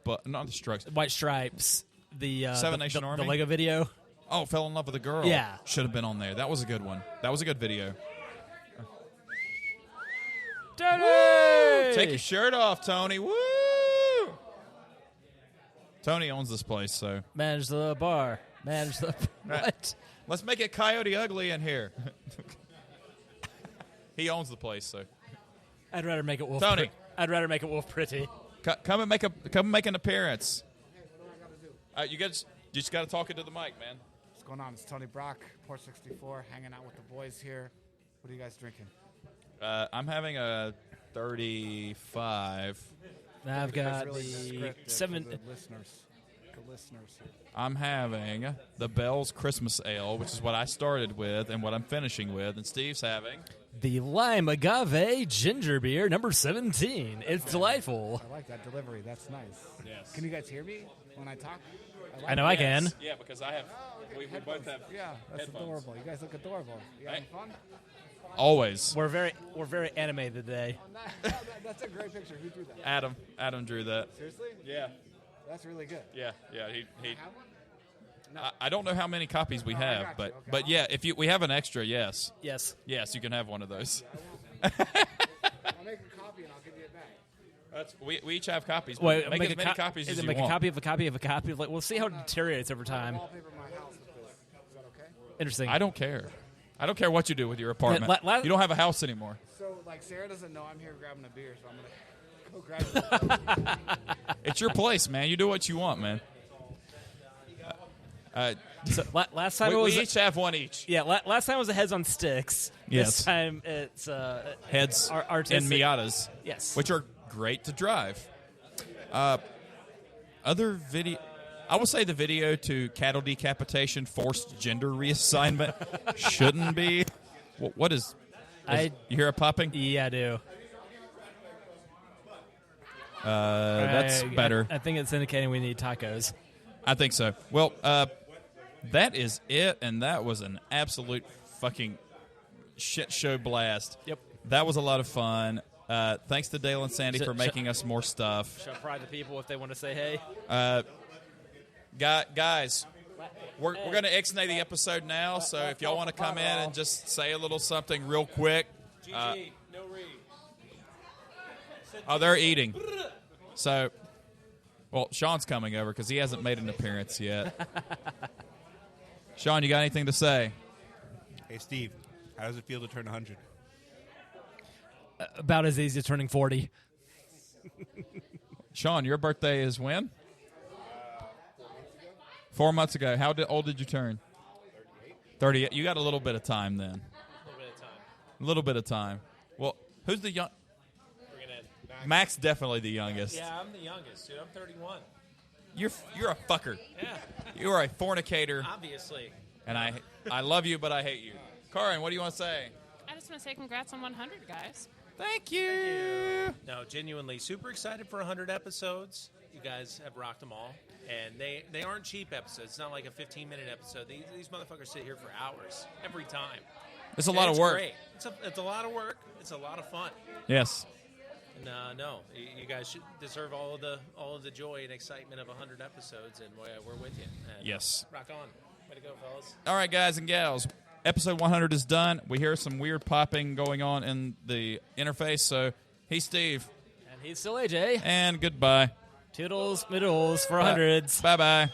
but not the Strokes.
White Stripes, the
Seven Nation
the
Army?
Lego video.
Oh, Fell in Love with a Girl.
Yeah.
Should have been on there. That was a good one. That was a good video.
Tony!
Take your shirt off, Tony. Woo! Tony owns this place, so.
Manage the bar. Manage the...
Right.
What?
Let's make it Coyote Ugly in here. He owns the place, so.
I'd rather make it Wolf
Tony.
I'd rather make it Wolf Pretty.
Come and make an appearance. You just got to talk into the mic, man.
What's going on? It's Tony Brock, Port 64, hanging out with the boys here. What are you guys drinking?
I'm having a 35.
I've got
Really
the
descriptive
7...
for the listeners here.
I'm having the Bell's Christmas Ale, which is what I started with and what I'm finishing with, and Steve's having
The Lime Agave Ginger Beer, number 17. It's delightful.
I like that delivery. That's nice.
Yes.
Can you guys hear me when I talk?
I know I can.
Yeah, because I have. We both have.
Yeah, that's
headphones.
adorable. You guys look adorable. You having fun?
Always.
We're very animated today.
That's a great picture. Who drew that?
Adam drew that.
Seriously?
Yeah.
That's really good.
Yeah. He
Have one?
I don't know how many copies we
I
have,
got you.
but
Okay.
but yeah, if we have an extra, yes,
Yes.
you can have one of those.
I'll make a copy and I'll give you it back.
We each have copies.
Wait,
make as many copies as you
make
want.
a copy of a copy of a copy. Like, we'll see how it deteriorates over time.
Wallpaper my house with this. Is that okay?
Interesting.
I don't care. I don't care what you do with your apartment. You don't have a house anymore.
So, like, Sarah doesn't know I'm here grabbing a beer, so I'm going to go grab it.
It's your place, man. You do what you want, man.
So, last time
We
it was
each have one each.
yeah. Last time was the heads on sticks.
Yes.
This time it's
Heads
artistic.
and Miatas.
Yes.
Which are great to drive. Other video, I would say the video to cattle decapitation, forced gender reassignment shouldn't be. What is you hear a popping?
Yeah, I do.
That's better.
I think it's indicating we need tacos.
I think so. Well, that is it, and that was an absolute fucking shit show blast.
Yep.
That was a lot of fun. Thanks to Dale and Sandy for making us more stuff.
Should I pry the people if they want to say hey?
Guys, we're going to ixnay the episode now, so if y'all want to come in and just say a little something real quick.
GG, no read.
Oh, they're eating. So, well, Sean's coming over because he hasn't made an appearance yet. Sean, you got anything to say?
Hey, Steve, how does it feel to turn 100?
About as easy as turning 40.
Sean, your birthday is when? 4 months ago. How old did you turn? 38. You got a little bit of time then. A little bit of time. Well, who's the young?
Bring it in.
Mac's definitely the youngest.
Yeah, I'm the youngest, dude. I'm 31.
You're a fucker.
Yeah,
You are a fornicator,
obviously.
and I love you, but I hate you. Karin, what do you want to say?
I just want to say congrats on 100, guys.
Thank you.
No, genuinely super excited for 100 episodes. You guys have rocked them all. And they aren't cheap episodes. It's not like a 15-minute episode. These motherfuckers sit here for hours every time.
It's a lot of work.
Great. It's a lot of work. It's a lot of fun.
Yes.
And, no, you guys should deserve all of the joy and excitement of 100 episodes, and we're with you. And
Yes.
rock on. Way to go, fellas.
All right, guys and gals. Episode 100 is done. We hear some weird popping going on in the interface. So, he's Steve.
And he's still AJ.
And goodbye.
Toodles, middles for hundreds.
Bye-bye.